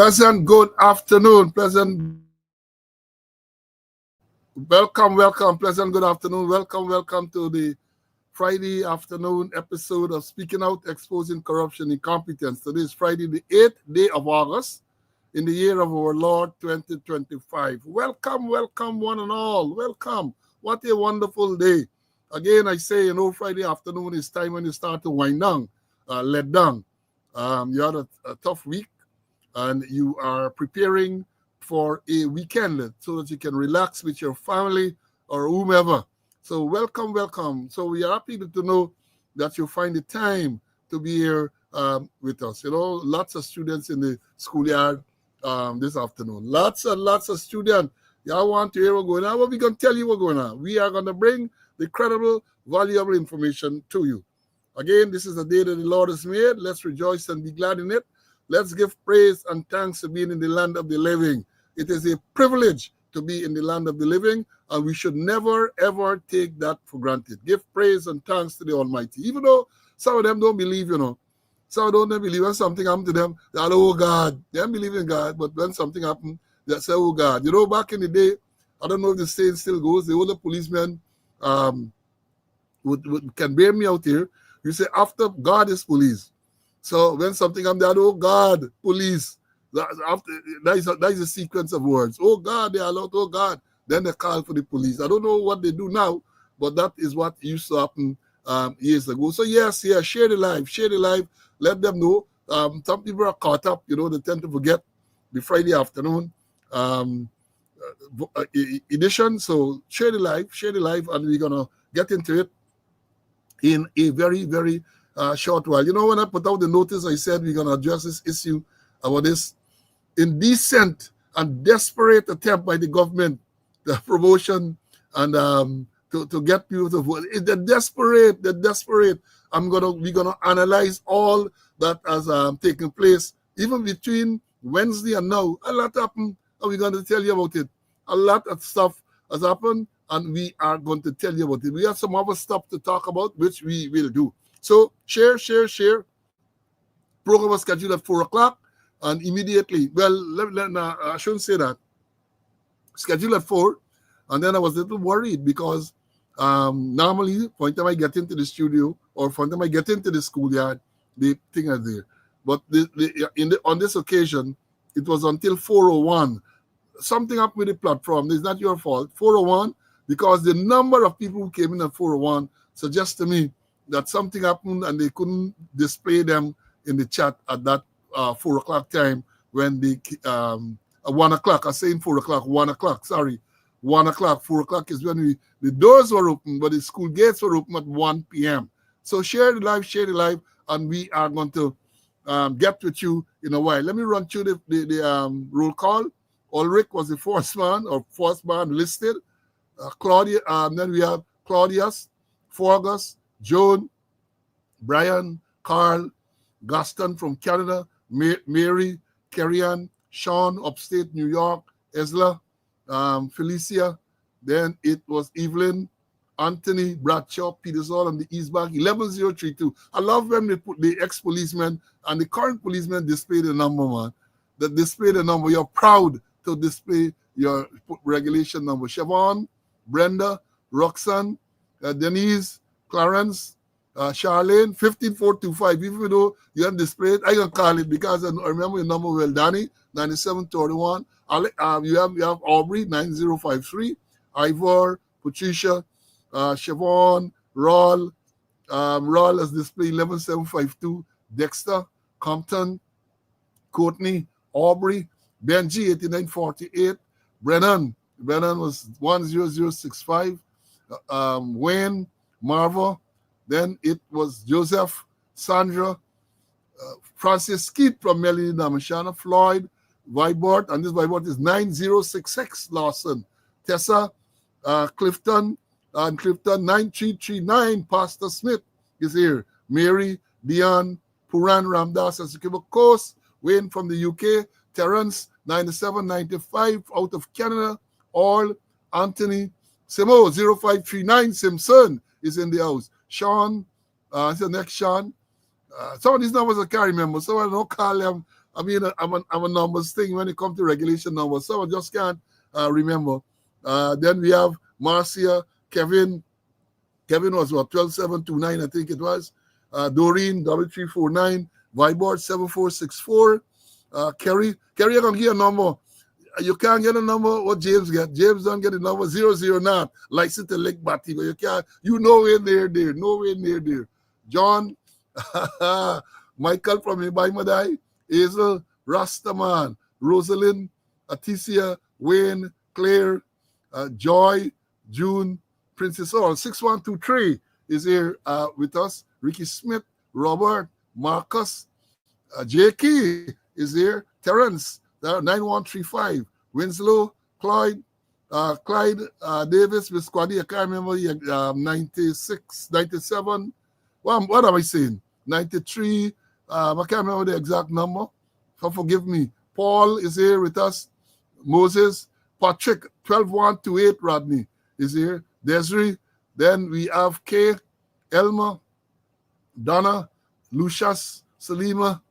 Pleasant good afternoon. Welcome. Pleasant good afternoon. Welcome to the Friday afternoon episode of Speaking Out, Exposing Corruption, Incompetence. Today is Friday, the 8th day of August in the year of our Lord 2025. Welcome, one and all. Welcome. What a wonderful day. Again, I say, Friday afternoon is time when you start to wind down, let down. You had a tough week, and you are preparing for a weekend so that you can relax with your family or whomever. So welcome. So we are happy to know that you find the time to be here with us. Lots of students in the schoolyard this afternoon. Lots and lots of students. Y'all want to hear what's going on? Well, we're going to tell you what's going on. We are going to bring the credible, valuable information to you. Again, this is the day that the Lord has made. Let's rejoice and be glad in it. Let's give praise and thanks for being in the land of the living. It is a privilege to be in the land of the living, and we should never, ever take that for granted. Give praise and thanks to the Almighty. Even though some of them don't believe, Some of them don't believe when something happened to them, they are, oh God. They don't believe in God, but when something happened, they say, oh God. Back in the day, I don't know if the saying still goes, the older policemen can bear me out here. You say, after God is police. So when something comes down, oh God, police. That is a sequence of words. Oh God, they are allowed, oh God. Then they call for the police. I don't know what they do now, but that is what used to happen years ago. So yes, share the life. Let them know. Some people are caught up, they tend to forget the Friday afternoon edition. So share the life, and we're going to get into it in a very, very short while. When I put out the notice, I said we're going to address this issue about this indecent and desperate attempt by the government, the promotion and to get people to vote. They're desperate. We're gonna analyze all that has taken place, even between Wednesday and now. A lot happened, and we're going to tell you about it. A lot of stuff has happened, and we are going to tell you about it. We have some other stuff to talk about, which we will do. So share. Program was scheduled at 4 o'clock, and immediately, I shouldn't say that. Scheduled at 4, and then I was a little worried because normally, from the time I get into the studio or from the time I get into the schoolyard, the thing is there. But on this occasion, it was until 4:01. Something happened with the platform. It's not your fault. 4:01, because the number of people who came in at 4:01 suggests to me that something happened and they couldn't display them in the chat at that 4 o'clock time when the 1 o'clock. I'm saying 4 o'clock, 1 o'clock. Sorry, 1 o'clock. 4 o'clock is when the doors were open, but the school gates were open at 1 p.m. So share the live, and we are going to get with you in a while. Let me run through the roll call. Ulrich was the fourth man listed. Claudia, then we have Claudius, Forgus, Joan, Brian, Carl, Gaston from Canada, Mary, Kerrian, Sean, upstate New York, Esla, Felicia. Then it was Evelyn, Anthony, Bradshaw, Petersall, and the East Bank, 11032. I love when they put the ex-policemen and the current policemen display the number, man. That display the number. You're proud to display your regulation number. Siobhan, Brenda, Roxanne, Denise, Clarence, Charlene, 15425. Even though you haven't displayed, I can call it because I remember your number well. Danny, 9731. You have Aubrey, 9053. Ivor, Patricia, Siobhan, Raul. Raul has displayed 11752. Dexter, Compton, Courtney, Aubrey, Benji, 8948. Brennan was 10065. Wayne, Marva. Then it was Joseph, Sandra, Francis Skeet from Melanie Namashana, Floyd, Vibort, and this Vibort is 9066, Lawson. Tessa, Clifton, and Clifton 9339, Pastor Smith is here. Mary, Dion, Puran Ramdas, and Sikiba Coast, Wayne from the UK, Terrence, 9795 out of Canada, All, Anthony, Simo, 0539, Simpson is in the house. Sean, the next Sean. Some of these numbers I can't remember, so I don't call them I mean, I'm a numbers thing when it comes to regulation numbers. So I just can't remember. Then we have Marcia, Kevin. Kevin was what, 12729, I think it was. Doreen, 3349. Vibord, 7464. Kerry, I can get a number. You can't get a number what James get. James don't get a number 009. License to Lake Batty, but you can't. You nowhere near there. Nowhere near there. John, Michael from Ibaimadai, Hazel, Rastaman, Rosalind, Aticia, Wayne, Claire, Joy, June, Princess All. 6123 is here with us. Ricky Smith, Robert, Marcus, J.K. is here. Terrence, 9135. Winslow, Clyde, Davis with Squaddy. I can't remember 96, 97. What am I saying? 93. I can't remember the exact number. So forgive me. Paul is here with us. Moses, Patrick, 12128. Rodney is here. Desiree. Then we have Kay, Elma, Donna, Lucius, Salima,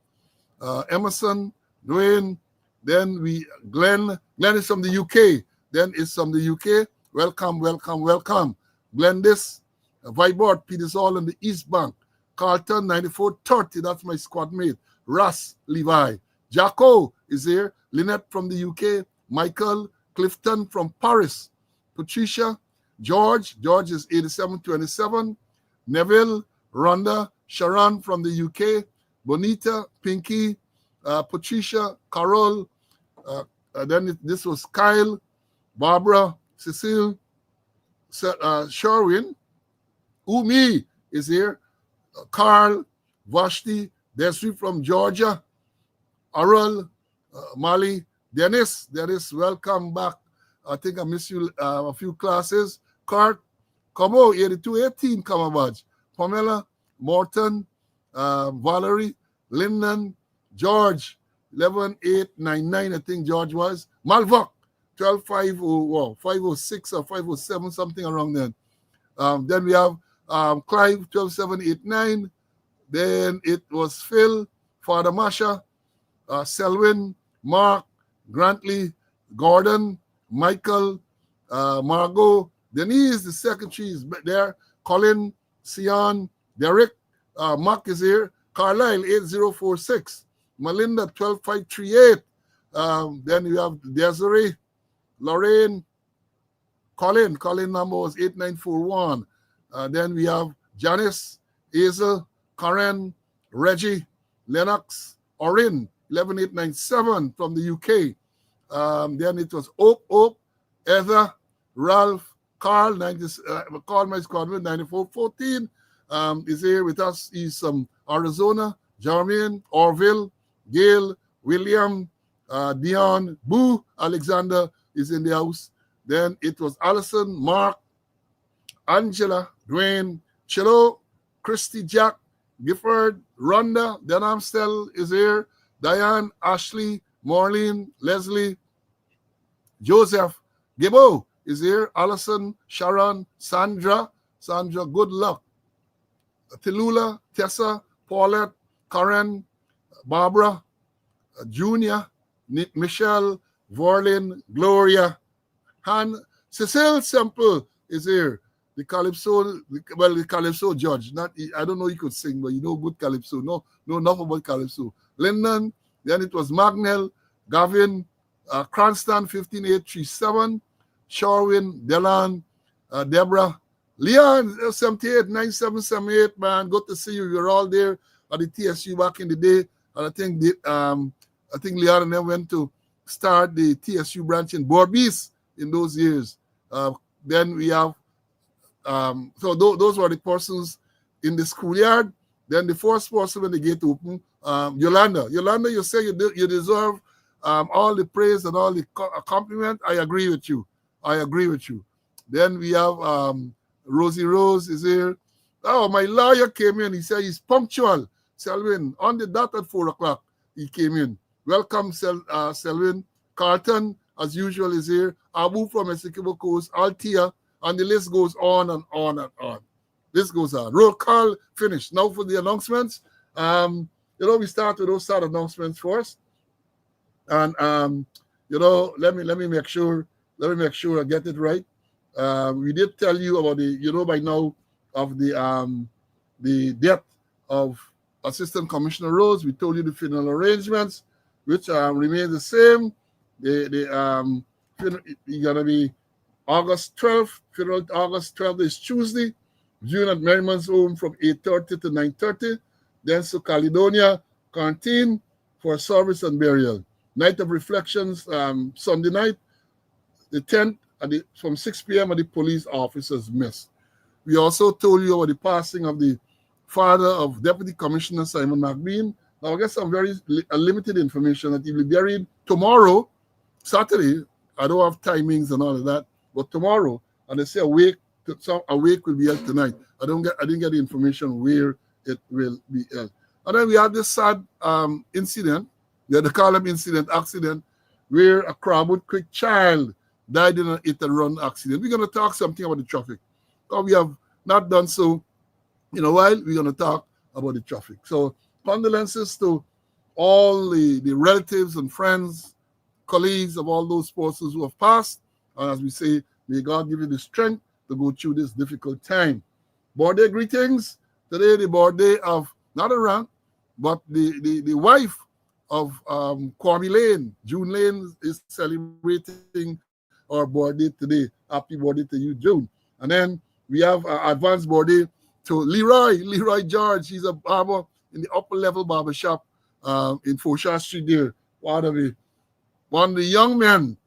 Emerson, Dwayne. Then Glenn is from the UK. Then is from the UK. Welcome. Glendis, Vibord, Peters Hall in the East Bank. Carlton, 9430. That's my squad mate. Russ, Levi. Jacko is here. Lynette from the UK. Michael, Clifton from Paris. Patricia, George is 8727. Neville, Rhonda, Sharon from the UK. Bonita, Pinky, Patricia, Carol. Then this was Kyle, Barbara, Cecile, Sherwin. Umi is here. Carl, Vashti, Desri from Georgia. Aral, Mali, Dennis, welcome back. I think I missed you a few classes. Kurt, Como, 8218, Kamabaj. Pamela, Morton, Valerie, Lyndon, George, 11899, I think George was. Malvok, 506 or 507, something around then. Then we have Clive, 12789. Then it was Phil, Father Masha, Selwyn, Mark, Grantley, Gordon, Michael, Margot, Denise, the secretary is there. Colin, Sion, Derek, Mark is here. Carlisle, 8046. Melinda, 12538. Then you have Desiree, Lorraine, Colin number was 8941. Then we have Janice, Hazel, Karen, Reggie, Lennox, Orin, 11897 from the UK. Then it was Oak, Heather, Ralph, Carl, Carl, my squadron, 9414 is here with us. He's from Arizona. Jermaine, Orville, Gail, William, Dion, Boo, Alexander is in the house. Then it was Allison, Mark, Angela, Dwayne, Chilo, Christy, Jack, Gifford, Rhonda, then Amstel is here. Diane, Ashley, Marlene, Leslie, Joseph, Gibbo is here. Allison, Sharon, Sandra, good luck. Tallulah, Tessa, Paulette, Karen, Barbara, Junior, Michelle, Vorlin, Gloria, Han, Cecile Semple is here. The Calypso judge. I don't know he could sing, but you know good Calypso. No enough about Calypso. Lyndon, then it was Magnell, Gavin, Cranston, 15837, Sherwin, Delan, Deborah, Leon, 789778, man. Good to see you. You're all there at the TSU back in the day. And I think Leon and them went to start the TSU branch in Borbis in those years. Then we have so those were the persons in the schoolyard. Then the first person when the gate open, Yolanda, you say you deserve all the praise and all the compliment. I agree with you. Then we have Rosie Rose is here. Oh, my lawyer came in. He said he's punctual. Selwyn, on the dot at 4 o'clock, he came in. Welcome, Selwyn. Carlton, as usual, is here. Abu from Essequibo Coast, Altia, and the list goes on and on and on. This goes on. Roll call finished. Now for the announcements. We start with those sad announcements first. And let me make sure, I get it right. We did tell you about by now, of the death of Assistant Commissioner Rose. We told you the funeral arrangements, which remain the same. It's gonna be August 12th. Funeral August 12th is Tuesday. June at Merriman's home from 8:30 to 9:30. Then to Caledonia Canteen for service and burial. Night of reflections, Sunday night, the 10th, from 6 p.m. at the police officers' mess. We also told you about the passing of the father of Deputy Commissioner Simon McBean. Now, I guess some very limited information that he will be buried tomorrow, Saturday. I don't have timings and all of that, but tomorrow, and they say a wake will be held tonight. I didn't get the information where it will be held. And then we had this sad incident, the column incident, accident, where a Crabwood Creek child died in a hit and run accident. We're going to talk something about the traffic. So we have not done so in a while. We're going to talk about the traffic. So condolences to all the relatives and friends, colleagues of all those persons who have passed. And as we say, may God give you the strength to go through this difficult time. Birthday greetings. Today, the birthday of not a rank, but the wife of Kwame Lane. June Lane is celebrating our birthday today. Happy birthday to you, June. And then we have advanced birthday to Leroy George. He's a barber in the upper level barber shop in Fosha Street there. One of the young men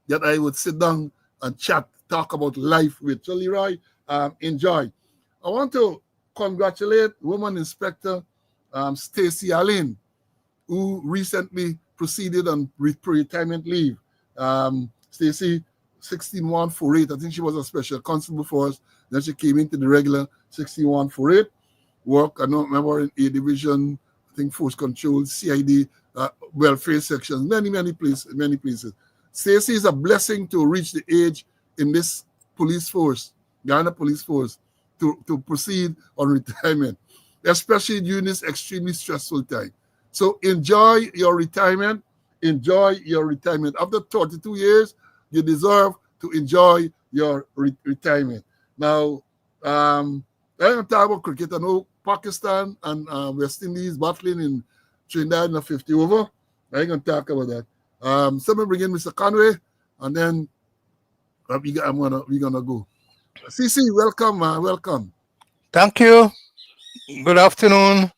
that I would sit down and chat, talk about life with. So Leroy, enjoy. I want to congratulate Woman Inspector Stacy Allen, who recently proceeded on retirement leave. Stacy, 16148. I think she was a special constable for us. Then she came into the regular 16148 work. I don't remember in A Division, I think Force Control, CID, welfare sections, many places. Stacy is a blessing to reach the age in this police force, Ghana police force, to proceed on retirement, especially during this extremely stressful time. So enjoy your retirement. Enjoy your retirement. After 32 years, you deserve to enjoy your retirement. Now, I'm going to talk about cricket. I know Pakistan and West Indies battling in Trinidad in the 50 over. I ain't going to talk about that. Someone bring in Mr. Conway, and then we're gonna go. CC, welcome, man. Welcome. Thank you. Good afternoon.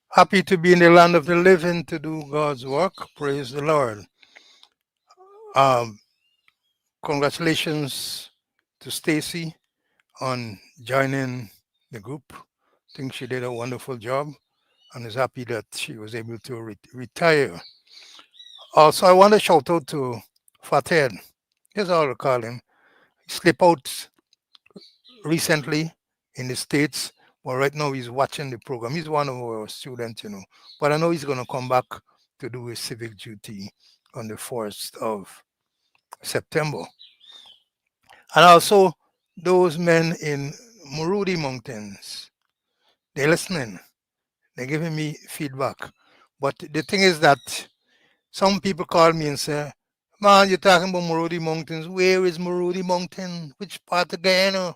Happy to be in the land of the living to do God's work. Praise the Lord. Um, Congratulations to Stacy on joining the group. I think she did a wonderful job and is happy that she was able to retire. Also, I want to shout out to Fated. That's all I call him. He slipped out recently in the States, but right now he's watching the program. He's one of our students. But I know he's going to come back to do his civic duty on the 1st of September. And also, those men in Murudi Mountains, they're listening. They're giving me feedback. But the thing is that some people call me and say, man, you're talking about Murudi Mountains. Where is Murudi Mountain? Which part of Guyana?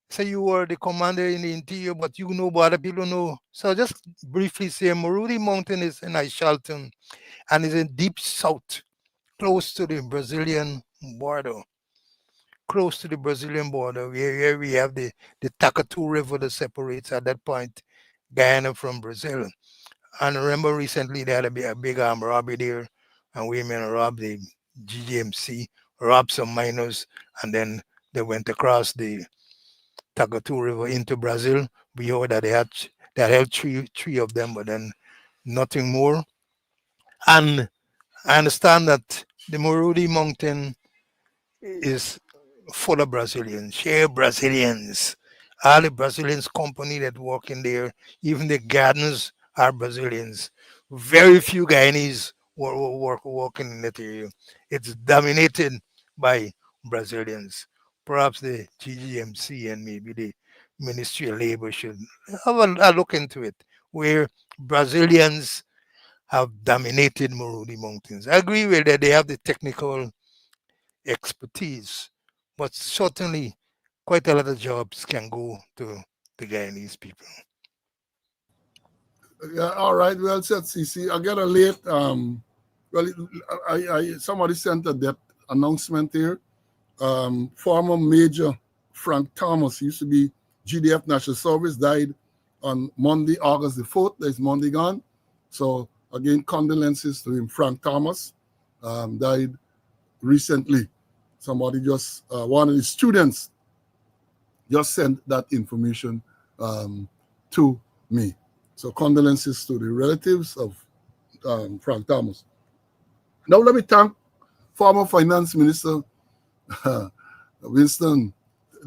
Say you were the commander in the interior, but you know, but other people know. So just briefly say, Murudi Mountain is in Ishalton and is in deep south, close to the Brazilian border. Close to the Brazilian border, where we have the Takatu River that separates at that point Guyana from Brazil. And remember recently they had a big armed robbery there, and women robbed the GGMC, robbed some miners, and then they went across the Takatu River into Brazil. We heard that they had three of them, but then nothing more. And I understand that the Morudi Mountain is full of Brazilians, share Brazilians. All the Brazilians company that work in there, even the gardens are Brazilians. Very few Guyanese working in that area. It's dominated by Brazilians. Perhaps the GGMC and maybe the Ministry of Labor should have a look into it, where Brazilians have dominated Morudi Mountains. I agree with that they have the technical expertise, but certainly quite a lot of jobs can go to the Guyanese people. Yeah, all right. Well said, CC. I got a late. Well, somebody sent a death announcement here. Former Major Frank Thomas, used to be GDF National Service, died on Monday, August the 4th. There's Monday gone. So, again, condolences to him. Frank Thomas died recently. Somebody just, one of his students just sent that information to me. So, condolences to the relatives of Frank Thomas. Now, let me thank former Finance Minister Winston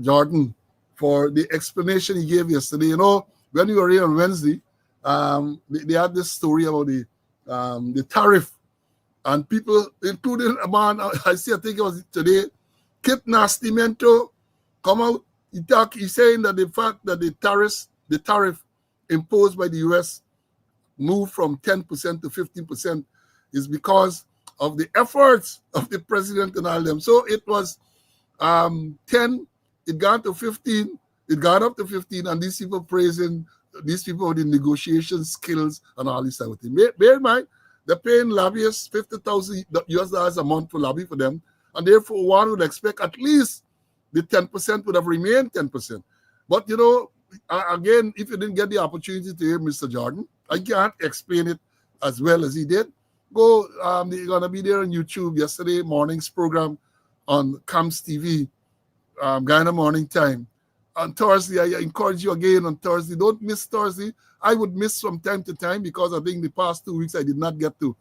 Jordan for the explanation he gave yesterday. You know, when you were here on Wednesday, they had this story about the tariff, and people, including a man, I think it was today, Kit Nastimento, come out. He's saying that the fact that the tariff imposed by the U.S. moved from 10% to 15% is because of the efforts of the president and all them. So it was 10, it got to 15, it got up to 15, and these people praising these people with the negotiation skills and all this type of thing. Bear in mind, they're paying lobbyists $50,000 a month for lobby for them, and therefore one would expect at least the 10% would have remained 10%. But you know, again, if you didn't get the opportunity to hear Mr. Jordan, I can't explain it as well as he did. Go, they're gonna be there on YouTube yesterday morning's program on CAMS TV, Guyana Morning Time. On Thursday, I encourage you again on Thursday. Don't miss Thursday. I would miss from time to time because I think the past 2 weeks I did not get to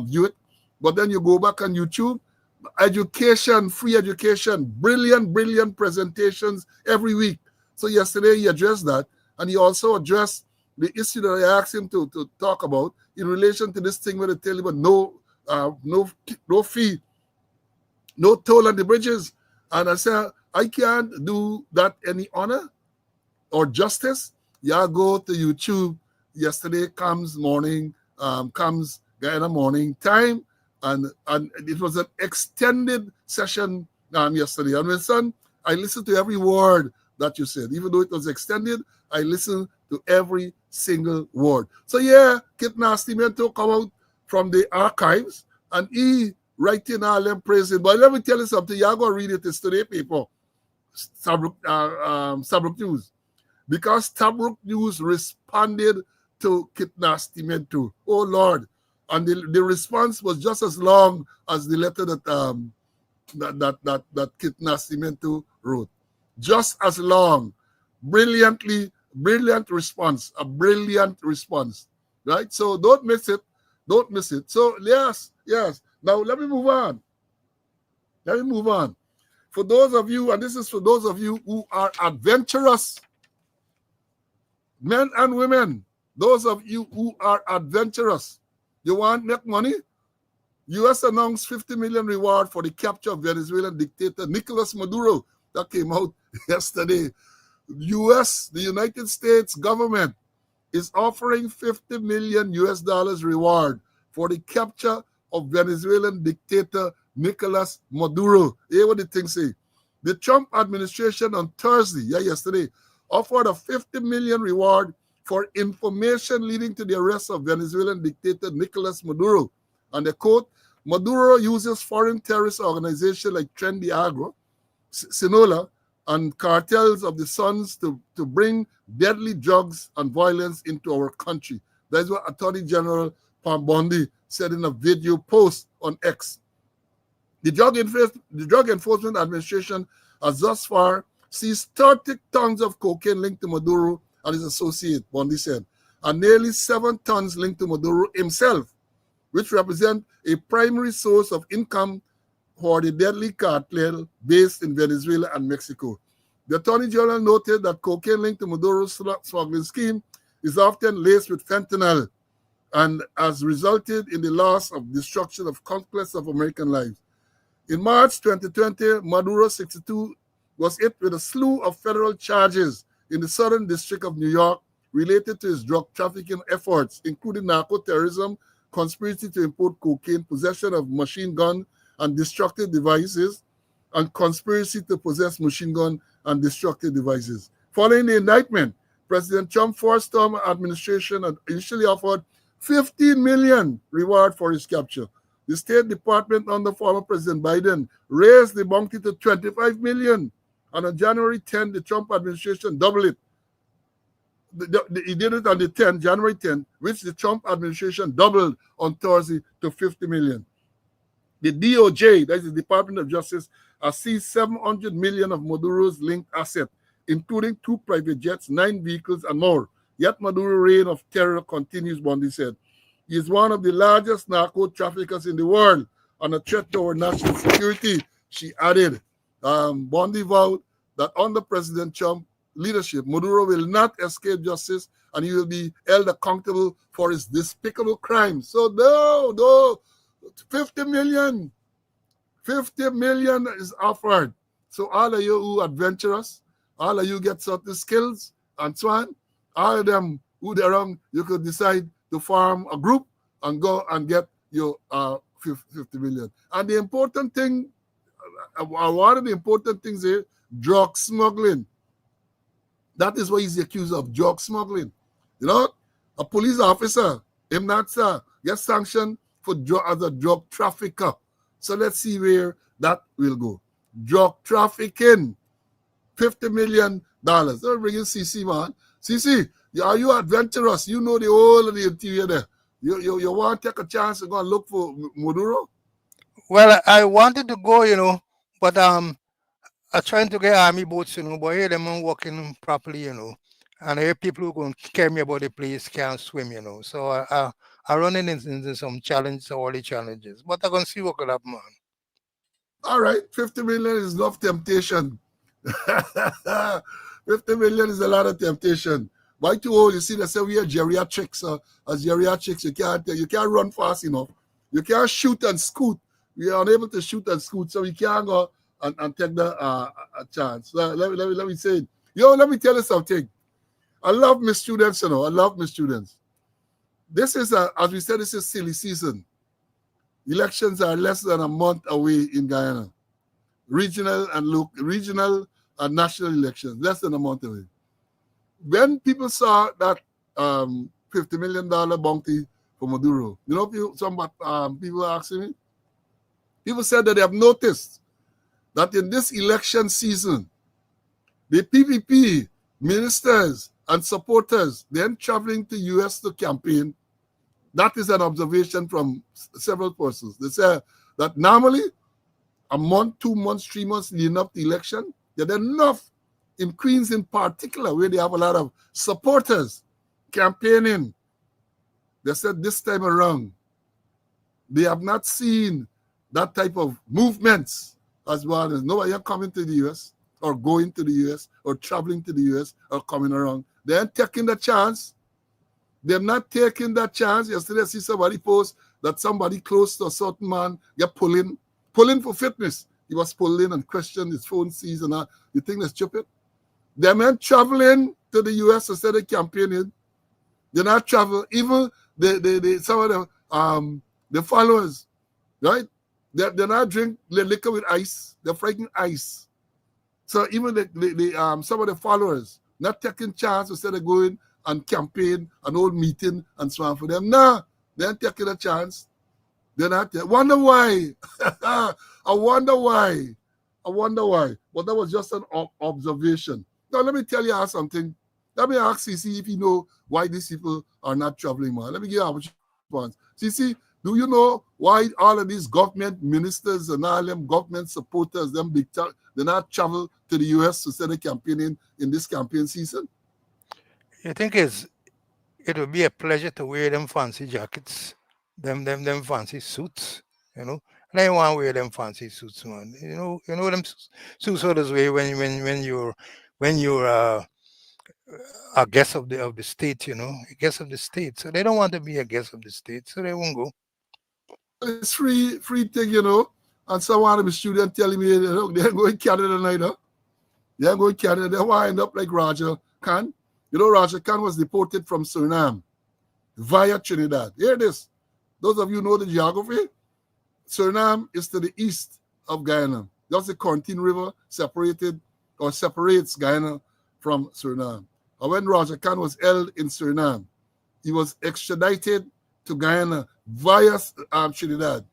view it. But then you go back on YouTube, education, free education, brilliant presentations every week. So yesterday he addressed that, and he also addressed the issue that I asked him to talk about in relation to this thing where they tell you about no fee, no toll on the bridges. And I said, I can't do that any honor or justice. Yeah, go to YouTube. Yesterday comes Guyana Morning Time, and it was an extended session yesterday. And my son, I listened to every word that you said. Even though it was extended, I listened to every single word. So yeah, Kit Nastimento come out from the archives, and he writing all them praising. But let me tell you something. Y'all go read it. It's today, people. Sabruk News. Because Sabruk News responded to Kit Nastimento. Oh, Lord. And the response was just as long as the letter that Kit Nastimento wrote. Just as long. Brilliant response. A brilliant response. Right? So don't miss it. Don't miss it. So yes. Now let me move on. For those of you, and this is for those of you who are adventurous, men and women, those of you who are adventurous, you want to make money? U.S. announced $50 million reward for the capture of Venezuelan dictator Nicolas Maduro. That came out yesterday. the United States government is offering $50 million reward for the capture of Venezuelan dictator Nicolas Maduro. Hear what the thing say. The Trump administration on Thursday, yesterday, offered a $50 million reward for information leading to the arrest of Venezuelan dictator Nicolas Maduro. And the quote, Maduro uses foreign terrorist organizations like Tren de Agro, Sinaloa, and cartels of the Suns to bring deadly drugs and violence into our country. That's what Attorney General Pambondi said in a video post on X. The Drug Enforcement Administration has thus far seized 30 tons of cocaine linked to Maduro and his associate, Bondi said, and nearly 7 tons linked to Maduro himself, which represent a primary source of income for the deadly cartel based in Venezuela and Mexico. The Attorney General noted that cocaine linked to Maduro's smuggling scheme is often laced with fentanyl and has resulted in the loss of destruction of countless of American lives. In March 2020, Maduro, 62, was hit with a slew of federal charges in the Southern District of New York related to his drug trafficking efforts, including narco-terrorism, conspiracy to import cocaine, possession of machine gun and destructive devices, and conspiracy to possess machine gun and destructive devices. Following the indictment, President Trump four-term administration had initially offered 15 million reward for his capture. The State Department under former President Biden raised the bounty to 25 million. And on January 10, the Trump administration doubled it. He did it on the 10th, January 10th, which the Trump administration doubled on Thursday to 50 million. The DOJ, that is the Department of Justice, has seized 700 million of Maduro's linked assets, including 2 private jets, 9 vehicles, and more. Yet Maduro's reign of terror continues, Bondi said. He is one of the largest narco traffickers in the world and a threat to our national security, she added. Bondi vowed that under President Trump leadership, Maduro will not escape justice and he will be held accountable for his despicable crimes. So no, 50 million is offered. So all of you who adventurous, all of you get certain skills and so on, all of them who they're wrong, you could decide to form a group and go and get your 50 million. And the important thing, one of the important things is drug smuggling. That is what he's accused of, drug smuggling. You know, a police officer, him not sir, gets sanctioned for as a drug trafficker. So let's see where that will go. Drug trafficking, $50 million. Let's bring in CC, man. CC, are you adventurous? You know the whole of the interior there. You want to take a chance to go and look for Maduro? Well, I wanted to go, but I'm trying to get army boats, but here them aren't working properly. And here people who going to care me about the place can't swim. So I running into some challenges, all the challenges. But I'm going to see what could happen, man. All right, 50 million is enough temptation. 50 million is a lot of temptation. Why too old? You see, they say we are geriatrics. As geriatrics, you can't run fast enough. You can't shoot and scoot. We are unable to shoot and scoot, so we can't go and take the a chance. Let me say it. Let me tell you something. I love my students, I love my students. This is, as we said, this is silly season. Elections are less than a month away in Guyana. Regional and national elections, less than a month away. When people saw that $50 million bounty for Maduro, people are asking me, people said that they have noticed that in this election season, the PPP ministers and supporters then traveling to U.S. to campaign. That is an observation from several persons. They say that normally a month, 2 months, 3 months leading up to the election, there are enough in Queens in particular where they have a lot of supporters campaigning. They said this time around, they have not seen that type of movements as well as nobody coming to the U.S. or going to the U.S. or traveling to the U.S. or coming around. They ain't taking the chance. They're not taking that chance. Yesterday, I see somebody post that somebody close to a certain man get pulling for fitness. He was pulling and questioned his phone sees and all. You think that's stupid? They're men traveling to the U.S. instead of campaigning. They're not traveling. Even some of the followers, right? They're not drink liquor with ice. They're frightened ice. So even some of the followers not taking chance instead of going and campaign, an old meeting and so on for them. No, they ain't taking a chance. They're not. Wonder why. I wonder why. But that was just an observation. Now, let me tell you something. Let me ask CC if you know why these people are not traveling more. Let me give you a response. CC, do you know why all of these government ministers and all them government supporters, them big time, they not travel to the U.S. instead of campaigning in this campaign season? You think it would be a pleasure to wear them fancy jackets, them fancy suits. And I want to wear them fancy suits, man. Them suits others wear when you're a guest of the state, a guest of the state. So they don't want to be a guest of the state, so they won't go. It's free thing, And some one of the students telling me they're going to Canada tonight, huh? They're going to Canada. They wind up like Roger Khan. Roger Khan was deported from Suriname via Trinidad. Hear this. Those of you know the geography, Suriname is to the east of Guyana. Just the Contine River separates Guyana from Suriname. And when Roger Khan was held in Suriname, he was extradited to Guyana via Trinidad.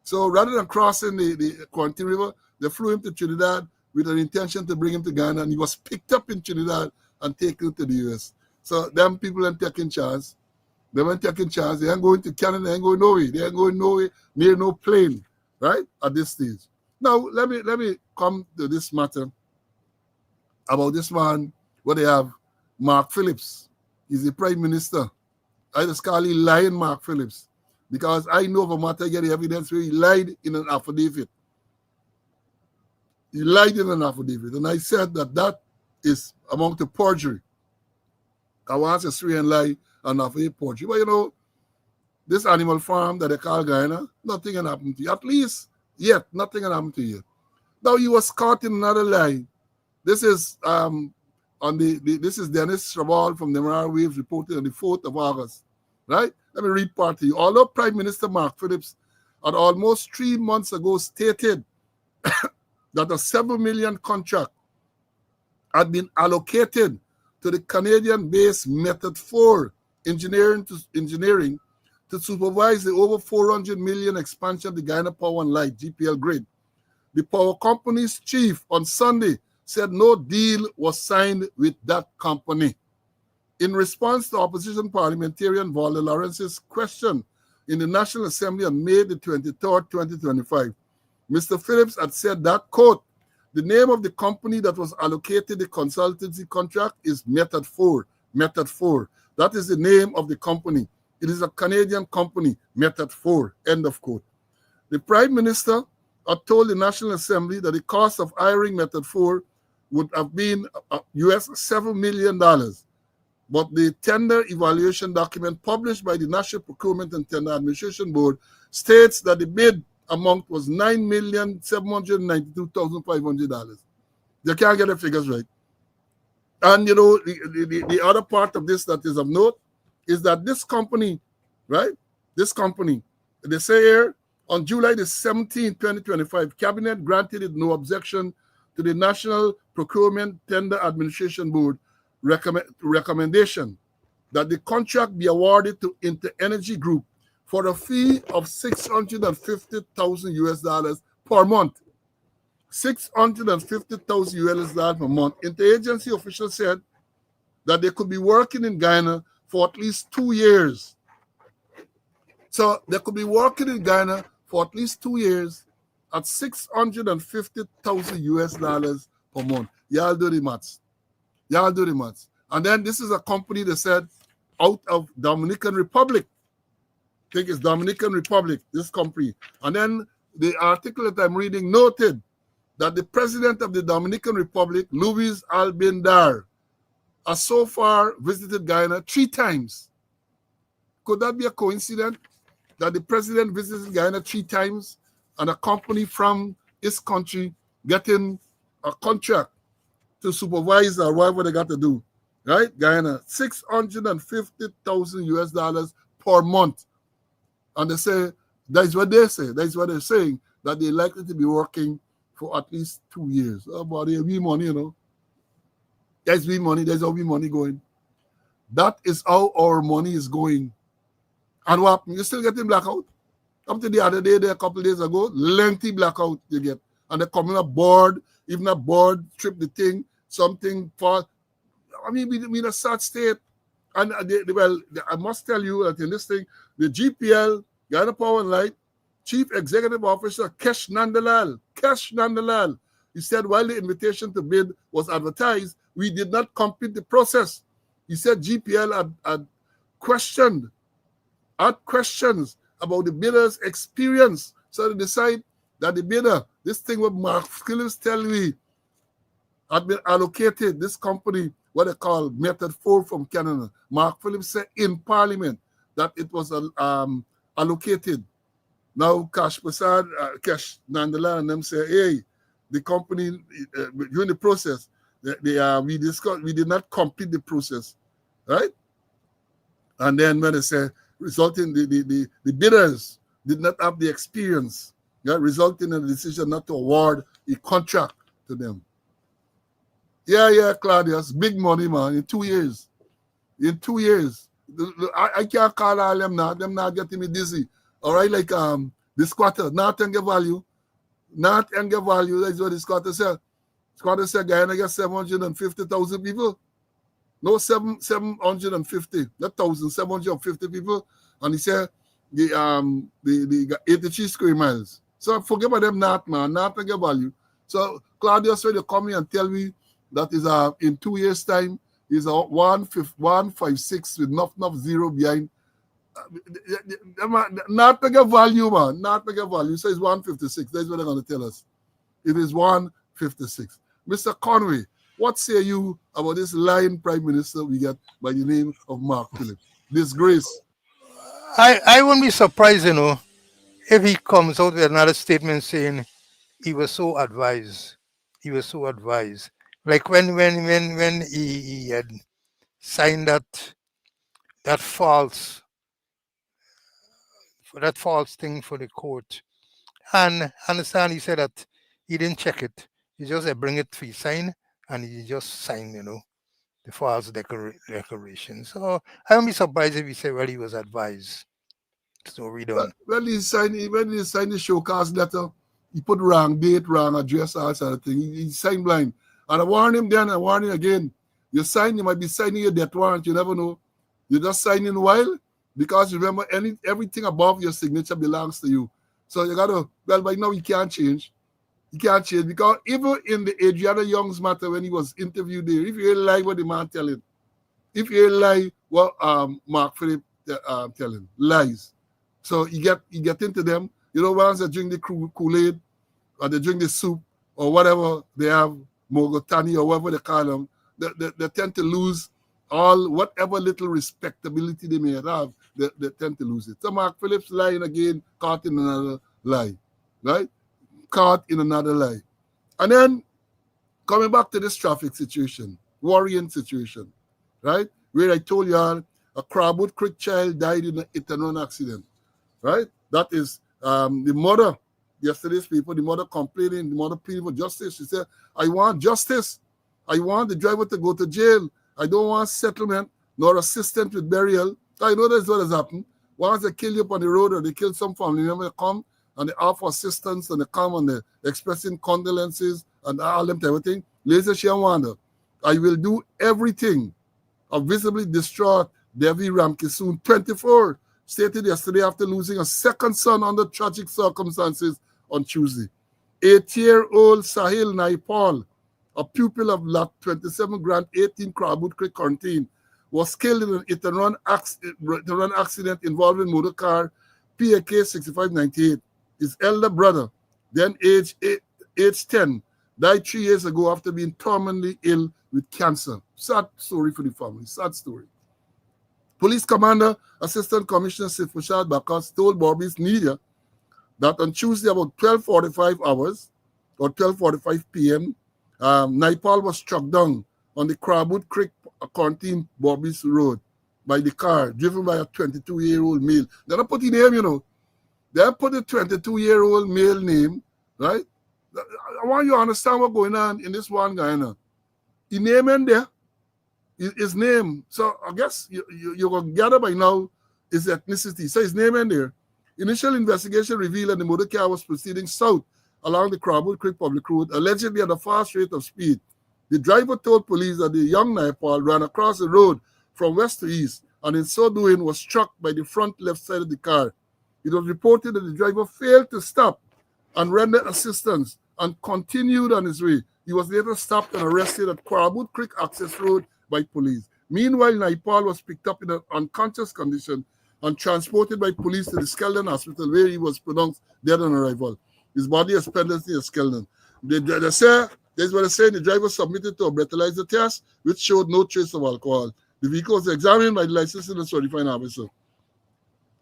So rather than crossing the Contine River, they flew him to Trinidad with an intention to bring him to Ghana, and he was picked up in Trinidad and taken to the US. So them people ain't taking chance. They weren't taking chance. They ain't going to Canada, they ain't going nowhere. They ain't going nowhere near no plane, right? At this stage. Now let me come to this matter about this man, what they have, Mark Phillips. He's the Prime Minister. I just call him lying Mark Phillips, because I know for matter get the evidence where he lied in an affidavit. He lied in an affidavit, and I said that is among the perjury. I want to swear and lie and affidavit perjury. But you know, this animal farm that they call Guyana, nothing can happen to you. At least yet, nothing can happen to you. Now he was caught in another lie. This is this is Dennis Raval from the Mirror Waves reported on the 4th of August. Right? Let me read part to you. Although Prime Minister Mark Phillips had almost 3 months ago stated that a $7 million contract had been allocated to the Canadian-based Method 4 engineering to supervise the over $400 million expansion of the Guyana Power and Light GPL grid. The power company's chief on Sunday said no deal was signed with that company. In response to opposition parliamentarian Walter Lawrence's question in the National Assembly on May the 23rd, 2025, Mr. Phillips had said that, quote, the name of the company that was allocated the consultancy contract is Method 4. Method 4. That is the name of the company. It is a Canadian company, Method 4, end of quote. The Prime Minister had told the National Assembly that the cost of hiring Method 4 would have been US $7 million. But the tender evaluation document published by the National Procurement and Tender Administration Board states that the bid amount was $9,792,500. They can't get the figures right. And you know, the other part of this that is of note is that this company, right? This company, they say here, on July the 17th, 2025, Cabinet granted it no objection to the National Procurement Tender Administration Board recommendation that the contract be awarded to Inter-Energy Group for a fee of $650,000 US per month. $650,000 US per month. Interagency officials said that they could be working in Guyana for at least 2 years. So they could be working in Guyana for at least 2 years at $650,000 US per month. Y'all do the maths. Y'all do the maths. And then this is a company that said out of Dominican Republic. I think it's Dominican Republic, this company. And then the article that I'm reading noted that the president of the Dominican Republic, Luis Albindar, has so far visited Guyana 3 times. Could that be a coincidence that the president visited Guyana 3 times and a company from his country getting a contract to supervise or whatever they got to do, right? Guyana, $650,000 US per month. And they say, that's what they say. That's what they're saying, that they're likely to be working for at least 2 years. Oh, but there's we money, you know. There's we money. There's how we money going. That is how our money is going. And what happened? You're still getting blackout. Up to the other day, there a couple of days ago, lengthy blackout you get. And they're coming up board, even a board, strip the thing, something for. I mean, we in a sad state. And well, I must tell you that in this thing, the GPL, Guyana Power and Light, Chief Executive Officer Kesh Nandalal, he said while the invitation to bid was advertised, we did not complete the process. He said GPL had questions about the bidder's experience. So they decide that the bidder, this thing what Mark Phillips tell me, had been allocated, this company, what they call Method 4 from Canada. Mark Phillips said in Parliament that it was allocated. Now Kesh Nandala and them say, hey, the company, during the process, we did not complete the process, right? And then when they say, resulting the bidders did not have the experience, yeah, resulting in a decision not to award a contract to them. Yeah, Claudius, big money, man, in 2 years. In 2 years. I can't call all them now. Them not getting me dizzy. All right, like the squatter, not and get value. Not and get value. That's what the squatter said. Squatter said, Guyana get 750,000 people. No, 750, not 1,000, 750 people. And he said the 83 square miles. So forget about them not, man, not to get value. So Claudius when you come here and tell me that is in 2 years' time is a 156 with enough zero behind. Not to get value, man. Not to get value. So it's 156. That's what they're going to tell us. It is 156. Mr. Conway, what say you about this lying prime minister we get by the name of Mark Phillips? Disgrace. I wouldn't be surprised, if he comes out with another statement saying he was so advised. He was so advised. Like when he had signed that false thing for the court. And understand he said that he didn't check it. He just bring it to sign and he just signed, the false declaration. So I won't be surprised if he said, well, he was advised. So read on. When he signed the showcase letter, he put wrong date, wrong address, all sort of thing. He signed blind. And I warned him then, I warned him again. You might be signing your death warrant, you never know. You just sign in a while because remember everything above your signature belongs to you. So you gotta, well, by now he can't change. He can't change because even in the Adriana Young's matter when he was interviewed there, if you lie what the man telling, if you lie what Mark Philip telling, lies. So you get into them, once they drink the Kool-Aid or they drink the soup or whatever they have, Mogotani or whatever they call them, they tend to lose all whatever little respectability they may have, they tend to lose it. So Mark Phillips lying again, caught in another lie, right? Caught in another lie. And then coming back to this traffic situation, worrying situation, right? Where I told y'all a Crabwood Creek child died in a hit-and-run accident, right? That is the mother, yesterday's people, the mother complaining, the mother pleading for justice. She said, I want justice. I want the driver to go to jail. I don't want settlement nor assistance with burial. I know that's what has happened. Once they kill you up on the road or they kill some family member, they come and they offer assistance and they come and they're expressing condolences and all them type of thing. Later she wonder, I will do everything. A visibly distraught Devi Ramkisoon, 24, stated yesterday after losing a second son under tragic circumstances on Tuesday. 8-year-old Sahil Naipal, a pupil of Lot 27 Grant 18 Crabwood Creek Quarantine, was killed in an hit-and-run accident involving motor car PAK 6598. His elder brother, then age 10, died 3 years ago after being terminally ill with cancer. Sad story for the family, sad story. Police Commander Assistant Commissioner Sifrashad Bakas told Bobby's media that on Tuesday about 12:45 hours or 12:45 p.m., Naipal was struck down on the Crabwood Creek Quarantine Bobby's Road by the car driven by a 22-year-old male. They don't put the name, They put the 22-year-old male name, right? I want you to understand what's going on in this one guy now. His name in there, his name. So I guess you're going to gather by now his ethnicity. So his name in there. Initial investigation revealed that the motor car was proceeding south along the Crabwood Creek Public Road, allegedly at a fast rate of speed. The driver told police that the young Naipal ran across the road from west to east and in so doing was struck by the front left side of the car. It was reported that the driver failed to stop and render assistance and continued on his way. He was later stopped and arrested at Crabwood Creek Access Road by police. Meanwhile, Naipal was picked up in an unconscious condition and transported by police to the Skeldon Hospital, where he was pronounced dead on arrival. His body is pending near Skeldon. They say, that's what they say, the driver submitted to a breathalyzer test, which showed no trace of alcohol. The vehicle was examined by the licensing and certifying officer.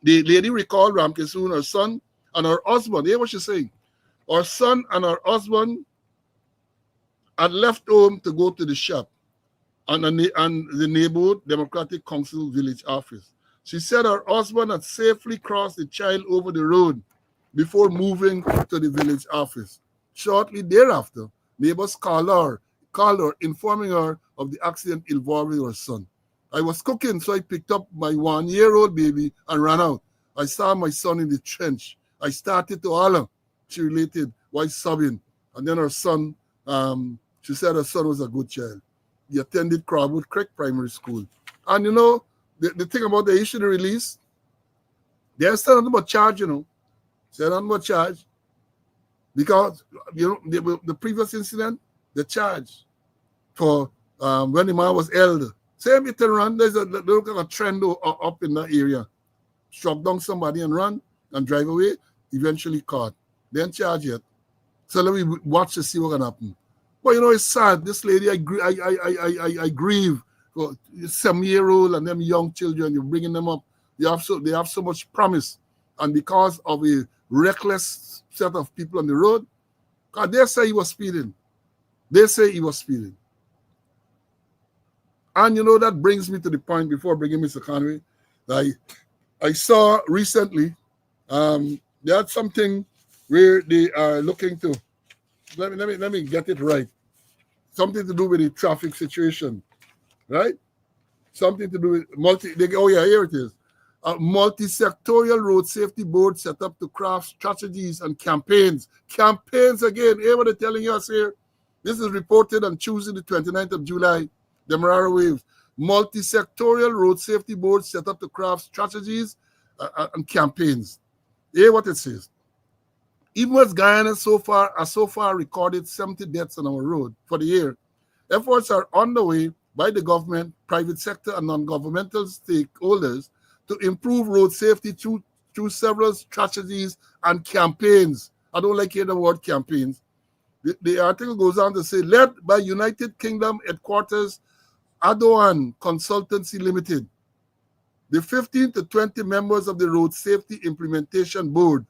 The lady recalled Ramkisoon, her son, and her husband. Hear what she's saying. Her son and her husband had left home to go to the shop and the neighborhood Democratic Council village office. She said her husband had safely crossed the child over the road before moving to the village office. Shortly thereafter, neighbors called her, informing her of the accident involving her son. I was cooking, so I picked up my 1-year-old baby and ran out. I saw my son in the trench. I started to holler, she related, while sobbing. And then her son, she said her son was a good child. He attended Crowwood Creek Primary School. And the thing about the issue, the release, they're still nothing but charge, Still nothing but charge. Because, the previous incident, the charge for when the man was held. Same hit and run, there's a trend up in that area. Struck down somebody and run and drive away, eventually caught. Then charge it. So let me watch to see what's gonna happen. But it's sad. This lady, I grieve for 7-year-old and them young children. You're bringing them up. They have so much promise, and because of a reckless set of people on the road, God, they say he was speeding. They say he was speeding. And that brings me to the point before bringing Mr. Conway. I saw recently, they had something where they are looking to. Let me get it right. Something to do with the traffic situation, right? Something to do with here it is. A multi-sectorial road safety board set up to craft strategies and campaigns. Campaigns again. Hear what they're telling us here? This is reported on Tuesday, the 29th of July. The Marara Waves. Multi-sectorial road safety board set up to craft strategies and campaigns. Hear what it says. Even as Guyana has so far recorded 70 deaths on our road for the year, efforts are underway by the government, private sector, and non-governmental stakeholders to improve road safety through several strategies and campaigns. I don't like hearing the word campaigns. The article goes on to say, led by United Kingdom headquarters Adoan Consultancy Limited, the 15 to 20 members of the Road Safety Implementation Board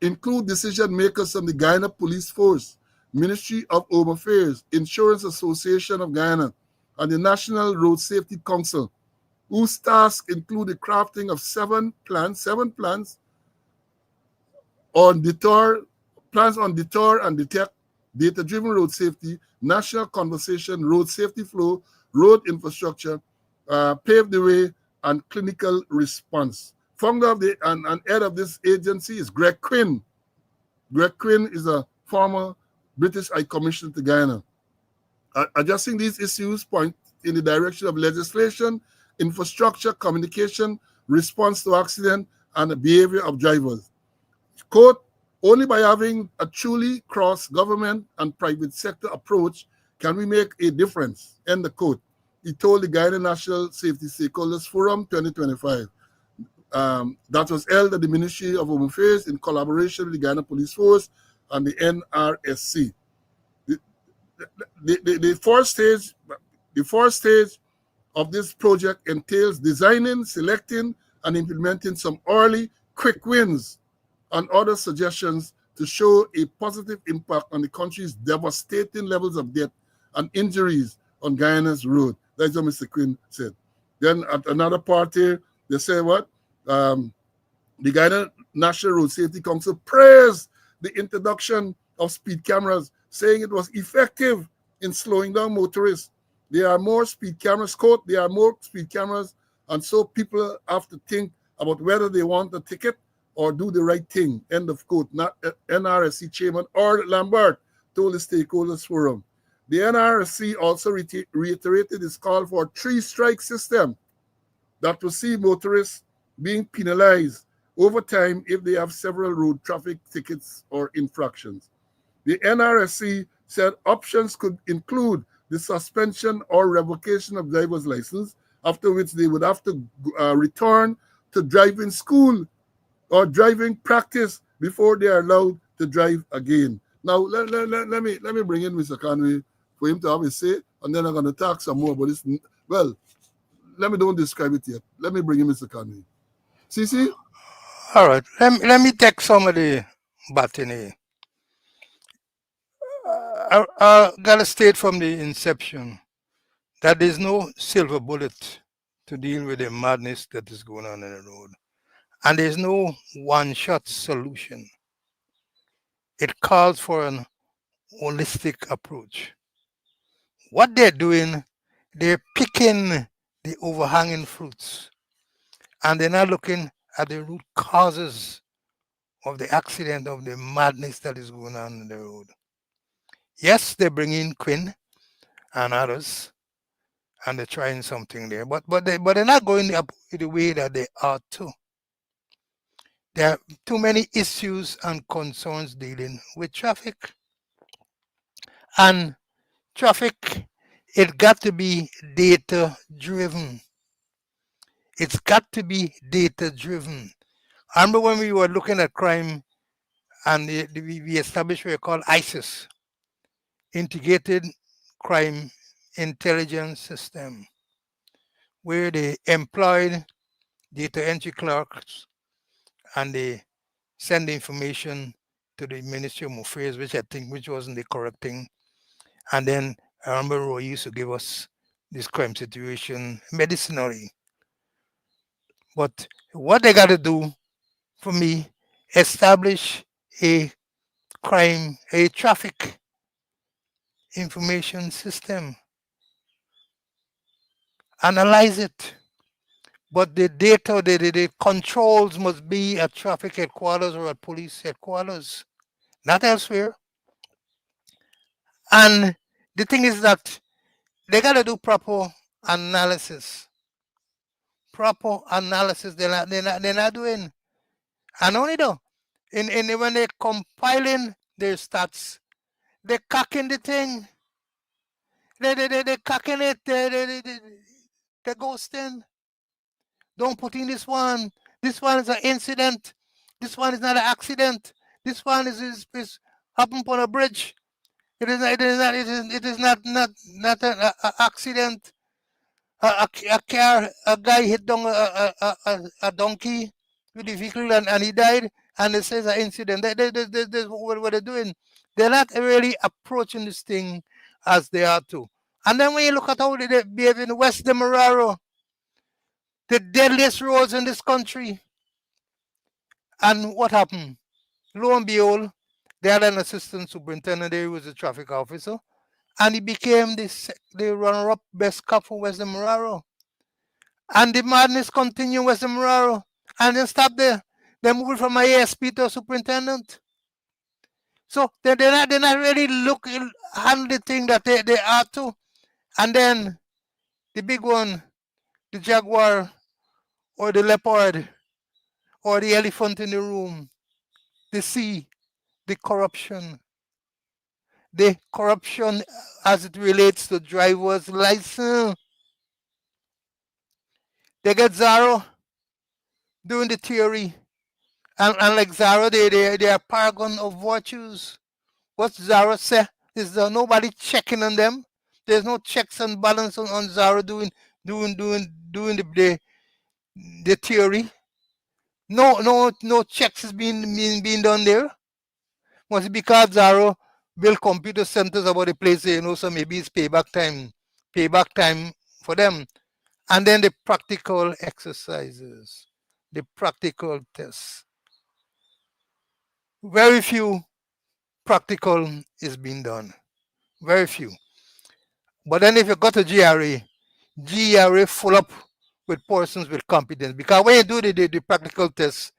include decision makers from the Guyana Police Force, Ministry of Home Affairs, Insurance Association of Guyana, and the National Road Safety Council, whose tasks include the crafting of seven plans on deter and detect, data-driven road safety, national conversation, road safety flow, road infrastructure, pave the way, and clinical response. Founder of and head of this agency is Greg Quinn. Greg Quinn is a former British High Commissioner to Guyana. Addressing these issues point in the direction of legislation, infrastructure, communication, response to accident, and the behavior of drivers. Quote, only by having a truly cross-government and private sector approach can we make a difference, end the quote. He told the Guyana National Safety Stakeholders Forum 2025. That was held at the Ministry of Home Affairs in collaboration with the Guyana Police Force and the NRSC. The fourth stage of this project entails designing, selecting, and implementing some early quick wins and other suggestions to show a positive impact on the country's devastating levels of death and injuries on Guyana's road. That's what Mr. Quinn said. Then at another part here, they say what? The Guyana National Road Safety Council praised the introduction of speed cameras, saying it was effective in slowing down motorists. There are more speed cameras, quote, there are more speed cameras, and so people have to think about whether they want a ticket or do the right thing, end of quote. Not NRSC Chairman or Lambert told the Stakeholders Forum. The NRSC also reiterated its call for a three-strike system that will see motorists being penalized over time if they have several road traffic tickets or infractions. The NRSC said options could include the suspension or revocation of driver's license, after which they would have to return to driving school or driving practice before they are allowed to drive again. Now, let me bring in Mr. Conway for him to have a say, and then I'm going to talk some more about this. Well, let me don't describe it yet. Let me bring in Mr. Conway. CC? All right. Let me take some of the botany. I got to state from the inception that there's no silver bullet to deal with the madness that is going on in the road. And there's no one shot solution. It calls for an holistic approach. What they're doing, they're picking the overhanging fruits and they're not looking at the root causes of the accident, of the madness that is going on in the road. Yes, they bring in Quinn and others and they're trying something there, but they're not going up the way that they ought to. There are too many issues and concerns dealing with traffic. And traffic, it got to be data driven. It's got to be data driven. I remember when we were looking at crime and we established what we call ISIS, Integrated Crime Intelligence System, where they employed data entry clerks and they send the information to the Ministry of Affairs, which I think which wasn't the correct thing. And then I remember Roy used to give us this crime situation medicinally. But what they got to do for me, establish a a traffic information system, analyze it. But the data, the controls must be at traffic headquarters or at police headquarters, not elsewhere. And the thing is that they got to do proper analysis. Proper analysis they're not doing. And only though, in when they're compiling their stats, they're cocking the thing. They're cocking it. They're ghosting. Don't put in this one. This one is an incident. This one is not an accident. This one is happened on a bridge. It is not. It is not. It is not an accident. A car, a guy hit down a donkey with the vehicle and he died, and it says an incident. That's what they're doing. They're not really approaching this thing as they are to. And then when you look at how they behave in West Demerara, the deadliest roads in this country, and what happened? Lo and behold, they had an assistant superintendent there who was a traffic officer, and he became the runner-up best cop for West Demerara. And the madness continued in West Demerara, and then stop there. They moved from my ASP to a superintendent. So they're not really looking handle the thing that they are to. And then the big one, the jaguar or the leopard or the elephant in the room, the sea, the corruption. The corruption as it relates to driver's license. They get Zaro doing the theory. And like Zaro, they are paragon of virtues. What Zaro say is there nobody checking on them. There's no checks and balance on Zaro doing the theory. No checks is being done there. Must be because Zaro build computer centers about the place, so maybe it's payback time for them. And then the practical exercises, the practical tests. Very few practical is being done. Very few. But then if you go to GRA full up with persons with competence. Because when you do the practical tests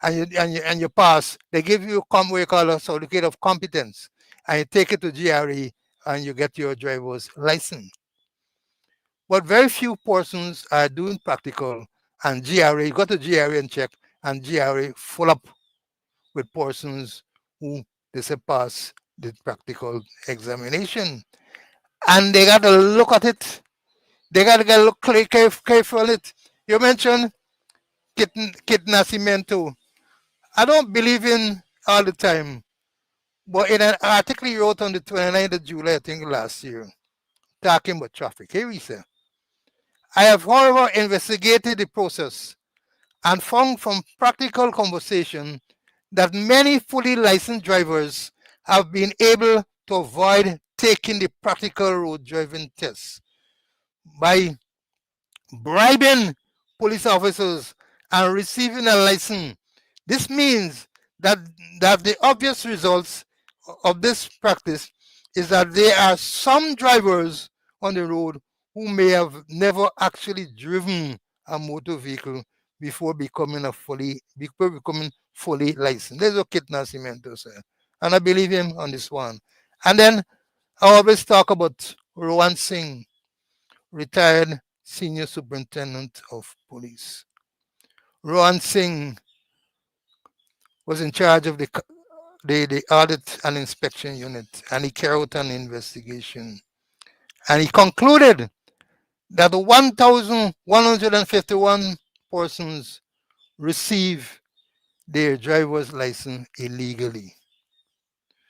and you pass, they give you what you call a certificate of competence. And you take it to GRA and you get your driver's license. But very few persons are doing practical, and GRA, you go to GRA and check, and GRA full up with persons who they say pass the practical examination. And they got to look at it. They got to look careful on it. You mentioned Kit Nascimento. I don't believe in all the time, but in an article he wrote on the 29th of July, I think last year, talking about traffic, here he said, I have, however, investigated the process and found from practical conversation that many fully licensed drivers have been able to avoid taking the practical road driving test by bribing police officers and receiving a license. This means that the obvious results of this practice is that there are some drivers on the road who may have never actually driven a motor vehicle before becoming fully licensed. There's what Kit Nascimento said. And I believe him on this one. And then I always talk about Rowan Singh, retired senior superintendent of police. Rohan Singh was in charge of the audit and inspection unit, and he carried out an investigation. And he concluded that 1,151 persons receive their driver's license illegally.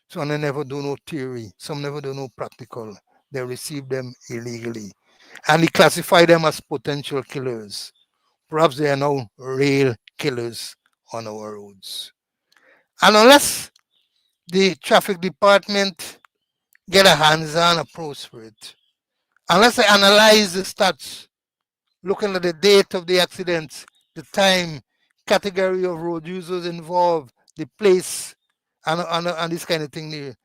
Some never do no theory, some never do no practical. They receive them illegally. And he classified them as potential killers. Perhaps they are now real killers on our roads. And unless the traffic department get a hands-on approach for it, unless they analyze the stats, looking at the date of the accidents, the time, category of road users involved, the place, and this kind of thing there,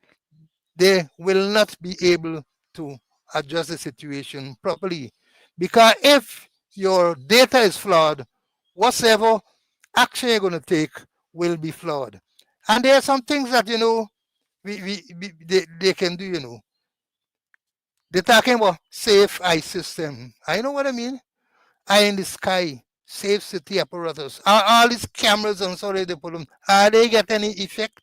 they will not be able to address the situation properly. Because if your data is flawed, whatever action you're going to take will be flawed. And there are some things that, they can do, They're talking about safe eye system. I know what I mean. Eye in the sky, safe city apparatus. Are all these cameras and sorry they put them, are they get any effect?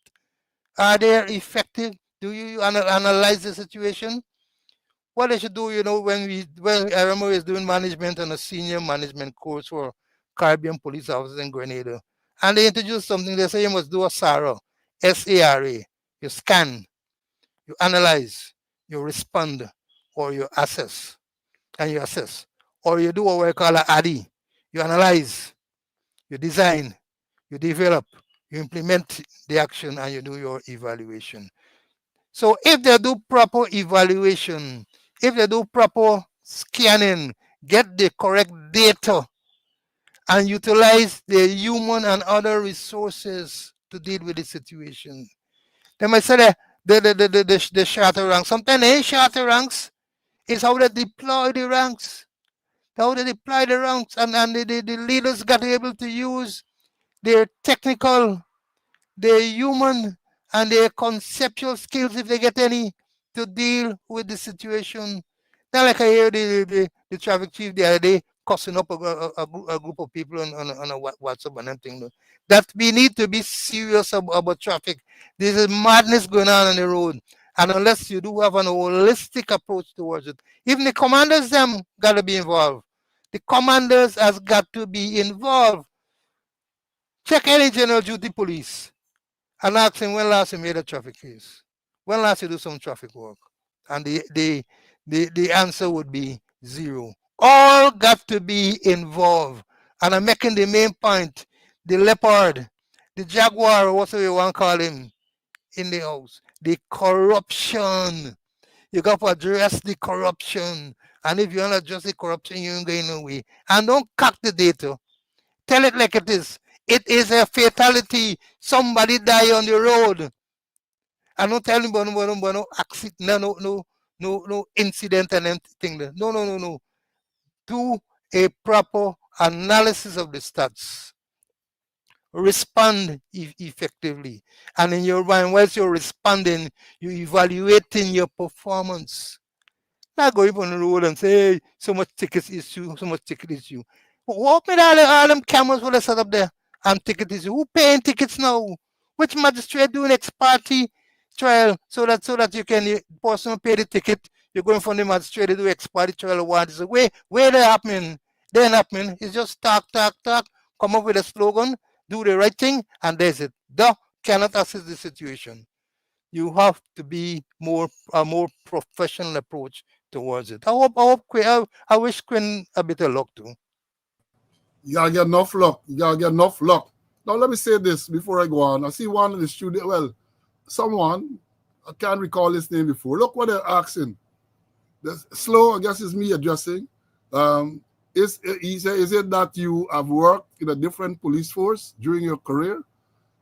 Are they effective? Do you analyze the situation? What they should do, when I remember I was doing management on a senior management course for Caribbean police officers in Grenada. And they introduced something, they say you must do a SARA, SARA. You scan, you analyze, you respond, or you assess, and you assess. Or you do what we call a ADI. You analyze, you design, you develop, you implement the action, and you do your evaluation. So if they do proper evaluation, if they do proper scanning, get the correct data, and utilize the human and other resources to deal with the situation, they might say that the shorter ranks. Sometimes they ain't shorter ranks. It's how they deploy the ranks. How they deploy the ranks, and the leaders got to be able to use their technical, their human, and their conceptual skills, if they get any, to deal with the situation. Not like I hear the traffic chief the other day cussing up a group of people on a WhatsApp and everything. That we need to be serious about traffic. There's a madness going on the road. And unless you do have an holistic approach towards it, even the commanders them got to be involved. The commanders has got to be involved. Check any general duty police and ask him when last he made a traffic case. When last he do some traffic work? And the answer would be zero. All got to be involved. And I'm making the main point. The leopard, the jaguar, or whatever you want to call him, in the house. The corruption. You got to address the corruption. And if you want to address the corruption, you ain't going nowhere. And don't cut the data. Tell it like it is. It is a fatality. Somebody die on the road. And don't tell me no accident, no incident and anything. No, no, no, no. Do a proper analysis of the stats. Respond effectively. And in your mind, whilst you're responding, you're evaluating your performance. Not go up on the road and say, hey, so much tickets issue, so much ticket issue. What made all them cameras will set up there and ticket issue? Who paying tickets now? Which magistrate doing ex party trial so that you can the person pay the ticket, you're going from the magistrate to do ex party trial what is where they happening? They're not happening. It's just talk, come up with a slogan, do the right thing, and there's it. The cannot assess the situation. You have to be a more professional approach towards it. I wish Quinn a bit of luck too. You gotta get enough luck. You gotta get enough luck. Now let me say this before I go on. I see one in the studio. Well, someone, I can't recall his name before. Look what they're asking. Slow, I guess it's me addressing. Is it that you have worked in a different police force during your career?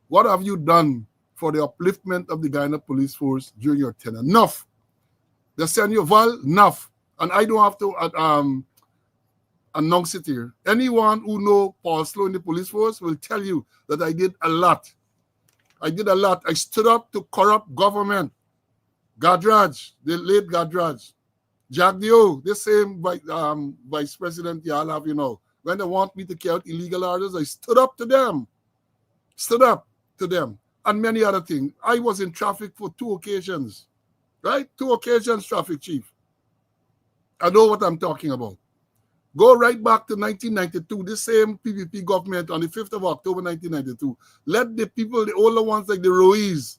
What have you done for the upliftment of the Guyana police force during your tenure? Enough. They send you, Val, enough. And I don't have to announce it here. Anyone who know Paul Slow in the police force will tell you that I did a lot. I did a lot. I stood up to corrupt government. Gadraj, the late Gadraj. Jack Dio, the same vice president y'all have, when they want me to carry out illegal orders, I stood up to them. Stood up to them. And many other things. I was in traffic for 2 occasions. Right? 2 occasions, traffic chief. I know what I'm talking about. Go right back to 1992, the same PPP government on the 5th of October 1992. Let the people, the older ones like the Ruiz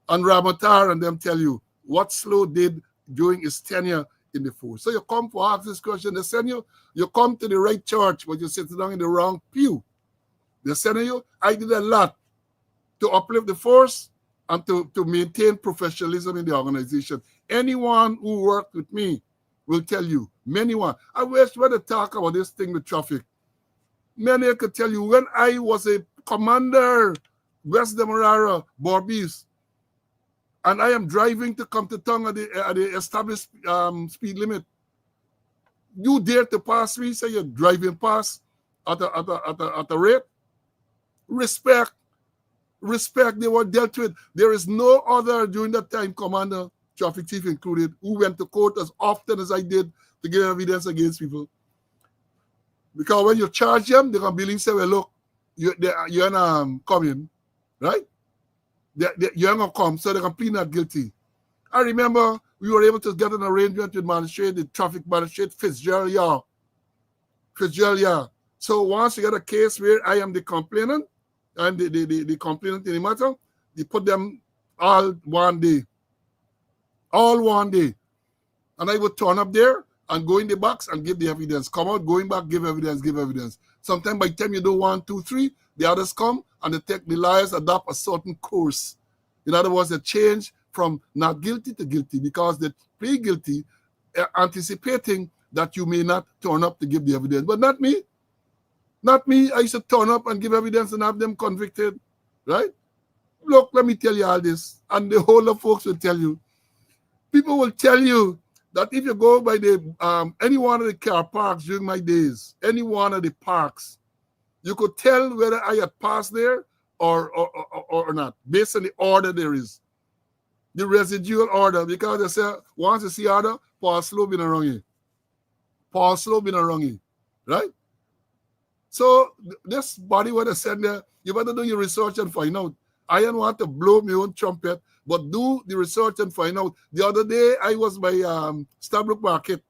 and Ramatar and them tell you what Slow did during his tenure in the force. So you come for ask this question, they send you come to the right church, but you sit down in the wrong pew. They send you, I did a lot to uplift the force and to maintain professionalism in the organization. Anyone who worked with me will tell you, many one. I wish when they talk about this thing with traffic, many could tell you when I was a commander, West Demerara, Borbis, and I am driving to come to town at the established speed limit. You dare to pass me, say you're driving past at a rate? Respect. Respect, they were dealt with. There is no other during that time, commander, traffic chief included, who went to court as often as I did to give evidence against people. Because when you charge them, they're going to believe, say, well, look, you're not coming, right? You're not going to come, so they're going to plead not guilty. I remember we were able to get an arrangement with magistrate, the traffic magistrate, Fitzgerald. So once you get a case where I am the complainant, and the complainant in the matter, they put them all one day. All one day. And I would turn up there and go in the box and give the evidence. Come out, going back, give evidence. Sometimes by the time you do 1, 2, 3, the others come and the lawyers adopt a certain course. In other words, they change from not guilty to guilty because they plead guilty, anticipating that you may not turn up to give the evidence. But not me. Not me. I used to turn up and give evidence and have them convicted. Right? Look, let me tell you all this. And the whole of folks will tell you. People will tell you that if you go by the any one of the car parks during my days, any one of the parks, you could tell whether I had passed there or not, based on the order there is. The residual order, because they say, once you see order, Paul Slow been around you. Paul Slow been around you. Right? So this body, what I said there, you better do your research and find out. I don't want to blow my own trumpet, but do the research and find out. The other day, I was by Stabrook Market,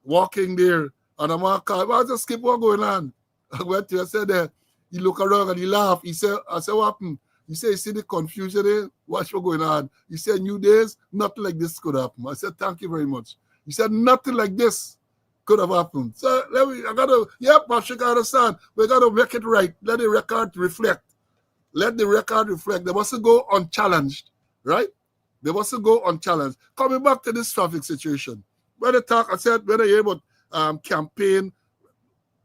walking there, and I'm on a car. I just keep on going on. I went to, I said, he look around and he laughed. He said, I said, what happened? He said, you see the confusion there? What's going on? He said, new days, nothing like this could happen. I said, thank you very much. He said, nothing like this could have happened. So Patrick, I understand. We got to make it right. Let the record reflect. Let the record reflect. They mustn't go unchallenged, right? They mustn't go unchallenged. Coming back to this traffic situation, when I talk, I said, when I hear about campaign,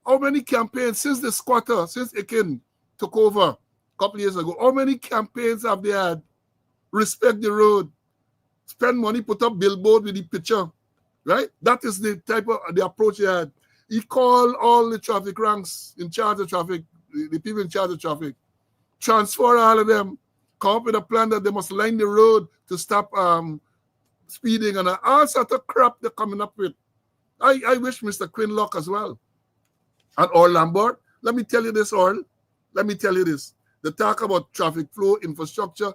how many campaigns since the squatter, since Akin took over a couple of years ago, how many campaigns have they had? Respect the road, spend money, put up billboard with the picture, right? That is the type of the approach he had. He called all the traffic ranks in charge of traffic, the people in charge of traffic, transfer all of them, come up with a plan that they must line the road to stop speeding and all sort of crap they're coming up with. I wish Mr. Quinlock as well. And Earl Lambert, let me tell you this, Earl. Let me tell you this. The talk about traffic flow, infrastructure.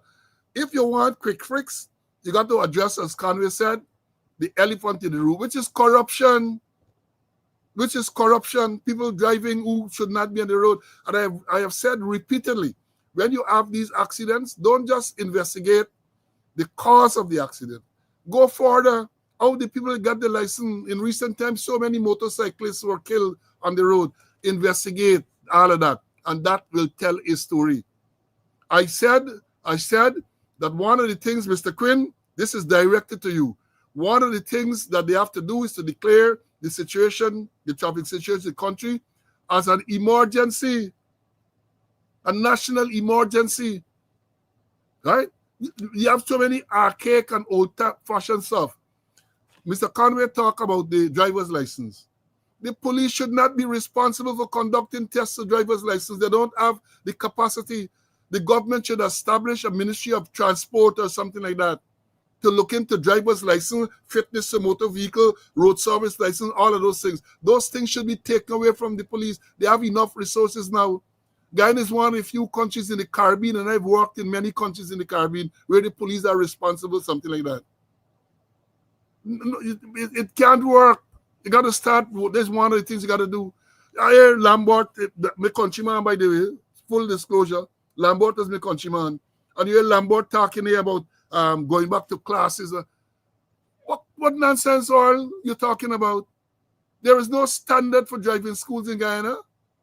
If you want quick fix, you got to address, as Conway said, the elephant in the room, which is corruption. People driving who should not be on the road. And I have said repeatedly, when you have these accidents, don't just investigate the cause of the accident. Go further. How the people got the license. In recent times, so many motorcyclists were killed on the road. Investigate all of that, and that will tell a story. I said that one of the things, Mr. Quinn, this is directed to you. One of the things that they have to do is to declare the situation, the traffic situation in the country as an emergency, a national emergency, right? You have so many archaic and old-fashioned stuff. Mr. Conway talked about the driver's license. The police should not be responsible for conducting tests of driver's license. They don't have the capacity. The government should establish a Ministry of Transport or something like that to look into driver's license, fitness to motor vehicle, road service license, all of those things. Those things should be taken away from the police. They have enough resources now. Guyana is one of the few countries in the Caribbean, and I've worked in many countries in the Caribbean where the police are responsible, something like that. It can't work. You got to start. There's one of the things you got to do. I hear Lambert, my countryman, by the way, full disclosure, Lambert is my countryman. And you hear Lambert talking here about going back to classes. What nonsense all you talking about? There is no standard for driving schools in Guyana.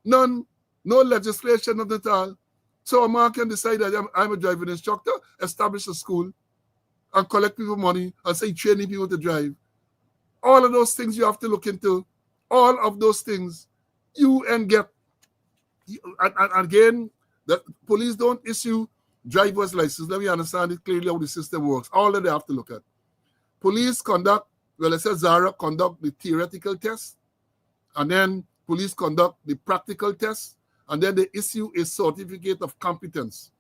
None. No legislation of at all. So a man can decide that I'm a driving instructor, establish a school, and collect people money and say training people to drive. All of those things you have to look into. All of those things you and get. And again, the police don't issue driver's license. Let me understand it clearly how the system works. All that they have to look at. Police conduct, well, I said Zara conduct the theoretical test, and then police conduct the practical test, and then they issue a certificate of competence.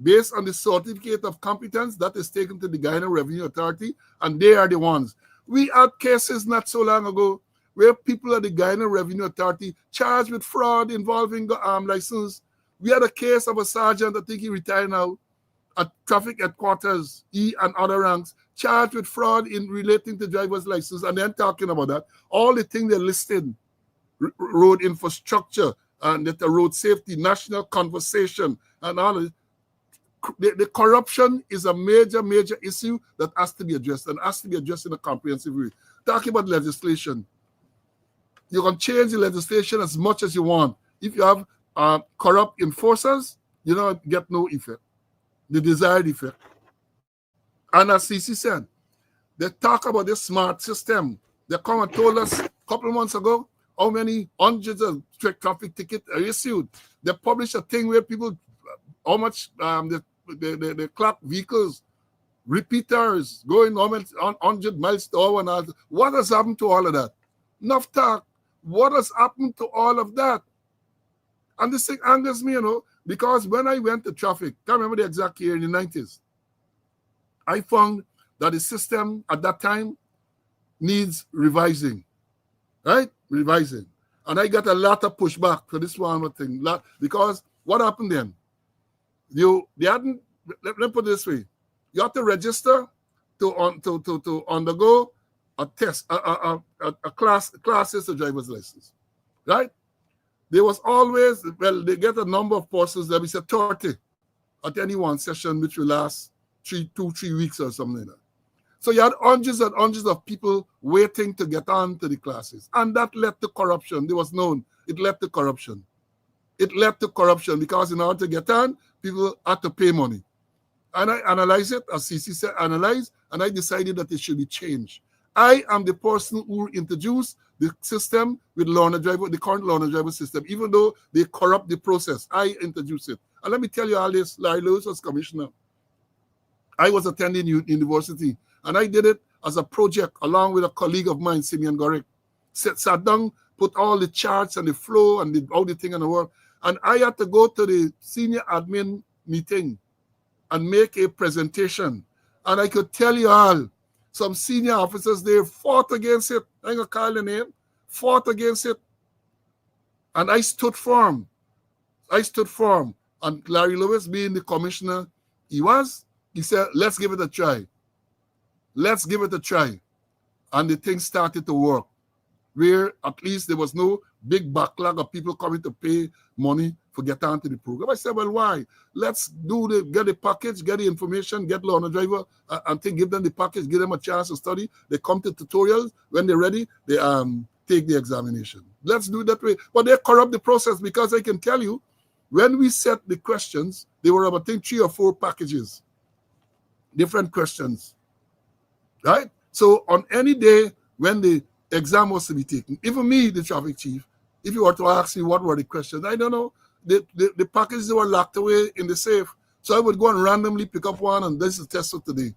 Based on the certificate of competence, that is taken to the Guyana Revenue Authority, and they are the ones. We had cases not so long ago where people at the Guyana Revenue Authority charged with fraud involving the license. We had a case of a sergeant, I think he retired now, at traffic headquarters, he and other ranks, charged with fraud in relating to driver's license, and then talking about that. All the things they listed, road infrastructure, and the road safety, national conversation, and all of it. The corruption is a major, major issue that has to be addressed, and has to be addressed in a comprehensive way. Talking about legislation, you can change the legislation as much as you want. If you have corrupt enforcers, you don't get no effect, the desired effect. And as CC said, they talk about this smart system. They come and told us a couple of months ago how many hundreds of traffic tickets are issued. They published a thing where people, how much the clock vehicles, repeaters going on 100 miles per hour and all. What has happened to all of that? Enough talk. What has happened to all of that? And this thing angers me, because when I went to traffic, can't remember the exact year, in the 90s, I found that the system at that time needs revising, right? Revising. And I got a lot of pushback for this one thing, because what happened then? They hadn't, let me put it this way, you have to register to undergo a test, classes of driver's license, right? There was always, they get a number of persons, there is a 30 at any one session, which will last 3 weeks or something like that. So you had hundreds and hundreds of people waiting to get on to the classes. And that led to corruption. It was known. It led to corruption. It led to corruption because in order to get on, people had to pay money. And I analyzed it, as CC said, analyzed, and I decided that it should be changed. I am the person who introduced the system with learner driver, the current learner driver system, even though they corrupt the process. I introduced it. And let me tell you all this, Larry Lewis was commissioner. I was attending university, and I did it as a project along with a colleague of mine, Simeon Gorek. Sat down, put all the charts and the flow and all the thing in the world. And I had to go to the senior admin meeting and make a presentation. And I could tell you all, some senior officers there fought against it. I ain't gonna call the name. Fought against it. And I stood firm. And Larry Lewis, being the commissioner he said, let's give it a try. Let's give it a try. And the thing started to work, where at least there was no big backlog of people coming to pay money for get onto the program. I said, well, why? Let's get the package, get the information, get learner driver, and give them the package, give them a chance to study. They come to tutorials. When they're ready, they take the examination. Let's do it that way. But they corrupt the process, because I can tell you, when we set the questions, there were about 3 or 4 packages, different questions, right? So on any day when the exam was to be taken. Even me, the traffic chief, if you were to ask me what were the questions, I don't know. The packages were locked away in the safe. So I would go and randomly pick up one, and this is the test of today.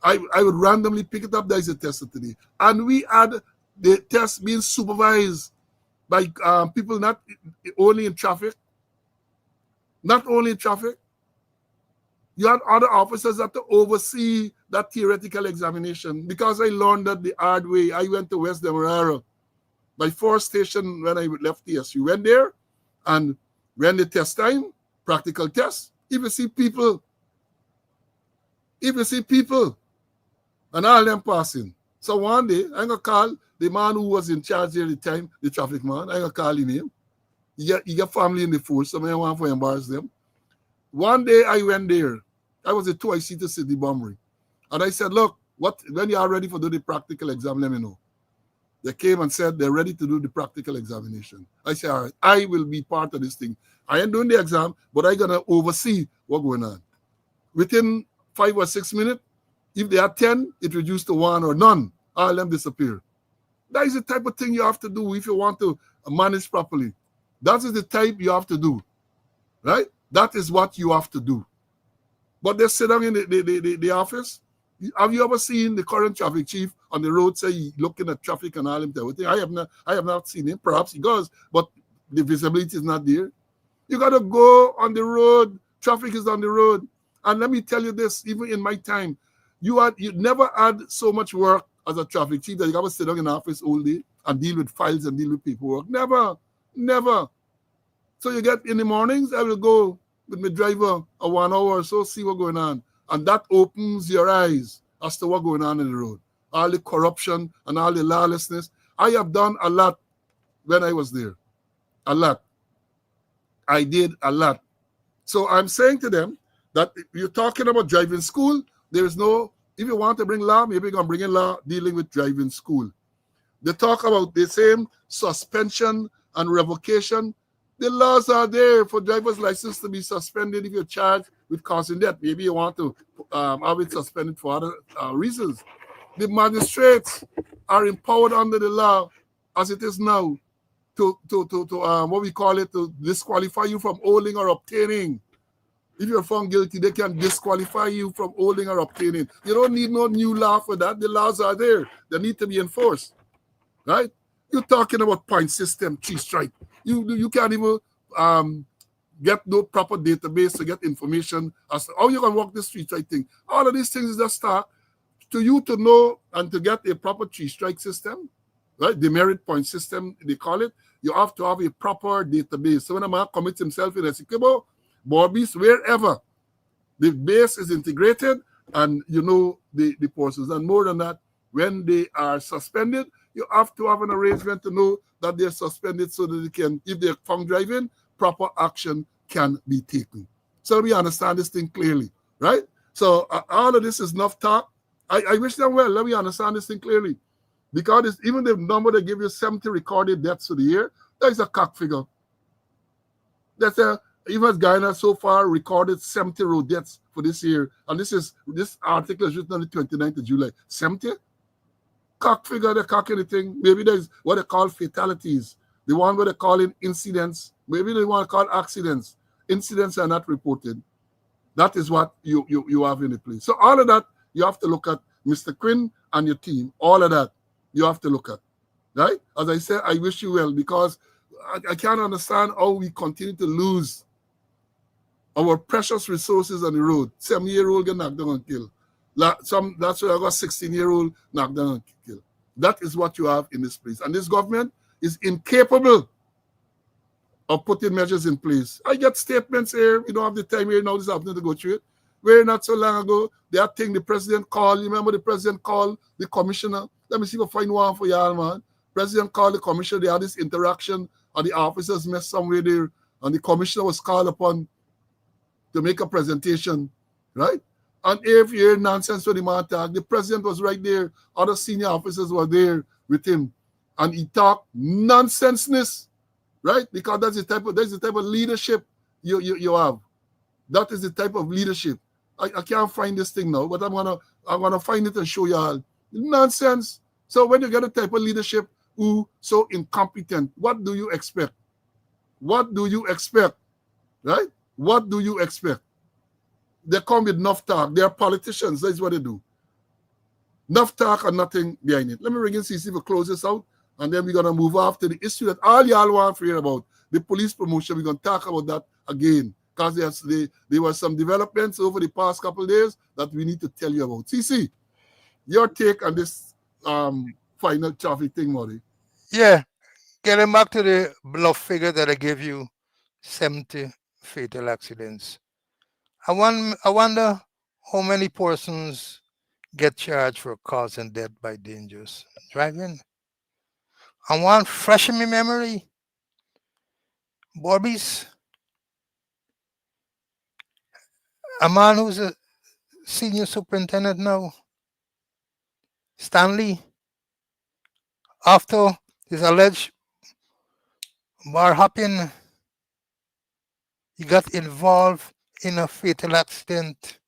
I would randomly pick it up, there is a test of today. And we had the test being supervised by people not only in traffic, you had other officers that to oversee that theoretical examination. Because I learned that the hard way, I went to West Demerara. My first station when I left TSU, went there, and when the test time, practical test, if you see people, and all them passing. So one day, I'm going to call the man who was in charge there at the time, the traffic man. I'm going to call him in. He got family in the force, so I don't want to embarrass them. One day I went there. I was a 2IC City Bombery. And I said, look, when you are ready for the practical exam, let me know. They came and said they're ready to do the practical examination. I said, all right, I will be part of this thing. I ain't doing the exam, but I'm going to oversee what's going on. Within 5 or 6 minutes, if they are 10, it reduced to 1 or none. All of them disappear. That is the type of thing you have to do if you want to manage properly. That is the type you have to do, right? That is what you have to do. But they sit down in the office. Have you ever seen the current traffic chief on the road say looking at traffic and all him everything? I have not seen him. Perhaps he does, but the visibility is not there. You got to go on the road. Traffic is on the road. And let me tell you this, even in my time, you never had so much work as a traffic chief that you got to sit down in the office all day and deal with files and deal with paperwork. Never. So you get in the mornings, I will go with my driver a 1 hour or so, see what's going on. And that opens your eyes as to what's going on in the road. All the corruption and all the lawlessness. I have done a lot when I was there. A lot. I did a lot. So I'm saying to them that if you're talking about driving school, there is no, if you want to bring law, maybe you're going to bring in law dealing with driving school. They talk about the same suspension and revocation. The laws are there for driver's license to be suspended if you're charged with causing death. Maybe you want to have it suspended for other reasons. The magistrates are empowered under the law as it is now to what we call it, to disqualify you from holding or obtaining. If you're found guilty, they can disqualify you from holding or obtaining. You don't need no new law for that. The laws are there. They need to be enforced, right? You're talking about point system, 3 strike. You can't even get no proper database to get information as to how you can work this 3 strike thing. All of these things is just start to you to know and to get a proper 3 strike system, right? The merit point system, they call it. You have to have a proper database. So when a man commits himself in Essequibo, Borbis, wherever, the base is integrated and you know the persons. And more than that, when they are suspended, you have to have an arrangement to know that they're suspended so that they can, if they're found driving, proper action can be taken. So we understand this thing clearly, right? So all of this is enough talk. I wish them well. Let me understand this thing clearly. Because even the number they give you, 70 recorded deaths for the year, that is a cock figure. That's even as Guyana so far recorded 70 road deaths for this year. And this article is written on the 29th of July. 70? Cock figure, they cock anything. Maybe there's what they call fatalities. The one where they call in incidents. Maybe they want to call accidents. Incidents are not reported. That is what you have in the place. So all of that, you have to look at, Mr. Quinn and your team. All of that, you have to look at. Right? As I said, I wish you well, because I can't understand how we continue to lose our precious resources on the road. 7-year-old get knocked down and killed. That's why I got 16-year-old knocked down and killed. That is what you have in this place. And this government is incapable of putting measures in place. I get statements here. We don't have the time here now. This is happening to go through it. Where not so long ago, that thing the president called. You remember the president called the commissioner? Let me see if I find one for y'all, man. President called the commissioner. They had this interaction, and the officers met somewhere there, and the commissioner was called upon to make a presentation, right? And if you hear nonsense with the man talk, the president was right there. Other senior officers were there with him, and he talked nonsenseness, right? Because that's the type of leadership you have. That is the type of leadership. I can't find this thing now, but I'm gonna find it and show you all. Nonsense. So when you get a type of leadership who so incompetent, what do you expect? What do you expect? Right? What do you expect? They come with enough talk. They are politicians. That's what they do. Enough talk and nothing behind it. Let me bring in CC for close this out, and then we're gonna move off to the issue that all y'all want to hear about, the police promotion. We're gonna talk about that again because there were some developments over the past couple of days that we need to tell you about. CC, your take on this final traffic thing, Maury. Yeah, getting back to the bluff figure that I gave you, 70 fatal accidents. I wonder how many persons get charged for causing death by dangerous driving. And one fresh in my memory, Bobby's, a man who's a senior superintendent now, Stanley, after his alleged bar hopping, he got involved in a fatal accident.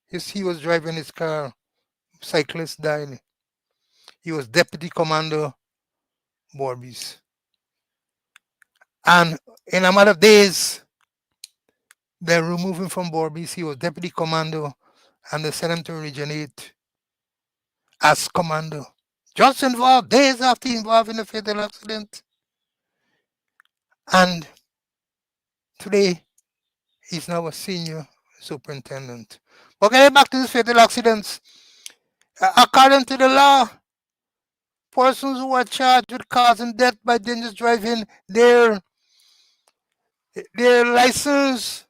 He was driving his car, cyclist died. He was deputy commander Borbis. And in a matter of days, they removed him from Borbis. He was deputy commander and they sent him to Region 8 as commander. Just involved days after he involved in a fatal accident. And today, he's now a senior superintendent. But getting back to these fatal accidents, according to the law, persons who are charged with causing death by dangerous driving, their license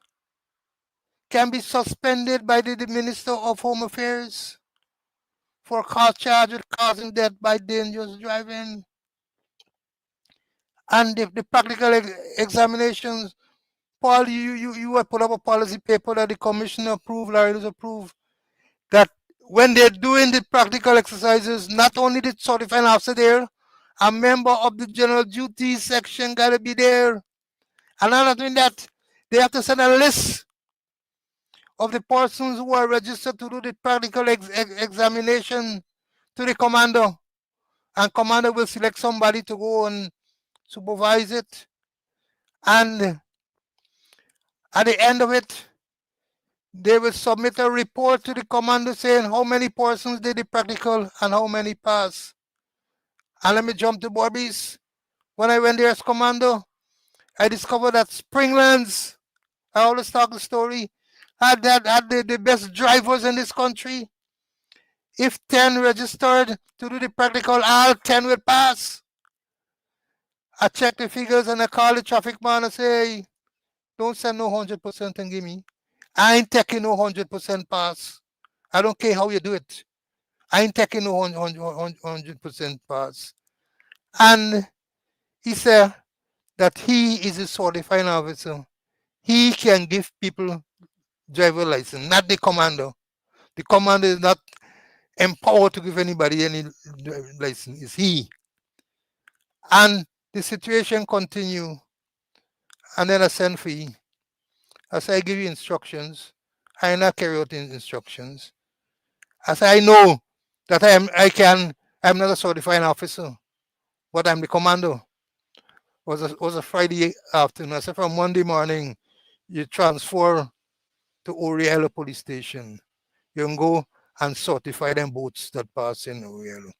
can be suspended by the Minister of Home Affairs for charged with causing death by dangerous driving. And if the practical examinations, Paul, you have put up a policy paper that the commissioner approved, Larry approved, that when they're doing the practical exercises, not only the certifying officer there, a member of the general duty section got to be there. And not only that, they have to send a list of the persons who are registered to do the practical examination to the commander. And commander will select somebody to go and supervise it. And at the end of it, they will submit a report to the commander saying how many persons did the practical and how many passed. And let me jump to Bobby's. When I went there as commander, I discovered that Springlands, I always talk the story, had the best drivers in this country. If 10 registered to do the practical, all 10 will pass. I check the figures and I call the traffic man and say, hey, don't send no 100% and give me. I ain't taking no 100% pass. I don't care how you do it. I ain't taking no 100% pass. And he said that he is a certifying officer. He can give people driver license, not the commander. The commander is not empowered to give anybody any license. It's he. And the situation continue. And then I send for you. As I give you instructions, I not carry out the instructions. As I know that I'm not a certifying officer, but I'm the commander. Was a Friday afternoon. I said from Monday morning, you transfer to Oriello police station. You can go and certify them boats that pass in Oriello.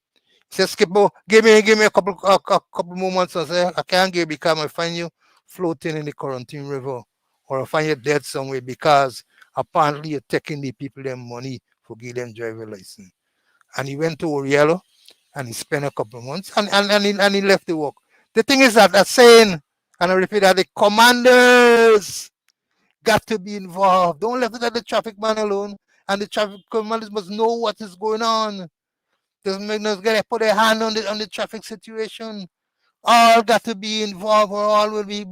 He said, Skippo, give me a couple moments. I said, I can't give because I find you floating in the Quarantine River or I find you dead somewhere because apparently you're taking the people their money for give them driver license. And he went to Oriello and he spent a couple of months and he left the work. The thing is that saying, and I repeat that, the commanders got to be involved. Don't leave it at the traffic man alone. And the traffic commanders must know what is going on. Doesn't make no get put their hand on the traffic situation. All got to be involved or all will be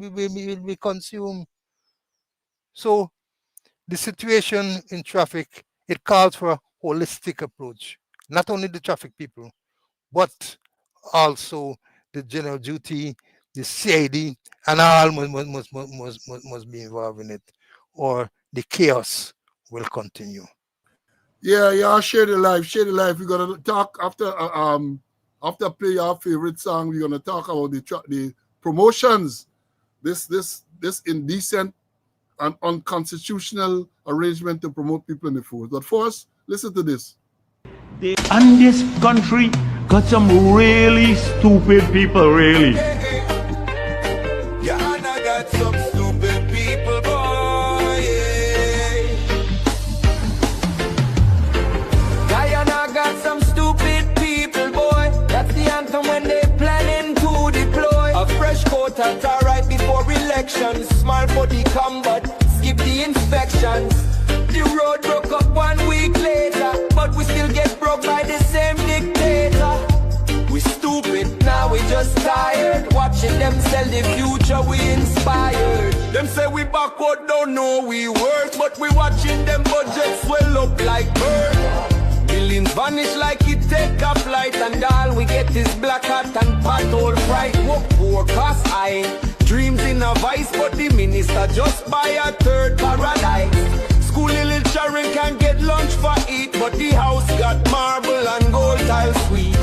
consumed. So the situation in traffic, it calls for a holistic approach. Not only the traffic people, but also the general duty, the CID, and all must be involved in it, or the chaos will continue. Yeah, yeah, share the life, share the life. We're gonna talk after After I play our favorite song, we're gonna talk about the promotions. This indecent and unconstitutional arrangement to promote people in the force. But first, listen to this. And this country got some really stupid people, really. Yeah, and I got some stupid people, boy. Guyana got some stupid people, boy. That's the anthem when they planning to deploy. A fresh coat at right before elections. Smile for the combat, skip the inspections. The road broke up 1 week later, but we still get broke by the same dictator. We stupid, now we just tired. Watching them sell the future, we inspired. Them say we backward, don't know we work, but we watching them budgets swell up like bird. Millions vanish like it take a flight, and all we get is black hat and pothole fright. Work forecast high, dreams in a vice, but the minister just buy a third paradise. School little children can't get lunch for eat, but the house got marble and gold tile suite.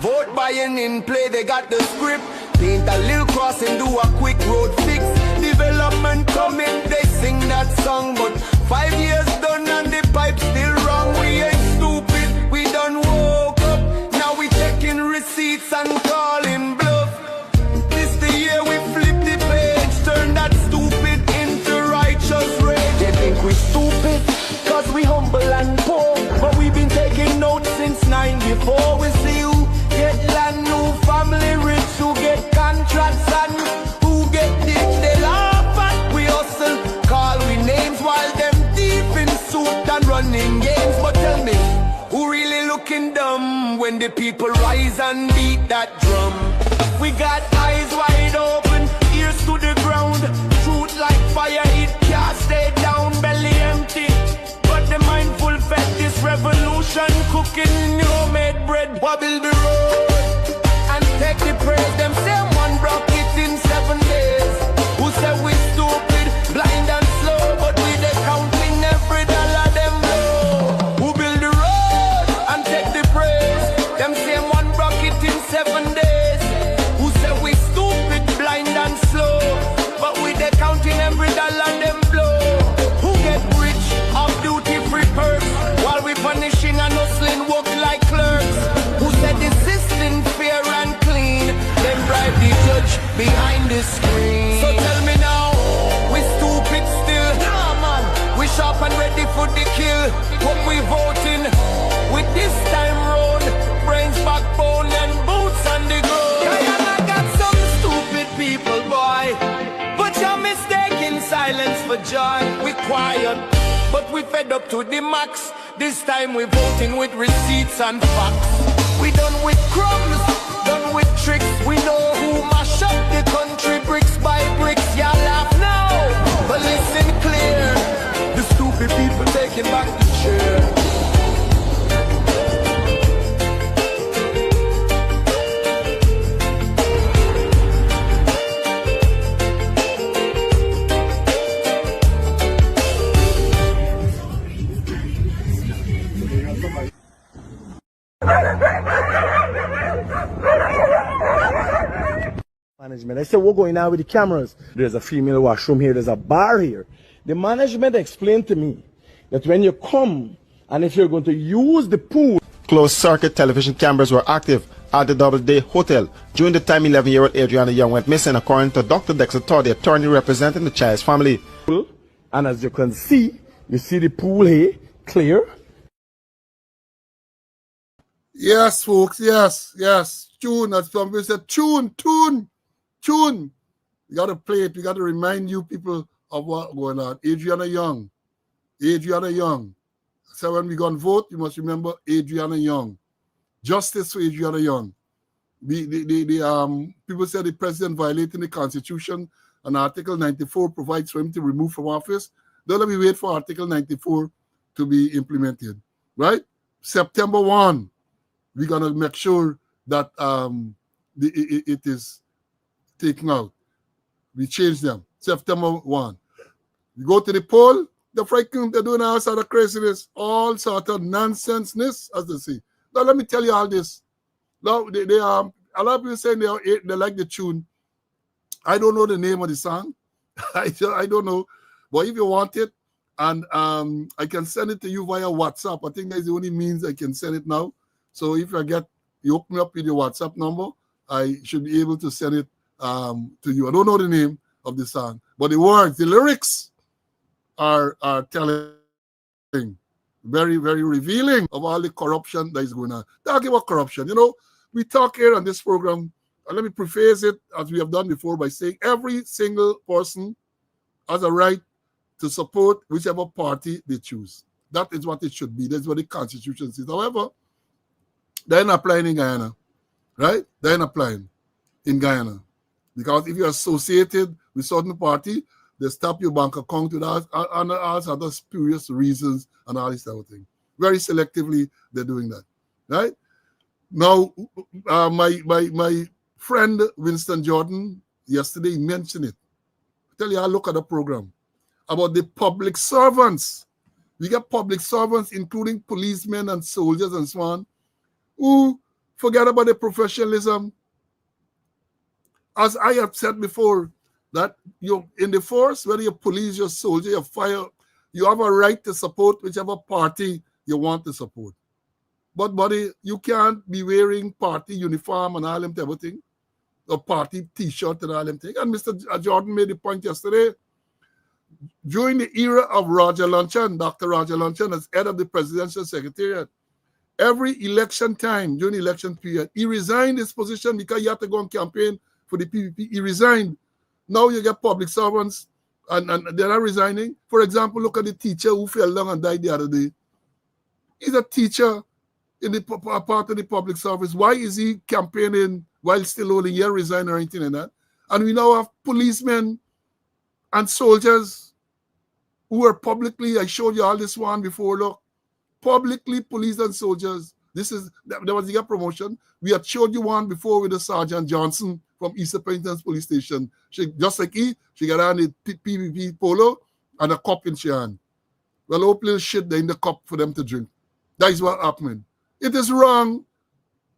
Vote buying in play, they got the script. Paint a little cross and do a quick road fix. Development coming, they sing that song, but 5 years done and the pipe still wrong. We ain't stupid, we done woke up. Now we checking receipts and calling bluff. This the year we flip the page, turn that stupid into righteous rage. They think we stupid, cause we humble and poor, but we've been taking notes since 94. We see who get land, who family rich, who get contracts and who get rich. They laugh at we hustle, call we names while them deep in suit and running games. But tell me, who really looking dumb when the people rise and beat that drum? We got eyes wide open, ears to the ground. Truth like fire, it can't stay down, belly empty. But the mindful fed this revolution, cooking homemade bread. Wobble the road and take the praise. Them say one broke it in 7 days. Who said we stupid, blind and slow, but we they counting every dollar them blow. Who build the road and take the praise? Them say one broke it in 7 days. Who said we stupid, blind and slow, but we they counting every dollar them blow. Who get rich off duty free perks while we punishing and hustling work like clerks? Who said the system fair and clean? Them bribe the judge behind the screen. So tell me now, we stupid still? Nah man, we sharp and ready for the kill. What we voting with this time round? Brains, backbone and boots on the ground. Guyana got some stupid people, boy, but you're mistaking silence for joy. We quiet, but we fed up to the max. This time we voting with receipts and facts. We done with crumbs, done with tricks. We know who mash up the country bricks by bricks. Y'all laugh now, but listen clear. The stupid people taking back the chair. Management. I said, we're going now with the cameras. There's a female washroom here. There's a bar here. The management explained to me that when you come and if you're going to use the pool, closed circuit television cameras were active at the Doubleday Hotel during the time 11-year-old Adriana Young went missing, according to Dr. Dexter Todd, the attorney representing the child's family. And as you can see, you see the pool here, clear. Yes, folks, yes. Tune, as somebody said, tune. We got to play it. We got to remind you people of what's going on. Adriana Young. So when we go and vote, you must remember Adriana Young. Justice for Adriana Young. People say the president violating the Constitution, and Article 94 provides for him to remove from office. Don't let me wait for Article 94 to be implemented. Right? September 1, we're going to make sure that it is taken out. We change them. September 1. You go to the poll, the freaking they're doing all sort of craziness, all sort of nonsenseness, as they say. Now let me tell you all this. Now, a lot of people saying they like the tune. I don't know the name of the song. I don't know. But if you want it, and I can send it to you via WhatsApp. I think that's the only means I can send it now. So if you open me up with your WhatsApp number, I should be able to send it to you. I don't know the name of the song, but the words, the lyrics are telling, very, very revealing of all the corruption that is going on. Talking about corruption, we talk here on this program, and let me preface it as we have done before by saying every single person has a right to support whichever party they choose. That is what it should be. That's what the Constitution says. However, they're not applying in Guyana, right? They're not applying in Guyana. Because if you're associated with certain party, they stop your bank account with us and all other spurious reasons and all this type of thing. Very selectively, they're doing that, right? Now, my friend Winston Jordan yesterday mentioned it. I tell you, I look at the program about the public servants. We got public servants, including policemen and soldiers and so on, who forget about the professionalism. As I have said before, that you in the force, whether you're police, you're soldier, you're fire, you have a right to support whichever party you want to support. But buddy, you can't be wearing party uniform and all them type of thing, or party t-shirt and all them thing. And Mr. Jordan made the point yesterday. During the era of Roger Luncheon, Dr. Roger Luncheon, as head of the Presidential Secretariat, every election time, during the election period, he resigned his position because he had to go on campaign for the PPP. He resigned. Now you get public servants, and they're not resigning. For example, look at the teacher who fell down and died the other day. He's a teacher in the part of the public service. Why is he campaigning while still holding here, resign or anything like that? And we now have policemen and soldiers who are publicly, I showed you all this one before, look, publicly police and soldiers. That was the promotion. We had showed you one before with the Sergeant Johnson from East Pennington's police station. She got on the PPP polo and a cup in she hand. Well, open little shit there in the cup for them to drink. That is what happened. It is wrong.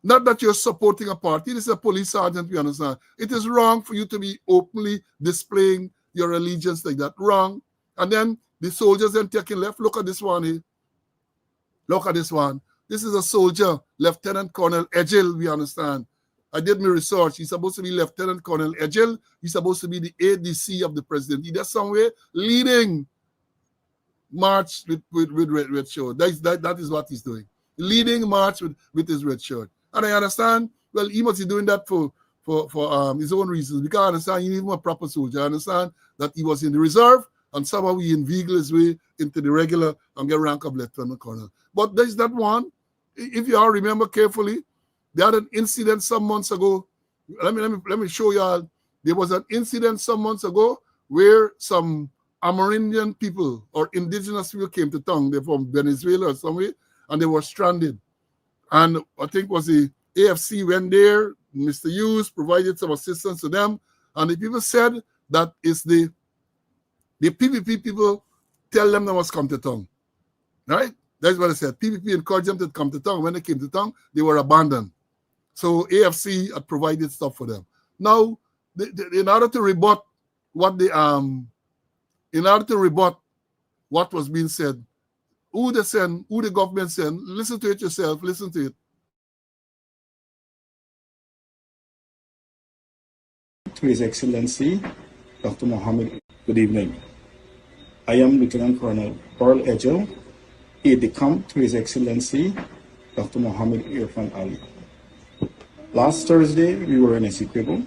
Not that you're supporting a party. This is a police sergeant, we understand. It is wrong for you to be openly displaying your allegiance like that. Wrong. And then the soldiers then taking left. Look at this one here. Look at this one. This is a soldier, Lieutenant Colonel Edgel, we understand. I did my research. He's supposed to be Lieutenant Colonel Edgel. He's supposed to be the ADC of the president. He's just somewhere leading march with red shirt. That is what he's doing. Leading march with his red shirt. And I understand, well, he must be doing that for his own reasons. Because I understand he's even a proper soldier. I understand that he was in the reserve and somehow he inveigled his way into the regular and get rank of Lieutenant Colonel. But there's that one. If you all remember carefully, they had an incident some months ago. Let me show you all. There was an incident some months ago where some Amerindian people or indigenous people came to town. They're from Venezuela or somewhere, and they were stranded. And I think it was the AFC went there. Mr. Hughes provided some assistance to them. And the people said that it's the PPP people tell them they must come to town. Right? That's what I said. PPP encouraged them to come to town. When they came to town, they were abandoned. So AFC had provided stuff for them. Now, in order to rebut what was being said, who the government sent, listen to it yourself, listen to it. To His Excellency, Dr. Mohammed, good evening. I am Lieutenant Colonel Earl Edgel, aide-de-camp to His Excellency, Dr. Mohammed Irfan Ali. Last Thursday, we were in Essequibo,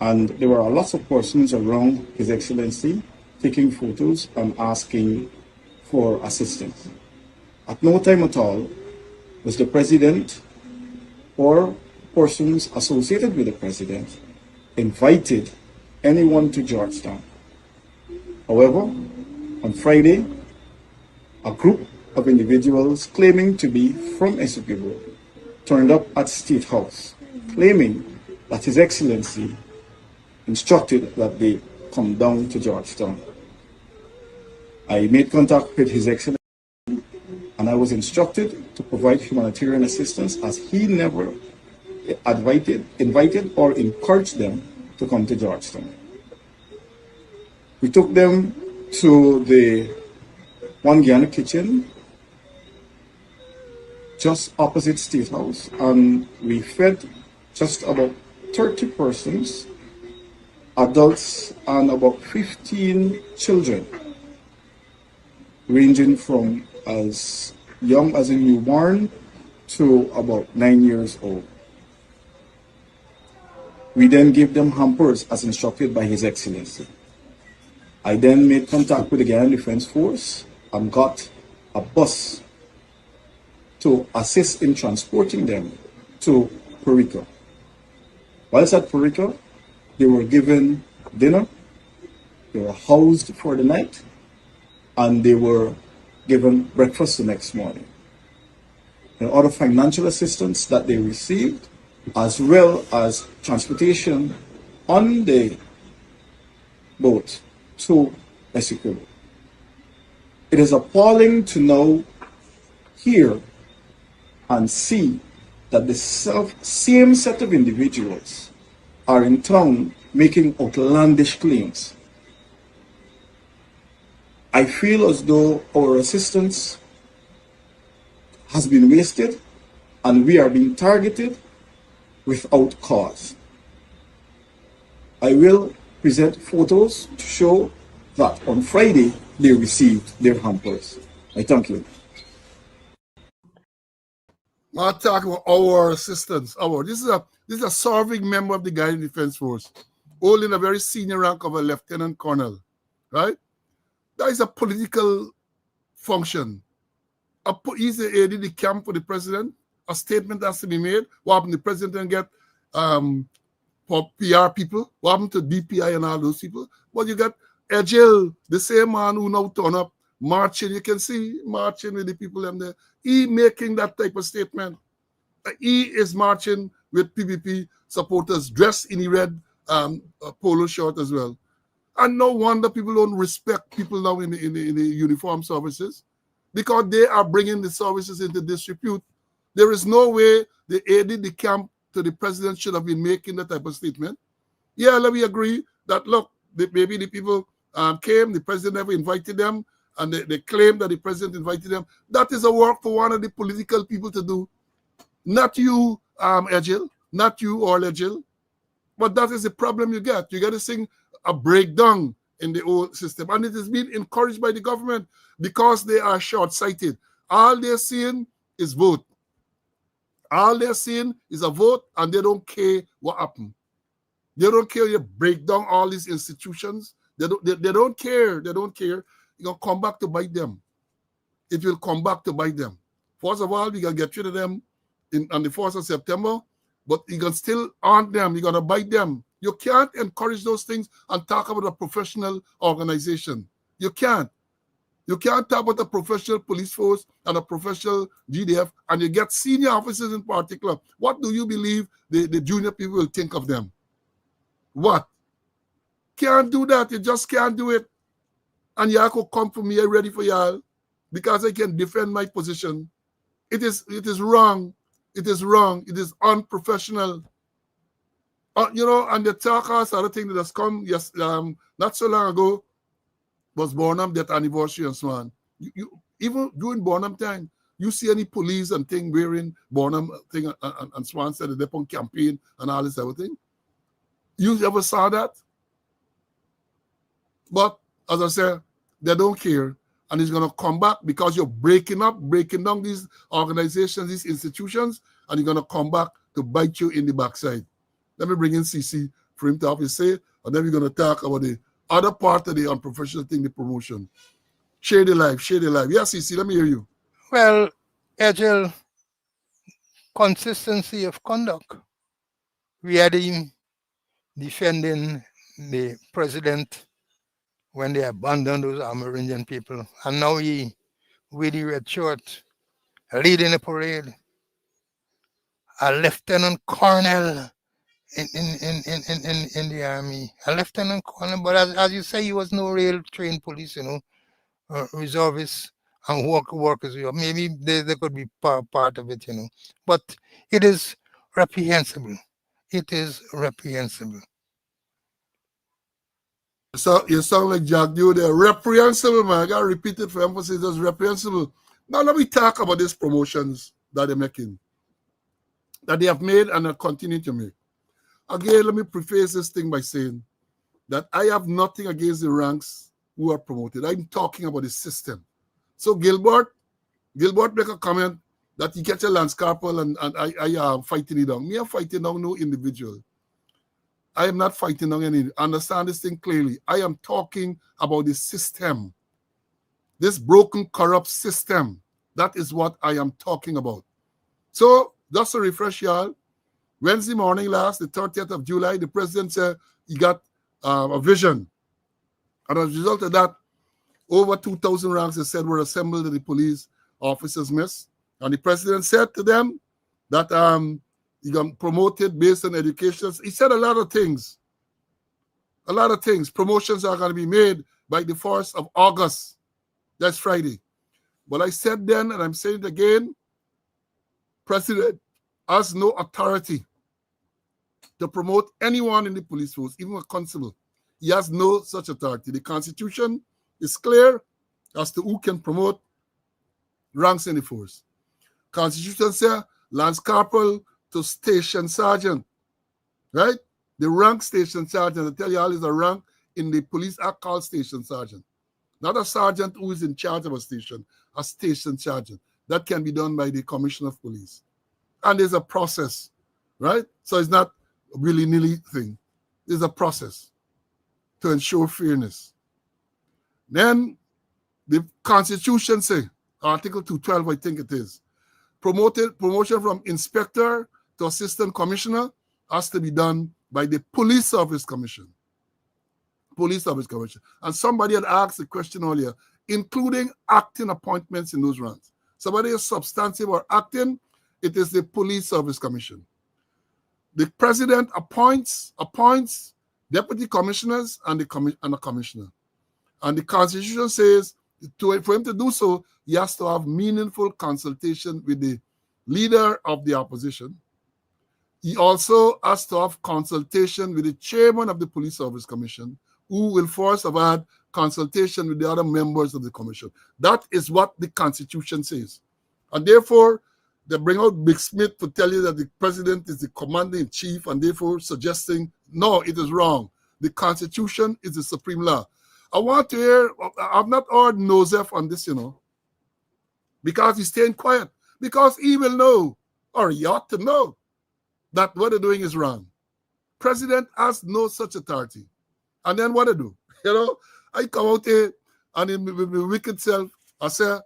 and there were lots of persons around His Excellency taking photos and asking for assistance. At no time at all was the President or persons associated with the President invited anyone to Georgetown. However, on Friday, a group of individuals claiming to be from Essequibo turned up at State House, claiming that His Excellency instructed that they come down to Georgetown. I made contact with His Excellency and I was instructed to provide humanitarian assistance as he never invited or encouraged them to come to Georgetown. We took them to the Wangiana kitchen just opposite State House, and we fed just about 30 persons, adults, and about 15 children, ranging from as young as a newborn to about 9 years old. We then gave them hampers as instructed by His Excellency. I then made contact with the Guyana Defense Force and got a bus to assist in transporting them to Puerto Rico. Whilst at Puerto Rico, they were given dinner, they were housed for the night, and they were given breakfast the next morning. And other financial assistance that they received, as well as transportation on the boat to Essequibo. It is appalling to now hear and see that the same set of individuals are in town making outlandish claims. I feel as though our assistance has been wasted and we are being targeted without cause. I will present photos to show that on Friday they received their hampers. I thank you. I'm talking about our assistance. This is a serving member of the Guyana Defense Force, holding a very senior rank of a lieutenant colonel, right? That is a political function. He's the aide de camp for the president. A statement has to be made. What happened? The president and get for PR people. What happened to DPI and all those people? But you got Ejel, the same man who now turn up marching. You can see marching with the people in there. He making that type of statement. He is marching with PPP supporters dressed in the red polo shirt as well. And no wonder people don't respect people now in the uniform services, because they are bringing the services into disrepute. There is no way the aide de camp to the president should have been making that type of statement. Yeah, let me agree that, look, maybe the people came, the president never invited them, and they claim that the president invited them. That is a work for one of the political people to do. Not you, Ejil, not you or Ejil. But that is the problem you get. You got to sing a breakdown in the old system. And it is being encouraged by the government because they are short-sighted. All they're seeing is vote. All they're seeing is a vote, and they don't care what happened. They don't care. You break down all these institutions. They don't care. They don't care. It's going to come back to bite them. It will come back to bite them. First of all, we going to get rid of them on the 1st of September, but you can still haunt them. You're going to bite them. You can't encourage those things and talk about a professional organization. You can't. You can't talk about a professional police force and a professional GDF, and you get senior officers in particular. What do you believe the junior people will think of them? What? Can't do that. You just can't do it. And y'all could come for me. I'm ready for y'all because I can defend my position. It is wrong. It is wrong. It is unprofessional. And the talkers, other thing that has come not so long ago was Bonham death anniversary and so on. You even during Bonham time, you see any police and thing wearing Bonham thing and Swan said the Depon campaign and all this everything. You ever saw that? But as I said, they don't care. And it's going to come back because you're breaking down these organizations, these institutions, and you're going to come back to bite you in the backside. Let me bring in CC for him to have his say, and then we're going to talk about the other part of the unprofessional thing, the promotion. Share the life. Yes, CC, let me hear you. Well, Agile, consistency of conduct. We had him defending the president when they abandoned those Amerindian people. And now he, with the red shirt, leading a parade, a lieutenant colonel in the army, a lieutenant colonel, but as you say, he was no real trained police, reservists and workers. Maybe they could be part of it, But it is reprehensible. It is reprehensible. So you sound like Jack Dew there. Reprehensible, man. I gotta repeat it for emphasis. It's reprehensible. Now let me talk about these promotions that they're making, that they have made and are continuing to make. Again, let me preface this thing by saying that I have nothing against the ranks who are promoted. I'm talking about the system. So Gilbert make a comment that he gets a Lance Corporal and I am fighting it down. Me, I'm fighting down no individual. I am not fighting down any. Understand this thing clearly. I am talking about the system. This broken, corrupt system. That is what I am talking about. So, just to refresh y'all, Wednesday morning last, the 30th of July, the president said he got a vision. And as a result of that, over 2,000 ranks, they said, were assembled at the police officers' mess. And the president said to them that he got promoted based on education. He said a lot of things. A lot of things. Promotions are going to be made by the 1st of August. That's Friday. But I said then, and I'm saying it again, President has no authority to promote anyone in the police force, even a constable. He has no such authority. The Constitution is clear as to who can promote ranks in the force. Constitution says Lance Corporal to Station Sergeant, right? The rank Station Sergeant, I tell you all, is a rank in the Police Act called Station Sergeant. Not a sergeant who is in charge of a station sergeant. That can be done by the Commissioner of Police. And there's a process, right? So it's not a willy-nilly thing. There's a process to ensure fairness. Then the Constitution says, Article 212, I think it is, promotion from inspector to assistant commissioner has to be done by the Police Service Commission. Police Service Commission. And somebody had asked the question earlier, including acting appointments in those ranks. Somebody is substantive or acting, it is the Police Service Commission. The president appoints deputy commissioners and a commissioner. And the Constitution says for him to do so, he has to have meaningful consultation with the leader of the opposition. He also has to have consultation with the chairman of the Police Service Commission, who will first have had consultation with the other members of the commission. That is what the Constitution says. And therefore, they bring out Big Smith to tell you that the president is the commander-in-chief and therefore suggesting, no, it is wrong. The Constitution is the supreme law. I want to hear, I've not heard Nosef on this, because he's staying quiet. Because he will know, or he ought to know, that what they're doing is wrong. President has no such authority. And then what I do? I come out here and in my wicked self, I say,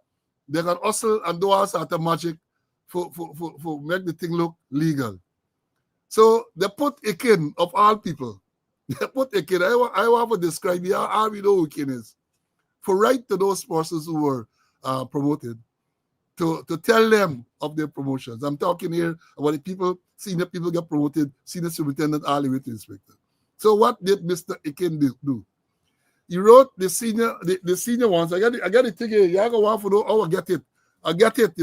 they can hustle and do all sort of magic for make the thing look legal. So they put a kin of all people. They put a kin. I want to describe how we know who kin is. For right to those persons who were promoted, to tell them of their promotions. I'm talking here about the people, senior people get promoted, senior superintendent all the way to inspector. So what did Mr. Akin do? He wrote the senior ones. I got it here. You have to want to know how I get it. I get it.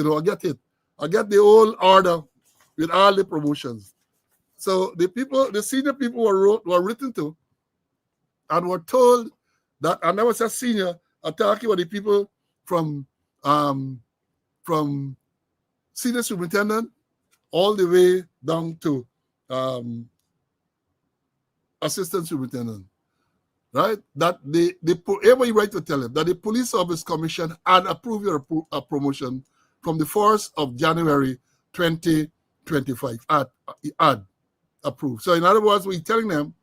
I get the whole order with all the promotions. So the senior people were written to and were told that, and I was a senior, I'm talking about the people from senior superintendent all the way down to assistant superintendent, right? That everybody right to tell them that the Police Service Commission had approved your promotion from the 1st of January 2025. Had approved. So in other words, we're telling them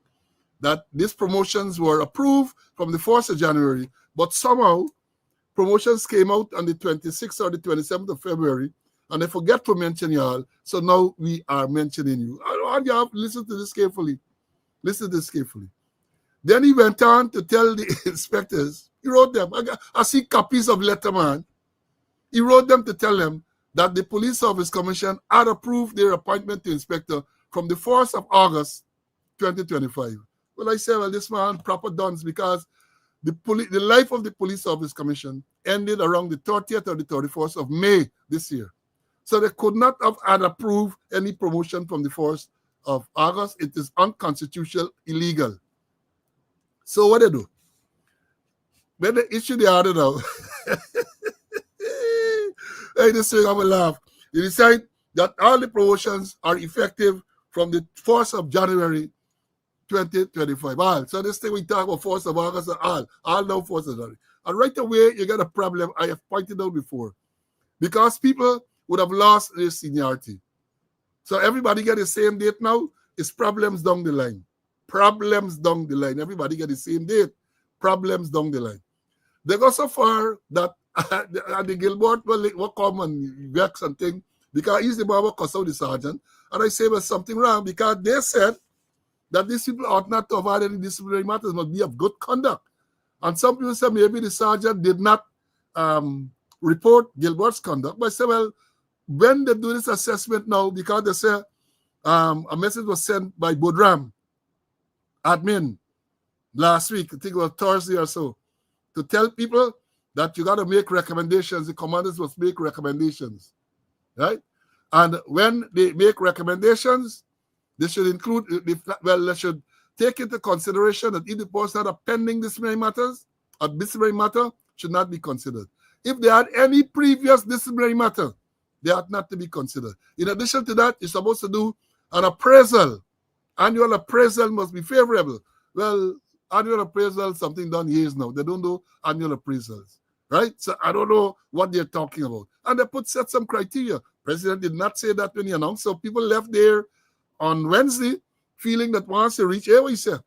that these promotions were approved from the 1st of January, but somehow promotions came out on the 26th or the 27th of February, and I forget to mention y'all, so now we are mentioning you. I want you to listen to this carefully. Listen to this carefully. Then he went on to tell the inspectors, he wrote them, I see copies of letter, man. He wrote them to tell them that the Police Service Commission had approved their appointment to inspector from the 1st of August 2025. Well, I said, well, this man proper dons because the life of the Police Service Commission ended around the 30th or the 31st of May this year. So they could not have had approved any promotion from the 1st of August. It is unconstitutional, illegal. So what they do? When they issue the order now, hey, this thing I'm gonna laugh. They decide that all the promotions are effective from the 1st of January 2025. All. So this thing we talk about 1st of August, all now 1st of January. And right away, you get a problem I have pointed out before. Because people would have lost their seniority. So everybody get the same date now. It's problems down the line. Problems down the line. Everybody get the same date. Problems down the line. They go so far that the Gilbert will come and vex and thing because he's the man who cussed out the sergeant. And I say there's something wrong because they said that these people ought not to have had any disciplinary matters, must be of good conduct. And some people say maybe the sergeant did not report Gilbert's conduct. But I say, well, when they do this assessment now, because they say a message was sent by Bodram, admin, last week, I think it was Thursday or so, to tell people that you got to make recommendations. The commanders must make recommendations, right? And when they make recommendations, they should include, they should take into consideration that if the person had a pending disciplinary matters, a disciplinary matter should not be considered. If they had any previous disciplinary matter, they ought not to be considered. In addition to that, you're supposed to do an appraisal. Annual appraisal must be favorable. Well, annual appraisal, something done years now. They don't do annual appraisals, right? So I don't know what they're talking about. And they set some criteria. President did not say that when he announced. So people left there on Wednesday feeling that once they reach, here what he said.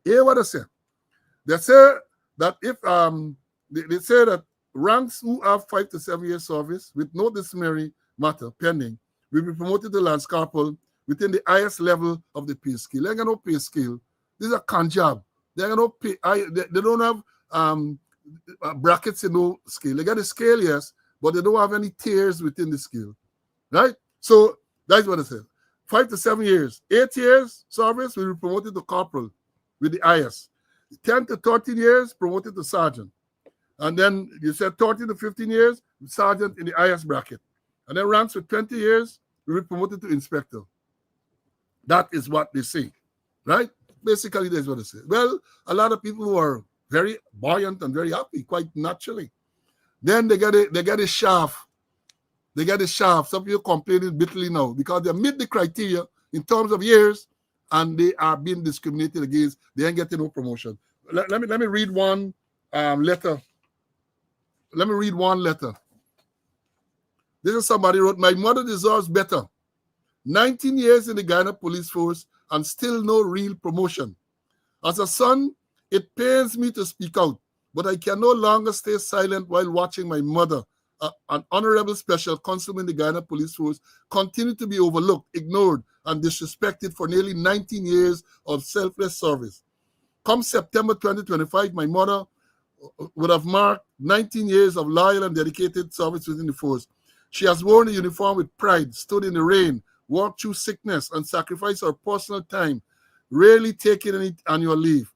Here what they say. They say that if they say that ranks who have 5 to 7 years service with no disciplinary matter pending will be promoted to Lance Corporal within the highest level of the pay scale. They ain't got no pay scale. This is a con job. They ain't got no pay. They don't have brackets in no scale. They got a scale, yes, but they don't have any tiers within the scale, right? So that's what it says. 5 to 7 years. 8 years service will be promoted to corporal with the highest. 10 to 13 years promoted to sergeant. And then you said 13 to 15 years, sergeant in the highest bracket. And then ranks with 20 years will be promoted to inspector. That is what they say, right? Basically, that's what they say. Well, a lot of people were very buoyant and very happy, quite naturally. Then they get a shaft. They get a shaft. Some people complaining bitterly now because they meet the criteria in terms of years and they are being discriminated against. They ain't getting no promotion. Let me read one letter. Let me read one letter. This is somebody wrote, my mother deserves better. 19 years in the Guyana police force and still no real promotion. As a son, it pains me to speak out, but I can no longer stay silent while watching my mother, an honorable special constable in the Guyana police force, continue to be overlooked, ignored, and disrespected for nearly 19 years of selfless service. Come September 2025, my mother would have marked 19 years of loyal and dedicated service within the force. She has worn the uniform with pride, stood in the rain, walked through sickness, and sacrificed her personal time, rarely taking any annual leave,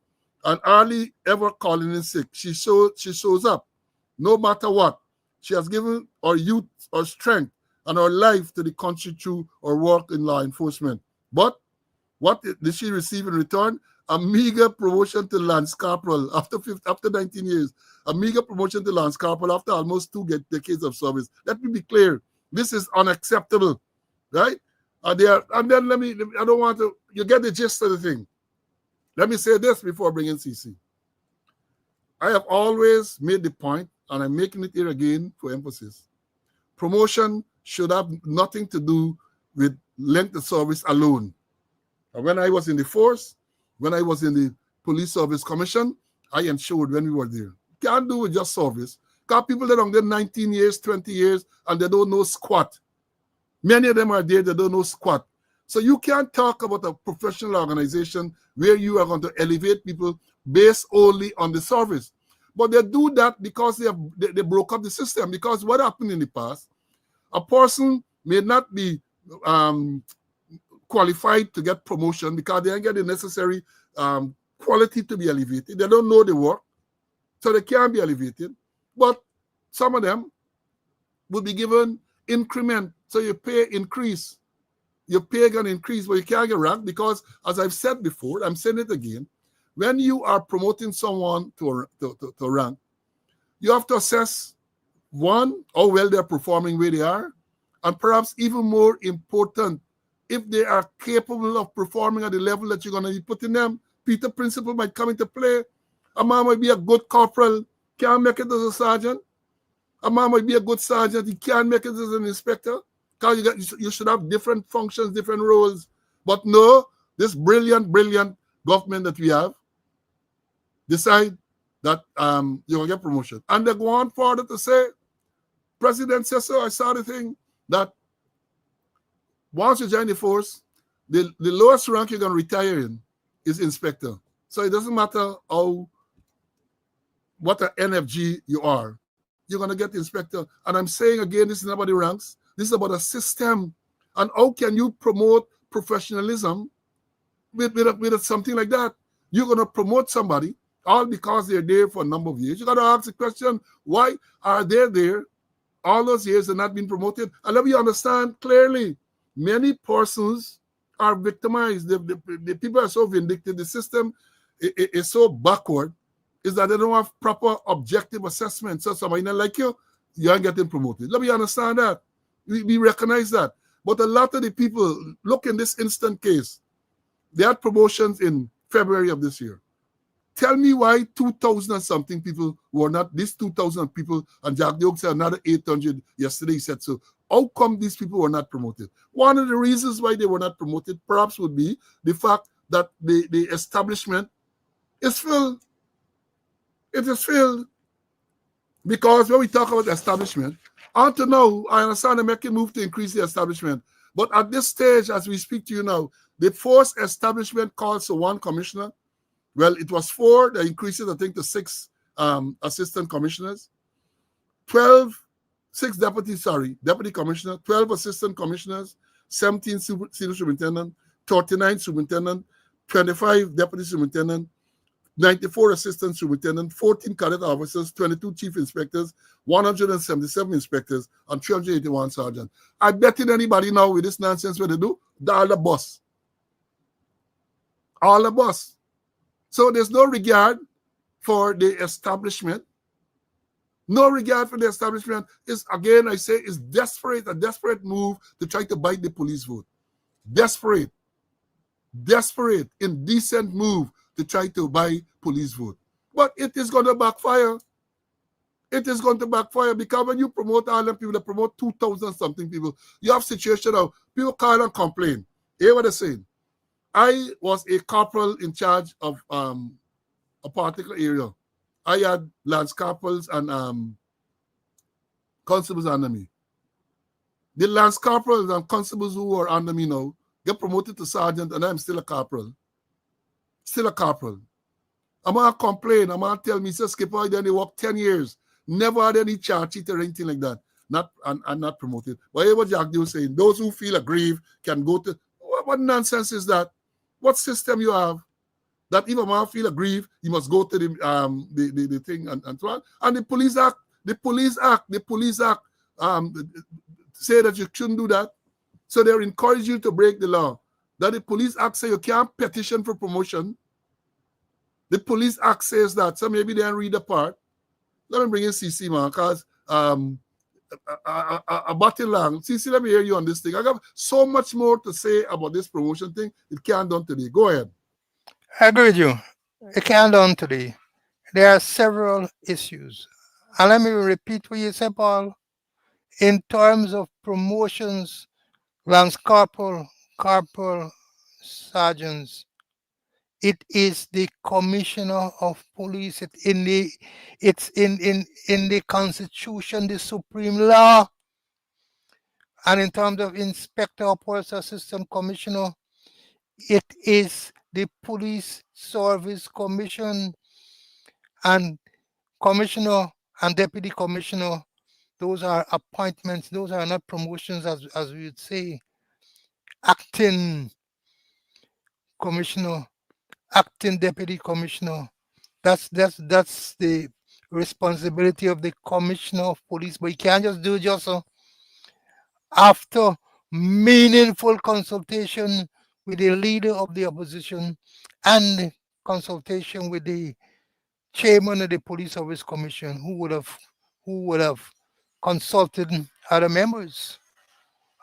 and hardly ever calling in sick. She shows up, no matter what. She has given her youth, her strength, and her life to the country through her work in law enforcement. But what did she receive in return? A meager promotion to Lance Corporal after 19 years. A meager promotion to Lance Corporal after almost 2 decades of service. Let me be clear. This is unacceptable, right? And then I don't want to, you get the gist of the thing. Let me say this before bringing CC. I have always made the point, and I'm making it here again for emphasis. Promotion should have nothing to do with length of service alone. And when I was in the force, when I was in the Police Service Commission, I ensured when we were there. Can't do with just service. Because people that are there 19 years, 20 years, and they don't know squat. Many of them are there, they don't know squat. So you can't talk about a professional organization where you are going to elevate people based only on the service. But they do that because they broke up the system. Because what happened in the past, a person may not be qualified to get promotion because they don't get the necessary quality to be elevated. They don't know the work, so they can't be elevated. But some of them will be given increment. So your pay increase. Your pay gonna increase, but you can't get ranked because, as I've said before, I'm saying it again, when you are promoting someone to rank, you have to assess, one, how well they're performing where they are, and perhaps even more important, if they are capable of performing at the level that you're going to be putting them. Peter principle might come into play. A man might be a good corporal, can't make it as a sergeant. A man might be a good sergeant, he can't make it as an inspector. Because you should have different functions, different roles. But no, this brilliant government that we have decide that you're going to get promotion. And they go on further to say, President says so, I saw the thing, that once you join the force, the lowest rank you're going to retire in is inspector. So it doesn't matter what an NFG you are, you're going to get the inspector. And I'm saying again, this is not about the ranks. This is about a system. And how can you promote professionalism with something like that? You're going to promote somebody all because they're there for a number of years. You got to ask the question, why are they there all those years and not being promoted? And let me understand clearly, many persons are victimized. The people are so vindictive. The system is so backward, is that they don't have proper objective assessment. So somebody not like you aren't getting promoted. Let me understand that. We recognize that. But a lot of the people, look in this instant case, they had promotions in February of this year. Tell me why 2,000 and something people were not, these 2,000 people, and Jack Diogue said another 800 yesterday, he said so. How come these people were not promoted? One of the reasons why they were not promoted perhaps would be the fact that the establishment is filled. It is filled. Because when we talk about establishment, until now, I understand they're making a move to increase the establishment. But at this stage, as we speak to you now, the force establishment calls for one commissioner. Well, it was 4, they increased it, I think, to 6 assistant commissioners, 6 deputy commissioners, 12 assistant commissioners, 17 senior superintendent, 39 superintendent, 25 deputy superintendent, 94 assistant superintendent, 14 cadet officers, 22 chief inspectors, 177 inspectors, and 381 sergeants. I bet in anybody now with this nonsense what they do, all the boss. All the boss. So there's no regard for the establishment. No regard for the establishment. Is, again, I say, is desperate, a desperate move to try to bite the police vote. Desperate, indecent move to try to buy police vote. But it is going to backfire. It is going to backfire because when you promote all them people, that promote 2,000 something people, you have situation now, people call and complain. Hear what they're saying. I was a corporal in charge of a particular area. I had lance corporals and constables under me. The lance corporals and constables who are under me now get promoted to sergeant, and I'm still a corporal. Still a corporal. I'm going to complain. I'm going to tell Mr. Skipper, then they worked 10 years. Never had any charge sheet or anything like that. Not promoted. Whatever Jack was saying, those who feel aggrieved can go to... What nonsense is that? What system you have? That if a man feel aggrieved, he must go to the thing and so on. And the police act say that you shouldn't do that. So they encourage you to break the law. That the police act say you can't petition for promotion. The police act says that. So maybe they didn't read the part. Let me bring in CC, man, because a battle lang. CC, let me hear you on this thing. I got so much more to say about this promotion thing. It can't done today. Go ahead. I agree with you. It can't done today. There are several issues. And let me repeat what you said, Paul. In terms of promotions, lance corporal, sergeants, it is the commissioner of police. It's in the constitution, the supreme law. And in terms of inspector or police assistant commissioner, it is the police service commission, and commissioner and deputy commissioner. Those are appointments. Those are not promotions, as we would say. Acting commissioner, acting deputy commissioner. That's the responsibility of the commissioner of police. But you can't just do it just so. after meaningful consultation with the leader of the opposition and consultation with the chairman of the Police Service Commission, who would have consulted other members.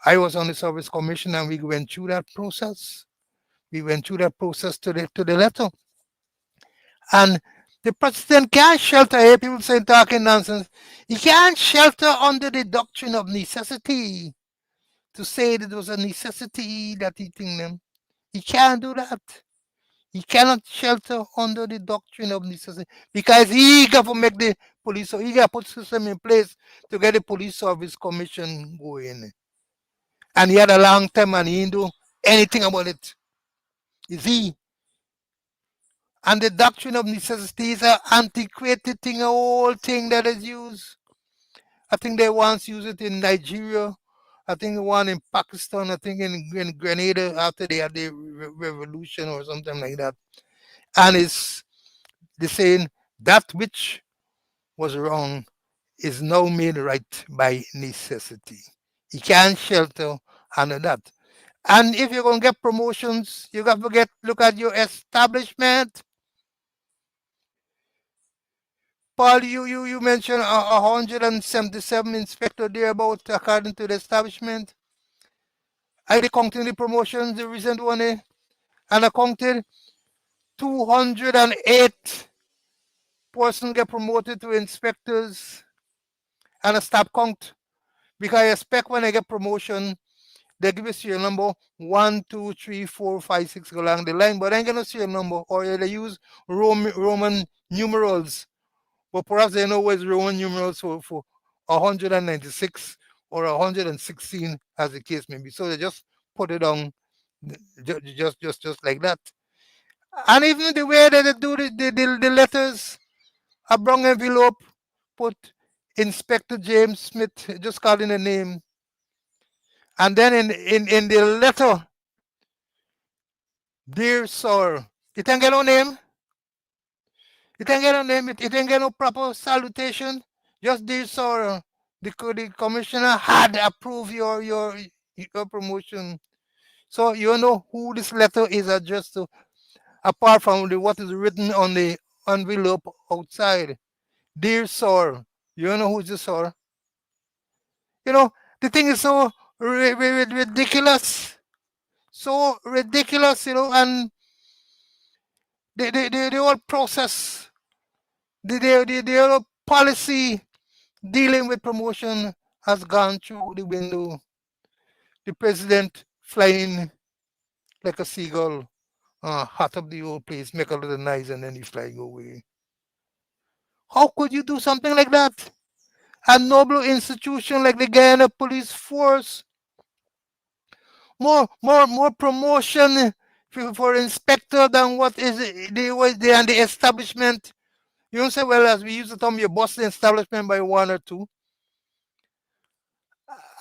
I was on the service commission and we went through that process. We went through that process to the letter. And the president can't shelter here. People saying talking nonsense. He can't shelter under the doctrine of necessity to say that it was a necessity that eating them. He can't do that. He cannot shelter under the doctrine of necessity because he got to make the police, so he got to put system in place to get the police service commission going. And he had a long time and he didn't do anything about it. You see? And the doctrine of necessity is an antiquated thing, a old thing that is used. I think they once used it in Nigeria. I think the one in Pakistan, I think in Grenada after they had the revolution or something like that. And it's the saying that which was wrong is now made right by necessity. You can't shelter under that. And if you're going to get promotions, you got to look at your establishment. Paul, you mentioned 177 inspector thereabout according to the establishment. I counting the promotions, the recent one, and I counted 208 persons get promoted to inspectors and a stop count. Because I expect when I get promotion, they give a serial number 1, 2, 3, 4, 5, 6 go along the line, but I ain't gonna serial number, or they use Roman numerals. But perhaps they know what's Roman numerals for 196 or 116, as the case may be. So they just put it on just like that. And even the way that they do the letters, a brown envelope, put Inspector James Smith, just calling the name. And then in the letter, dear sir, it ain't get no name. It ain't get no name. It ain't get no proper salutation. Just dear sir, the commissioner had approved your promotion. So you know who this letter is addressed to, apart from what is written on the envelope outside. Dear sir, you know who's this sir? You know, the thing is so ridiculous. So ridiculous, and the whole process, the whole policy dealing with promotion has gone through the window. The president flying like a seagull, hot up the whole place, make a little noise, and then he flying away. How could you do something like that? A noble institution like the Guyana Police Force, more promotion for inspector than what is the and the establishment. You don't say, well, as we used to tell me, you bust the establishment by 1 or 2.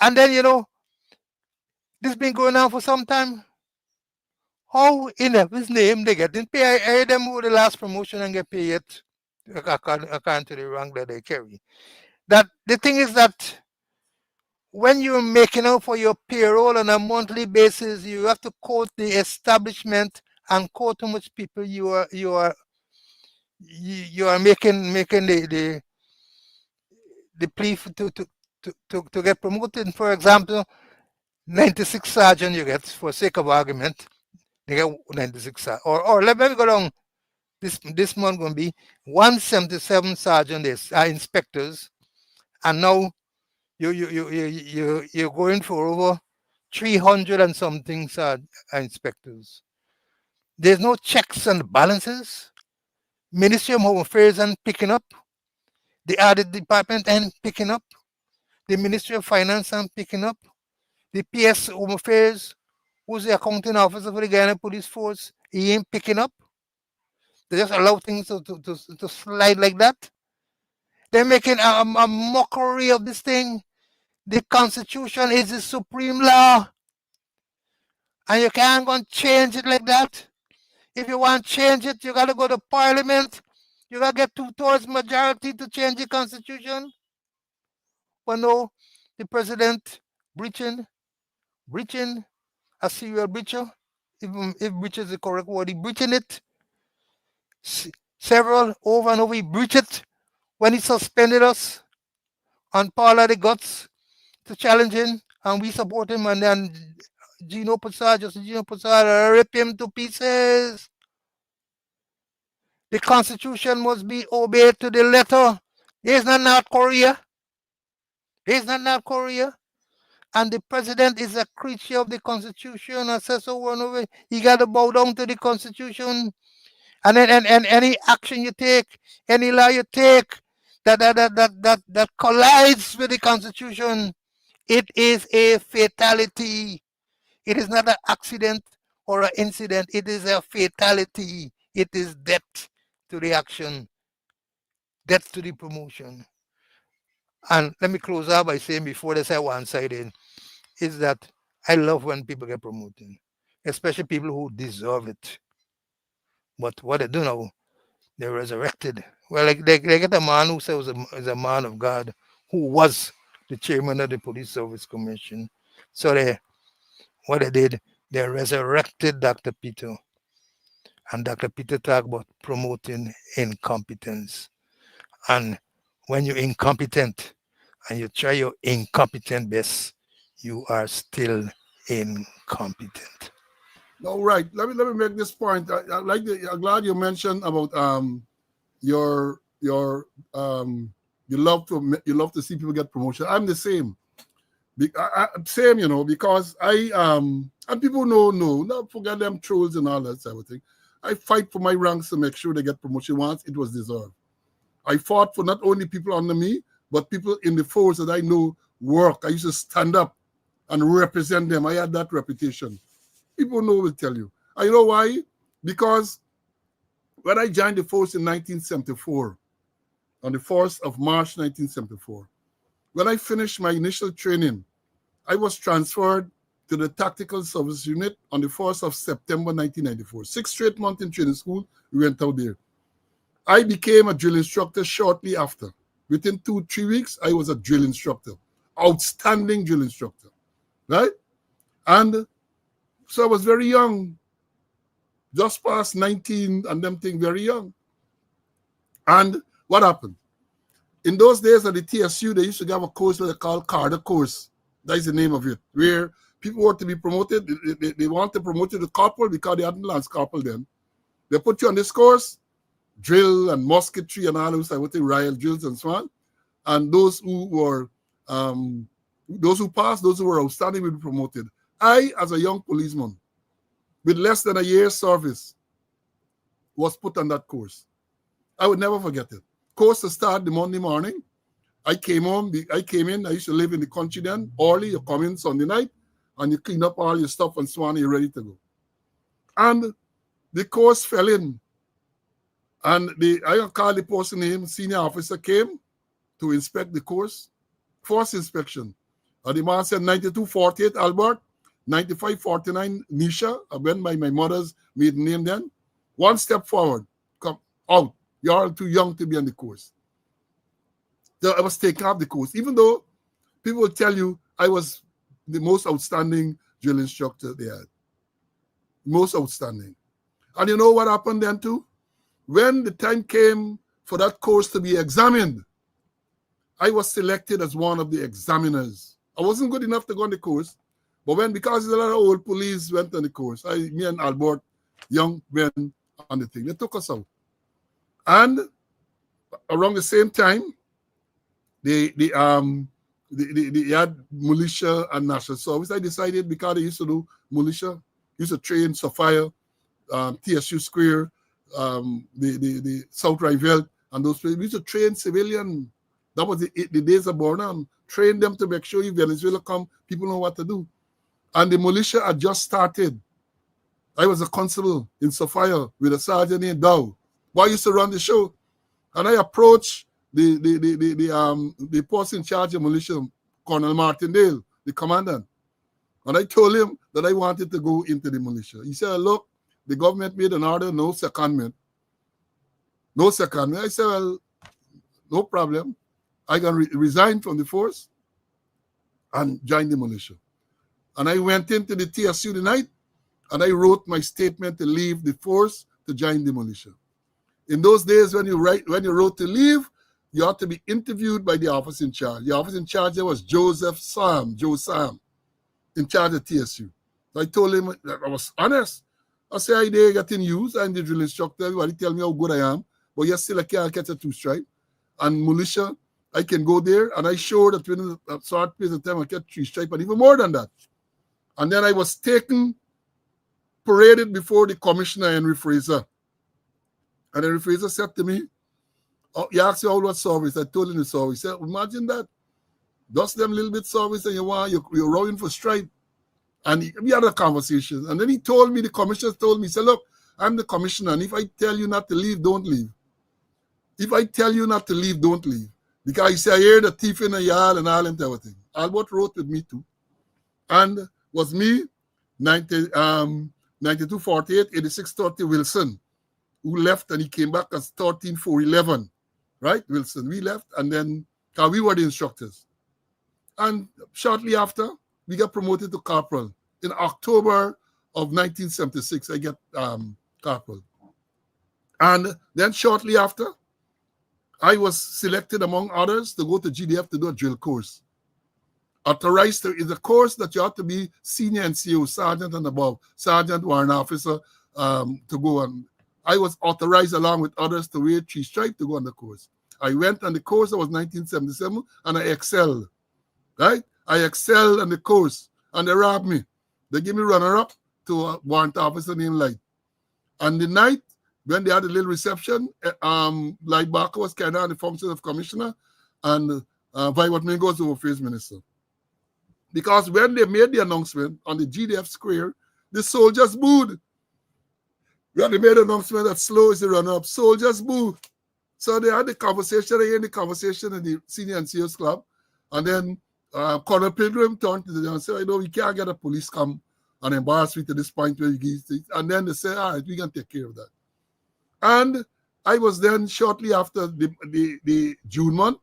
And then, this been going on for some time. How in his name they getting paid? I heard them who the last promotion and get paid yet, according to the rank that they carry. That the thing is that when you're making out for your payroll on a monthly basis, you have to quote the establishment and quote how much people you are making the plea to get promoted. For example, 96 sergeant you get, for sake of argument, they get 96 or let me go down. This month going to be 177 sergeant inspectors, and now you're going for over 300 and something inspectors. There's no checks and balances. Ministry of Home Affairs and picking up. The Audit Department and picking up. The Ministry of Finance and picking up. The PS Home Affairs, who's the accounting officer for the Guyana Police Force, he ain't picking up. They just allow things to slide like that. They're making a mockery of this thing. The Constitution is the supreme law. And you can't go and change it like that. If you want to change it, you got to go to Parliament. You got to get 2/3 majority to change the Constitution. But no, the president breaching, a serial breacher, even if breach is the correct word, he breaching it several over and over. He breached it when he suspended us on Paul of the Guts to challenge him, and we support him, and then Gino Passad rip him to pieces. The Constitution must be obeyed to the letter. There's not North Korea. And the president is a creature of the Constitution. I said so over and over. You got to bow down to the Constitution. And then and any action you take, any law you take that collides with the Constitution, it is a fatality. It is not an accident or an incident. It is a fatality. It is death to the action, death to the promotion. And let me close out by saying, before they say one-sided, is that I love when people get promoted, especially people who deserve it. But what they do now, they're resurrected. Well, like they get a man who says is a man of God, who was the chairman of the Police Service Commission. So what they did, they resurrected Dr. Peter. And Dr. Peter talked about promoting incompetence. And when you're incompetent and you try your incompetent best, you are still incompetent. All right. Let me make this point. I'm glad you mentioned about you love to see people get promotion. I'm the same. Same, because and people not forget them trolls and all that type of thing. I fight for my ranks to make sure they get promotion once it was deserved. I fought for not only people under me, but people in the force that I know work. I used to stand up and represent them. I had that reputation. People will tell you. And you know why? Because when I joined the force in 1974, on the 1st of March 1974, when I finished my initial training, I was transferred to the Tactical Service Unit on the 1st of September 1994. 6 straight months in training school, we went out there. I became a drill instructor shortly after. Within 2-3 weeks, I was a drill instructor. Outstanding drill instructor. Right? And so I was very young. Just past 19 and them thing, very young. And what happened? In those days at the TSU, they used to have a course that they call Carter course. That is the name of it, where people want to be promoted. They want to promote you to corporal because they hadn't lance corporal then. They put you on this course, drill and musketry and all those type of things, riot drills and so on. And those who passed, those who were outstanding will be promoted. I, as a young policeman, with less than a year's service, was put on that course. I would never forget it. Course to start the Monday morning. I came in, I used to live in the country then. Early, you come in Sunday night, and you clean up all your stuff and so on, you're ready to go. And the course fell in. And I called the person name, senior officer came to inspect the course. First inspection. And the man said 9248 Albert, 9549 Nisha. I went by my mother's maiden name then. One step forward, come out. You're all too young to be on the course. So I was taken off the course, even though people will tell you I was the most outstanding drill instructor they had. Most outstanding. And you know what happened then too? When the time came for that course to be examined, I was selected as one of the examiners. I wasn't good enough to go on the course, but because a lot of old police went on the course, me and Albert, young men on the thing, they took us out. And around the same time, they had militia and national service. I decided, because they used to do militia, used to train Sophia, TSU Square, the South Rivelle, and those places. We used to train civilian. That was the days of Bornham. Train them to make sure if Venezuela come, people know what to do. And the militia had just started. I was a constable in Sophia with a sergeant named Dow. Boy used to run the show. And I approached the person in charge of militia, Colonel Martindale, the commandant. And I told him that I wanted to go into the militia. He said, look, the government made an order, no secondment. No secondment. I said, well, no problem. I can resign from the force and joined the militia. And I went into the TSU the night, and I wrote my statement to leave the force to join the militia. In those days, when you wrote to leave, you ought to be interviewed by the officer in charge. The officer in charge there was Joe Sam, in charge of TSU. So I told him that I was honest. I said, I did getting used. I'm the drill instructor. Everybody tell me how good I am. But yes, still I can't catch a two-stripe. And militia, I can go there. And I showed that within a short period of time, I get three-stripe and even more than that. And then I was paraded before the commissioner, Henry Fraser. And Henry Fraser said to me, oh, he asked me all what service. I told him the service. He said, imagine that. Just them little bit service and you're rowing for stripe. And we had a conversation. And then he told me, the commissioner told me, he said, look, I'm the commissioner. And if I tell you not to leave, don't leave. If I tell you not to leave, don't leave. Because he said, I hear the thief in the yard and all and everything. Albert wrote with me too. And was me, 92, 48, 86, 30, Wilson, who left and he came back as 13, 4, 11. Right, Wilson? We left and then we were the instructors. And shortly after, we got promoted to corporal. In October of 1976, I get corporal. And then shortly after, I was selected among others to go to GDF to do a drill course. Authorized is a course that you have to be senior NCO, sergeant and above, sergeant, warrant officer, to go on. I was authorized along with others to wear three stripe to go on the course. I went on the course, that was 1977, and I excelled. Right? I excelled on the course, and they robbed me. They gave me runner-up to a warrant officer named Light. And the night, when they had a little reception, Light Barker was carrying on the function of commissioner, and Violet Mingo was affairs minister. Because when they made the announcement on the GDF square, the soldiers booed. When they made the announcement that slow is the runner-up, soldiers booed. So they had the conversation, they had the conversation in the senior NCO's club, and then Colonel Pilgrim turned to them and said, I know we can't get a police come and embarrass me to this point where you give things. And then they said, all right, we can take care of that. And I was then shortly after the June month,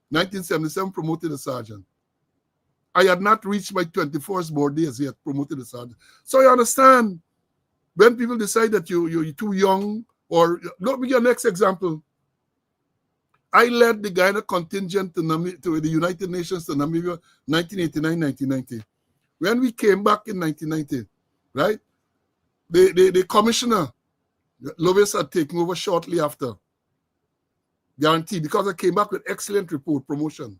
1977, promoted a sergeant. I had not reached my 21st board days yet, promoted a sergeant. So I understand when people decide that you're too young, or look, me your next example. I led the Guyana contingent to the United Nations to Namibia 1989-1990. When we came back in 1990, right, the commissioner, Lovis, had taken over shortly after. Guaranteed, because I came back with excellent report, promotion.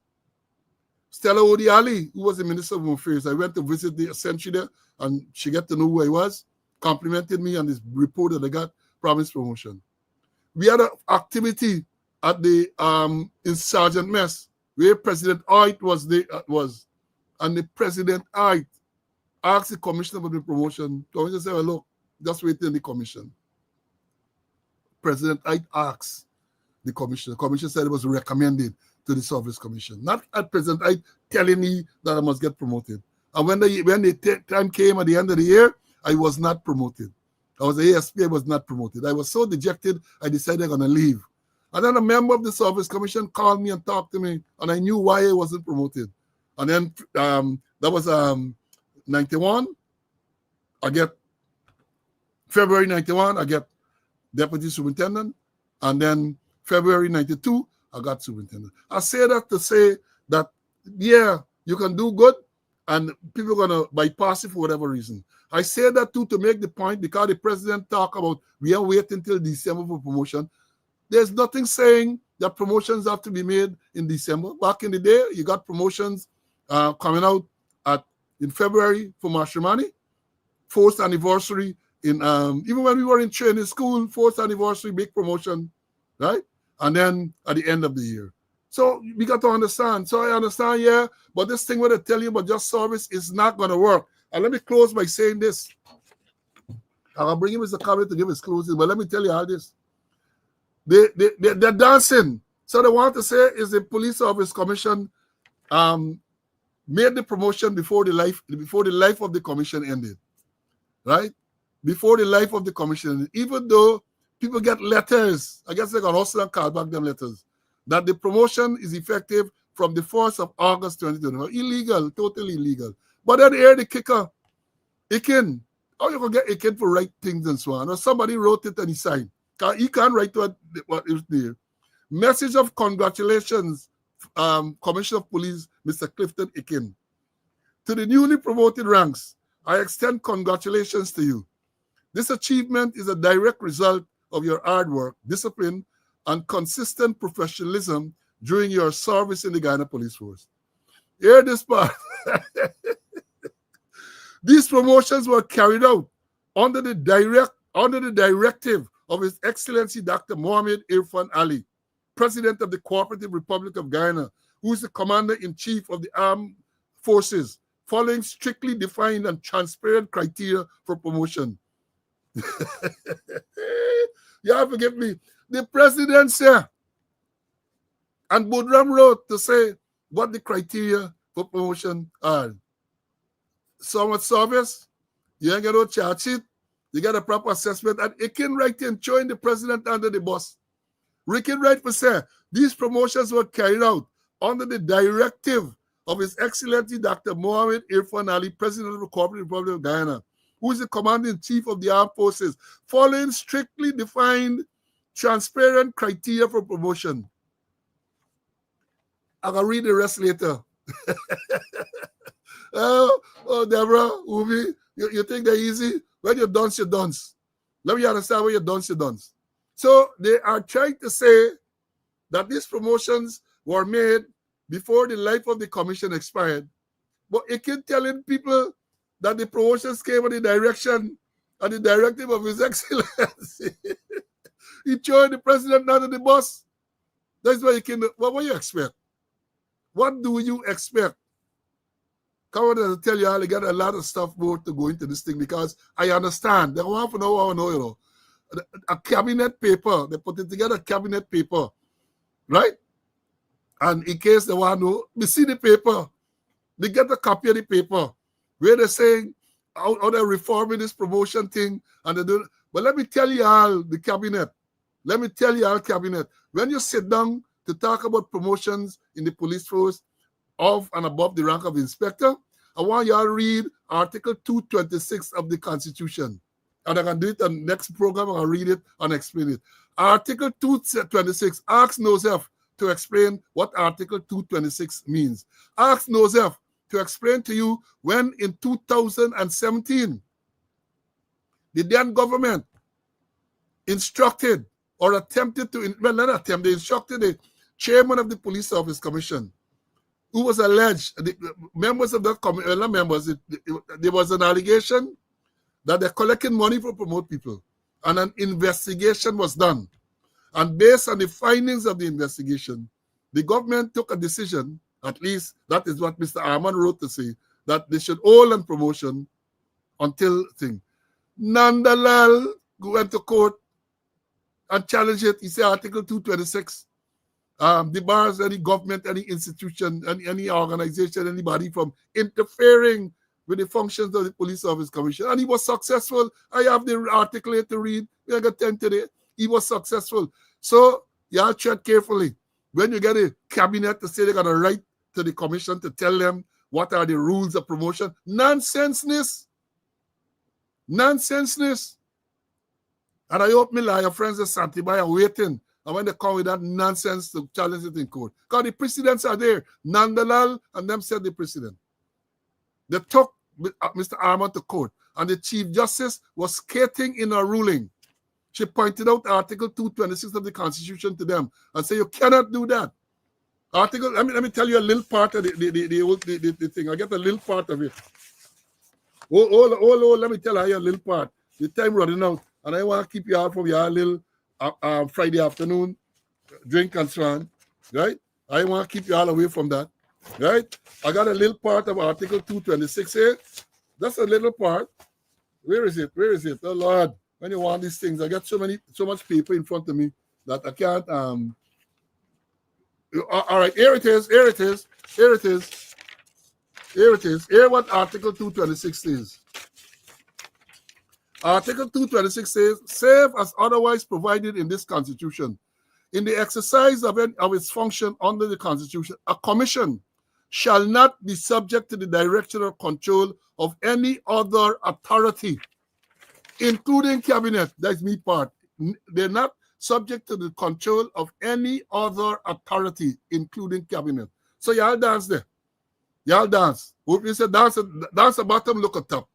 Stella Odiali, who was the Minister of Home Affairs, I went to visit the Century there, and she got to know who I was, complimented me on this report that I got, promised promotion. We had an activity at the in Sergeant Mess, where President Ait was, and the President Ait asked the commissioner for the promotion. The commissioner said, well, look, just wait in the commission. President Ait asked the commissioner. The commissioner said it was recommended to the Service Commission. Not at President Ait telling me that I must get promoted. And when the time came at the end of the year, I was not promoted. I was the ASP, I was not promoted. I was so dejected, I decided I'm going to leave. And then a member of the Service Commission called me and talked to me, and I knew why I wasn't promoted. And then that was 91. I get February 91, I get deputy superintendent. And then February 92, I got superintendent. I say that to say that, yeah, you can do good, and people are going to bypass it for whatever reason. I say that too to make the point, because the president talk about we are waiting until December for promotion. There's nothing saying that promotions have to be made in December. Back in the day, you got promotions coming out in February for Mashramani, 4th anniversary in even when we were in training school, 4th anniversary, big promotion, right? And then at the end of the year. So we got to understand. So I understand, yeah, but this thing what I tell you about just service is not going to work. And let me close by saying this. I'll bring him Mr. Cabot to give his closing, but let me tell you how this. They're dancing. So they want to say is the Police Service Commission made the promotion before the life of the commission ended, right? Before the life of the commission ended. Even though people get letters, I guess they got hustle and call back them letters, that the promotion is effective from the 1st of August 2021. Illegal, totally illegal. But then here the kicker, Ikin, how you can get Ikin for write things and so on? Or somebody wrote it and he signed. He can't write what is there. Message of congratulations, Commissioner of Police, Mr. Clifton Ikin. To the newly promoted ranks, I extend congratulations to you. This achievement is a direct result of your hard work, discipline, and consistent professionalism during your service in the Guyana Police Force. Hear this part. These promotions were carried out under the directive of His Excellency Dr. Mohammed Irfan Ali, President of the Cooperative Republic of Guyana, who is the Commander-in-Chief of the Armed Forces, following strictly defined and transparent criteria for promotion. You have to forgive me. The President said, and Budram wrote to say what the criteria for promotion are. So much service, you ain't got no charge sheet, you got a proper assessment, and it can write in showing the President under the bus. We can write for say, these promotions were carried out under the directive of His Excellency Dr. Mohammed Irfan Ali, President of the Cooperative Republic of Guyana, who is the Commander-in-Chief of the Armed Forces, following strictly defined, transparent criteria for promotion. I can read the rest later. Oh, Deborah, Ubi, you think they're easy? When you're done, you're done. Let me understand when you're done, you're done. So they are trying to say that these promotions were made before the life of the commission expired. But it keep telling people that the promotions came in the direction and the directive of His Excellency. He joined the President under the bus. That's why you can. What do you expect? What do you expect? Come on and tell you all, I got a lot of stuff more to go into this thing because I understand. They want to know, you know, a cabinet paper. They put it together, cabinet paper, right? And in case they want to know, they see the paper. They get a copy of the paper where they're saying how they're reforming this promotion thing. And they do. But let me tell you all, the cabinet. Let me tell you all, cabinet. When you sit down to talk about promotions in the police force of and above the rank of inspector, I want you all to read Article 226 of the Constitution. And I can do it on the next program. I'll read it and explain it. Article 226, ask Nosef to explain what Article 226 means. Ask Nosef to explain to you when in 2017, the then government instructed or attempted to, well, not attempt, they instructed the chairman of the Police Service Commission, who was alleged, the members of that commission, not members, there was an allegation that they're collecting money to promote people. And an investigation was done. And based on the findings of the investigation, the government took a decision, at least that is what Mr. Arman wrote to say, that they should hold on promotion until thing. Nandalal went to court and challenged it. He said Article 226 debars any government, any institution, any organization, anybody from interfering with the functions of the Police Service Commission. And he was successful. I have the article here to read. We got 10 today. He was successful. So y'all tread carefully. When you get a cabinet to say they're going to write to the commission to tell them what are the rules of promotion, nonsenseness. Nonsenseness. And I hope my lawyer friends at Santibay are waiting. And when they come with that nonsense to challenge it in court. Because the precedents are there. Nandalal and them said the precedent. They took Mr. Arman to court. And the Chief Justice was skating in her ruling. She pointed out Article 226 of the Constitution to them and said, you cannot do that. Article, let me tell you a little part of the thing. I get a little part of it. Oh, let me tell you a little part. The time running out. And I want to keep you out from your little Friday afternoon drink and so on, right? I want to keep you all away from that, right? I got a little part of Article 226 here. That's a little part. Where is it? Where is it? Oh, Lord, when you want these things, I got so much paper in front of me that I can't. All right, here it is. Here it is. Here it is. Here it is. Here what Article 226 says. Article 226 says, save as otherwise provided in this Constitution. in the exercise of its function under the Constitution, a commission shall not be subject to the direction or control of any other authority, including cabinet. That's me part. They're not subject to the control of any other authority, including cabinet. So y'all dance there. Y'all dance. Hope you say dance a bottom, look at top.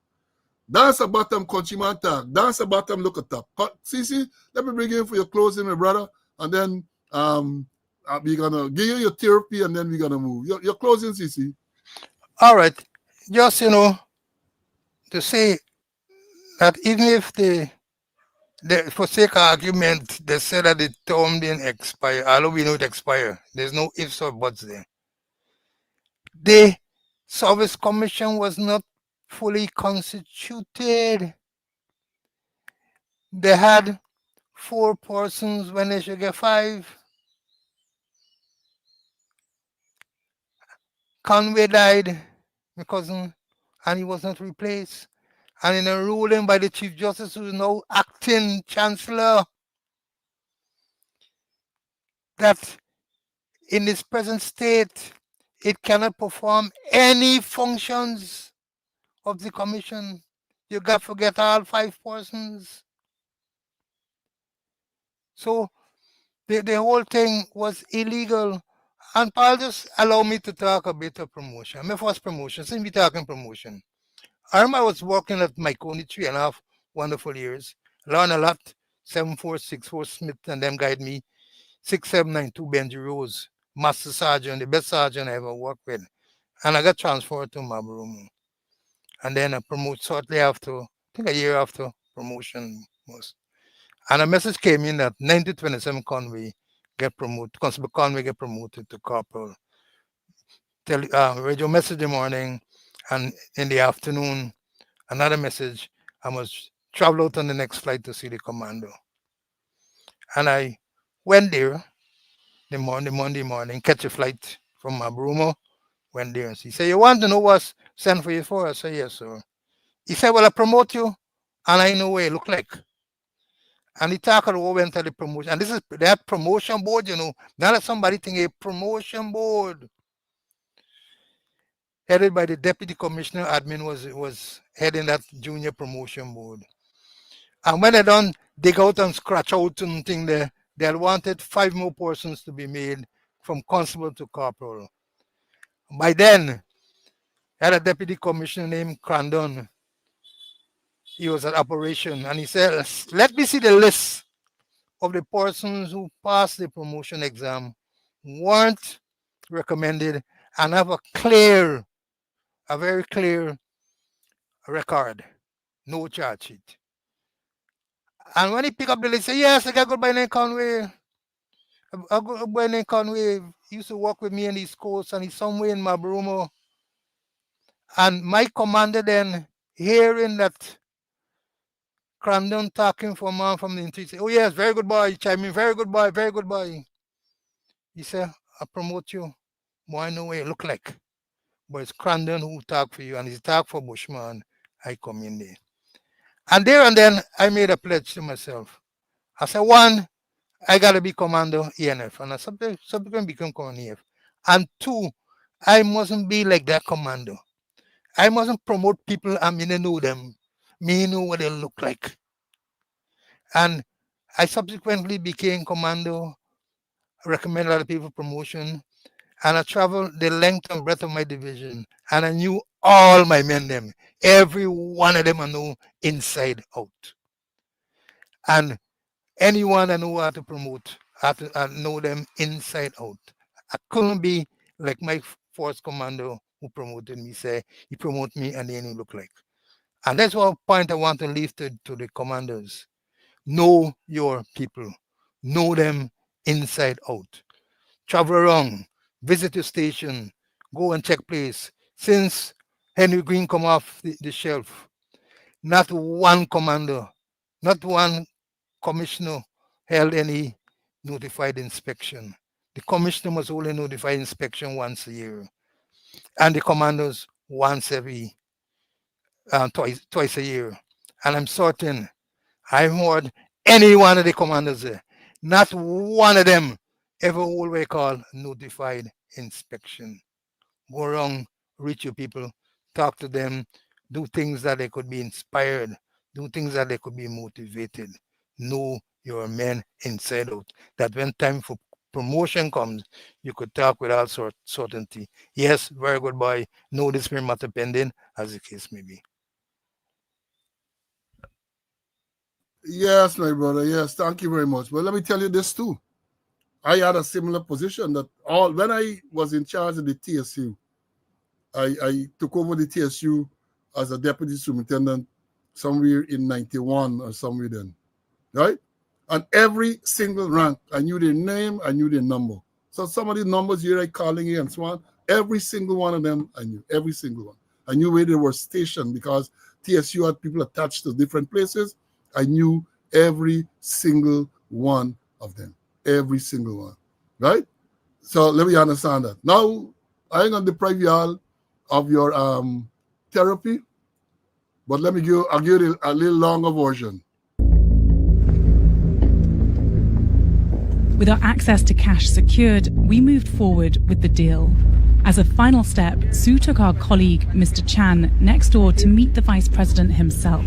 Dance a bottom, countryman tag. Dance a bottom, look at top. Cece, let me bring you in for your closing, my brother, and then we're gonna give you your therapy, and then we're gonna move. Your closing, Cece. All right. Just, to say that even if for sake of argument, they said that the term didn't expire, although we know it expired. There's no ifs or buts there. The Service Commission was not fully constituted. They had 4 persons when they should get 5. Conway died, my cousin, and he was not replaced. And in a ruling by the Chief Justice, who is now acting Chancellor, that in its present state, it cannot perform any functions of the commission. You got to forget all 5 persons. So the whole thing was illegal. And Paul, just allow me to talk a bit of promotion. My first promotion, since we're talking promotion. I remember I was working at Miconi 3.5 wonderful years. Learned a lot. 7464 Smith and them guide me. 6792 Benji Rose, Master Sergeant, the best sergeant I ever worked with. And I got transferred to Maduro. And then I promoted shortly after, I think a year after promotion was. And a message came in that 9027 Conway get promoted, Constable Conway get promoted to corporal. Radio message in the morning, and in the afternoon, another message. I must travel out on the next flight to see the commando. And I went there the Monday morning, catch a flight from Maduro, went there. And he said, "You want to know what's sent for you for?" I said, "Yes, sir." He said, "Well, I promote you, and I know what you look like." And he talked about went to the promotion. And this is that promotion board, not that somebody think a promotion board. Headed by the deputy commissioner, admin was heading that junior promotion board. And when they done dig out and scratch out something there, they had wanted 5 more persons to be made from constable to corporal. By then, had a deputy commissioner named Crandon. He was at operation, and he said, "Let me see the list of the persons who passed the promotion exam, weren't recommended, and have a very clear record, no charge sheet." And when he picked up the list, he said, "Yes, I got good by name Conway. A good by name Conway. He used to work with me in the East Coast, and he's somewhere in Maduro." And my commander then, hearing that Crandon talking for a man from the interior, said, "Oh yes, very good boy." He chimed in, "Very good boy, very good boy." He said, "I promote you. Boy, I know what you look like. But it's Crandon who talk for you, and he's talk for Bushman. I come in there." And there and then, I made a pledge to myself. I said, 1, I got to be Commando ENF, and I subsequently become Commando EF. And 2, I mustn't be like that commando. I mustn't promote people I mean, I know them. Me know what they look like. And I subsequently became commando, recommended other people promotion, and I traveled the length and breadth of my division, and I knew all my men them. Every one of them I know inside out. And anyone I know how to promote, I know them inside out. I couldn't be like my force commando who promoted me, say he promoted me and then he look like. And that's one point I want to leave to the commanders. Know your people. Know them inside out. Travel around. Visit your station. Go and check place. Since Henry Green come off the shelf, not one commander, not one commissioner held any notified inspection. The commissioner must only notify inspection once a year, and the commanders once every twice a year. And I'm certain I heard any one of the commanders there. Not one of them ever what we call notified inspection. Go around, reach your people, talk to them, do things that they could be inspired, do things that they could be motivated. Know your men inside out. That when time for promotion comes, you could talk with all certainty. Yes, very good boy. No discipline matter pending, as the case may be. Yes, my brother. Yes, thank you very much. But let me tell you this too. I had a similar position that when I was in charge of the TSU, I took over the TSU as a deputy superintendent somewhere in 91 or somewhere then, right? And every single rank, I knew their name, I knew their number. So some of the numbers here I calling in and so on, every single one of them I knew, every single one. I knew where they were stationed because TSU had people attached to different places. I knew every single one of them, every single one, right? So let me understand that. Now, I ain't gonna deprive you all of your therapy, but I'll give you a little longer version. With our access to cash secured, we moved forward with the deal. As a final step, Sue took our colleague, Mr. Chan, next door to meet the Vice President himself.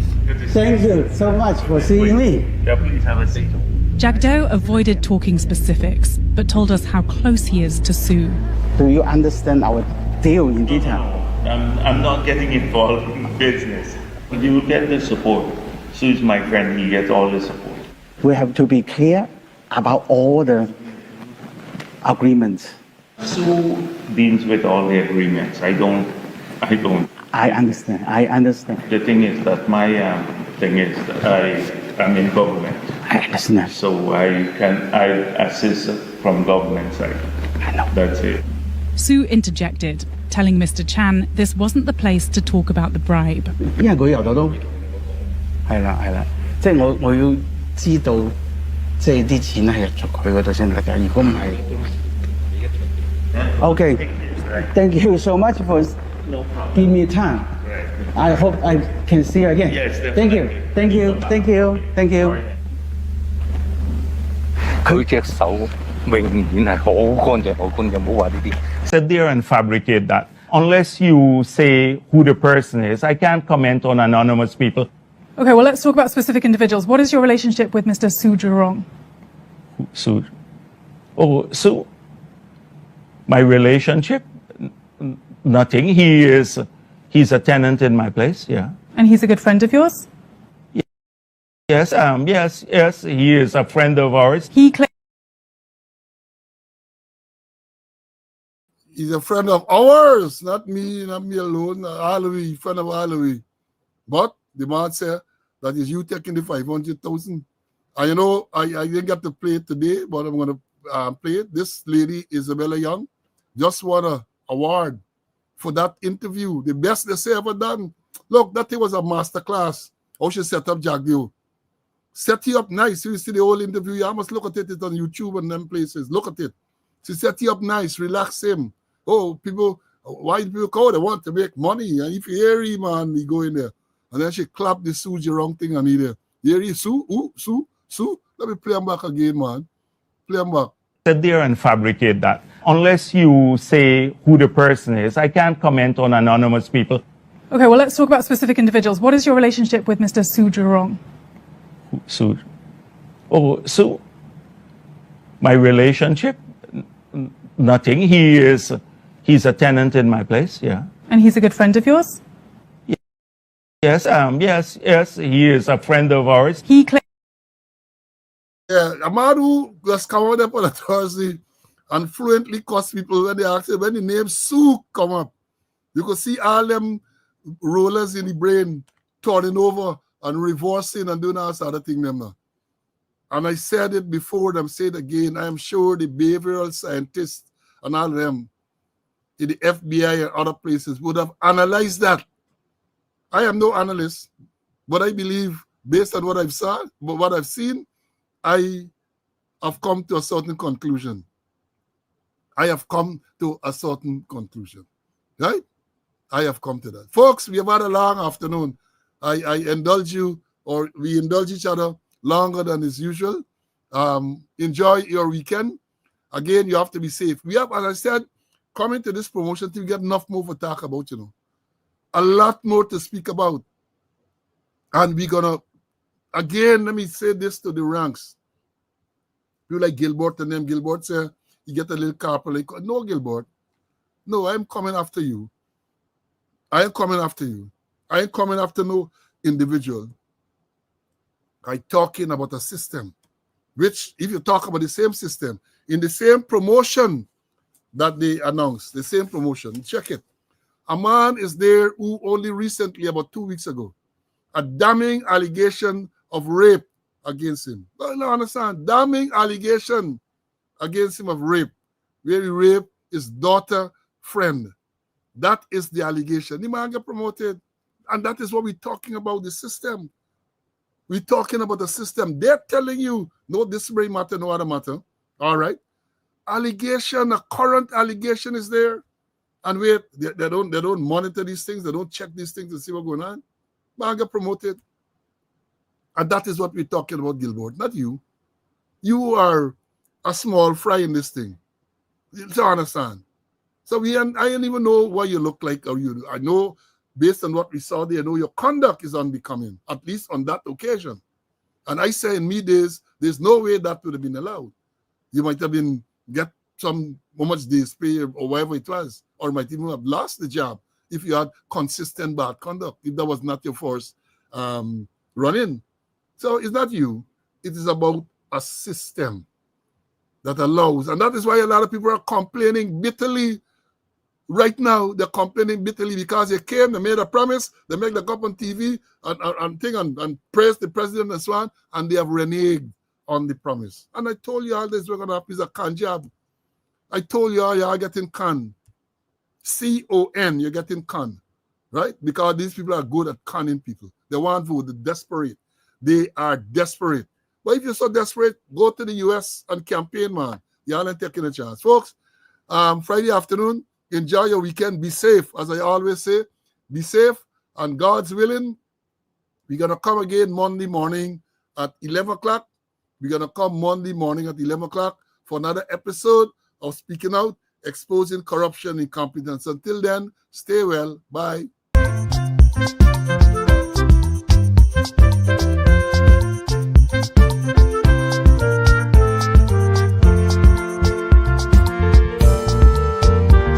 Thank you so much for seeing me. Yeah, please have a seat. Jagdo avoided talking specifics, but told us how close he is to Sue. Do you understand our deal in detail? I'm not getting involved in business. You will get the support. Sue is my friend. He gets all the support. We have to be clear about all the agreements. Sue deals with all the agreements. I don't. I understand. The thing is that my thing is that I'm in government. I understand. So I assist from government side. I know. That's it. Sue interjected, telling Mr. Chan this wasn't the place to talk about the bribe. 因為佢由都係啦，即係我要知道，即係啲錢係入咗佢嗰度先得㗎。如果唔係 ，Okay, thank you so much for giving me time. I hope I can see you again. Yes, thank definitely. you. 佢隻手永遠係好乾淨，唔好話呢啲。 Sit there and fabricate that. Unless you say who the person is, I can't comment on anonymous people. Okay, well, let's talk about specific individuals. What is your relationship with Mr. Su Jurong? Sue. Oh, Sue. My relationship? Nothing. He's a tenant in my place, yeah. And he's a good friend of yours? Yes, he is a friend of ours. He claims He's a friend of ours, not me alone. Alawi, friend of Alawi. But the man said that is you taking the 500,000. And you know, I didn't get to play it today, but I'm going to play it. This lady, Isabella Young, just won an award for that interview. The best they ever done. Look, that thing was a masterclass. How she set up Jagdio. Set you up nice. You see the whole interview. You must look at it on YouTube and them places. Look at it. She set you up nice, relax him. Oh, people, why do people call? They want to make money. And if you hear him, man, he go in there. And then she clap the Sue wrong thing and he there. Hear you, Sue? Ooh, Sue? Let me play him back again, man. Play him back. Sit there and fabricate that. Unless you say who the person is, I can't comment on anonymous people. Okay, well, let's talk about specific individuals. What is your relationship with Mr. Su Jurong? Sue. Oh, Sue. My relationship? Nothing. He's a tenant in my place, yeah. And he's a good friend of yours? Yes, he is a friend of ours. He claims Yeah, Amadu just come out up on a Thursday and fluently cuss people when they ask him when the name Sue come up. You could see all them rollers in the brain turning over and reversing and doing all sort of thing them now. And I said it before, I'm saying it again. I am sure the behavioral scientists and all of them in the FBI and other places would have analyzed that. I am no analyst, but I believe based on what I've saw, but what I've seen, I have come to a certain conclusion. Right? I have come to that. Folks, we have had a long afternoon. I indulge you, or we indulge each other longer than is usual. Enjoy your weekend. Again, you have to be safe. We have, as I said, coming to this promotion team, we get enough more to talk about, a lot more to speak about. And we're going to, again, let me say this to the ranks. People like Gilbert and them. Gilbert say, you get a little carpal. Like, no, Gilbert. No, I'm coming after you. I am coming after you. I am coming after no individual. I'm talking about a system, which, if you talk about the same system, in the same promotion that they announced, the same promotion, check it. A man is there who only recently, about 2 weeks ago, a damning allegation of rape against him. Well, no, understand, damning allegation against him of rape, where he raped his daughter friend. That is the allegation. The man got promoted. And that is what we're talking about, the system. We're talking about the system. They're telling you, no disciplinary matter, no other matter. All right? Allegation, a current allegation is there. And wait, they don't monitor these things. They don't check these things to see what's going on. Man got promoted. And that is what we're talking about, Gilbert, not you. You are a small fry in this thing. You understand? So I don't even know what you look like or you. I know, based on what we saw there, I know your conduct is unbecoming, at least on that occasion. And I say in me days, there's no way that would have been allowed. You might have been get some how much days pay or whatever it was, or might even have lost the job if you had consistent bad conduct, if that was not your first run-in. So it's not you. It is about a system that allows. And that is why a lot of people are complaining bitterly. Right now, they're complaining bitterly because they came, they made a promise, they make the up on TV and praise the president and so on, and they have reneged on the promise. And I told you all this was going to happen. It's a con job. I told you all you're getting con. C-O-N, you're getting con. Right? Because these people are good at conning people. They want vote, they're desperate. They are desperate. But if you're so desperate, go to the US and campaign, man. Y'all ain't taking a chance. Folks, Friday afternoon, enjoy your weekend. Be safe, as I always say. Be safe, and God's willing, we're going to come again Monday morning at 11 o'clock. We're going to come Monday morning at 11 o'clock for another episode of Speaking Out, Exposing Corruption and Incompetence. Until then, stay well. Bye.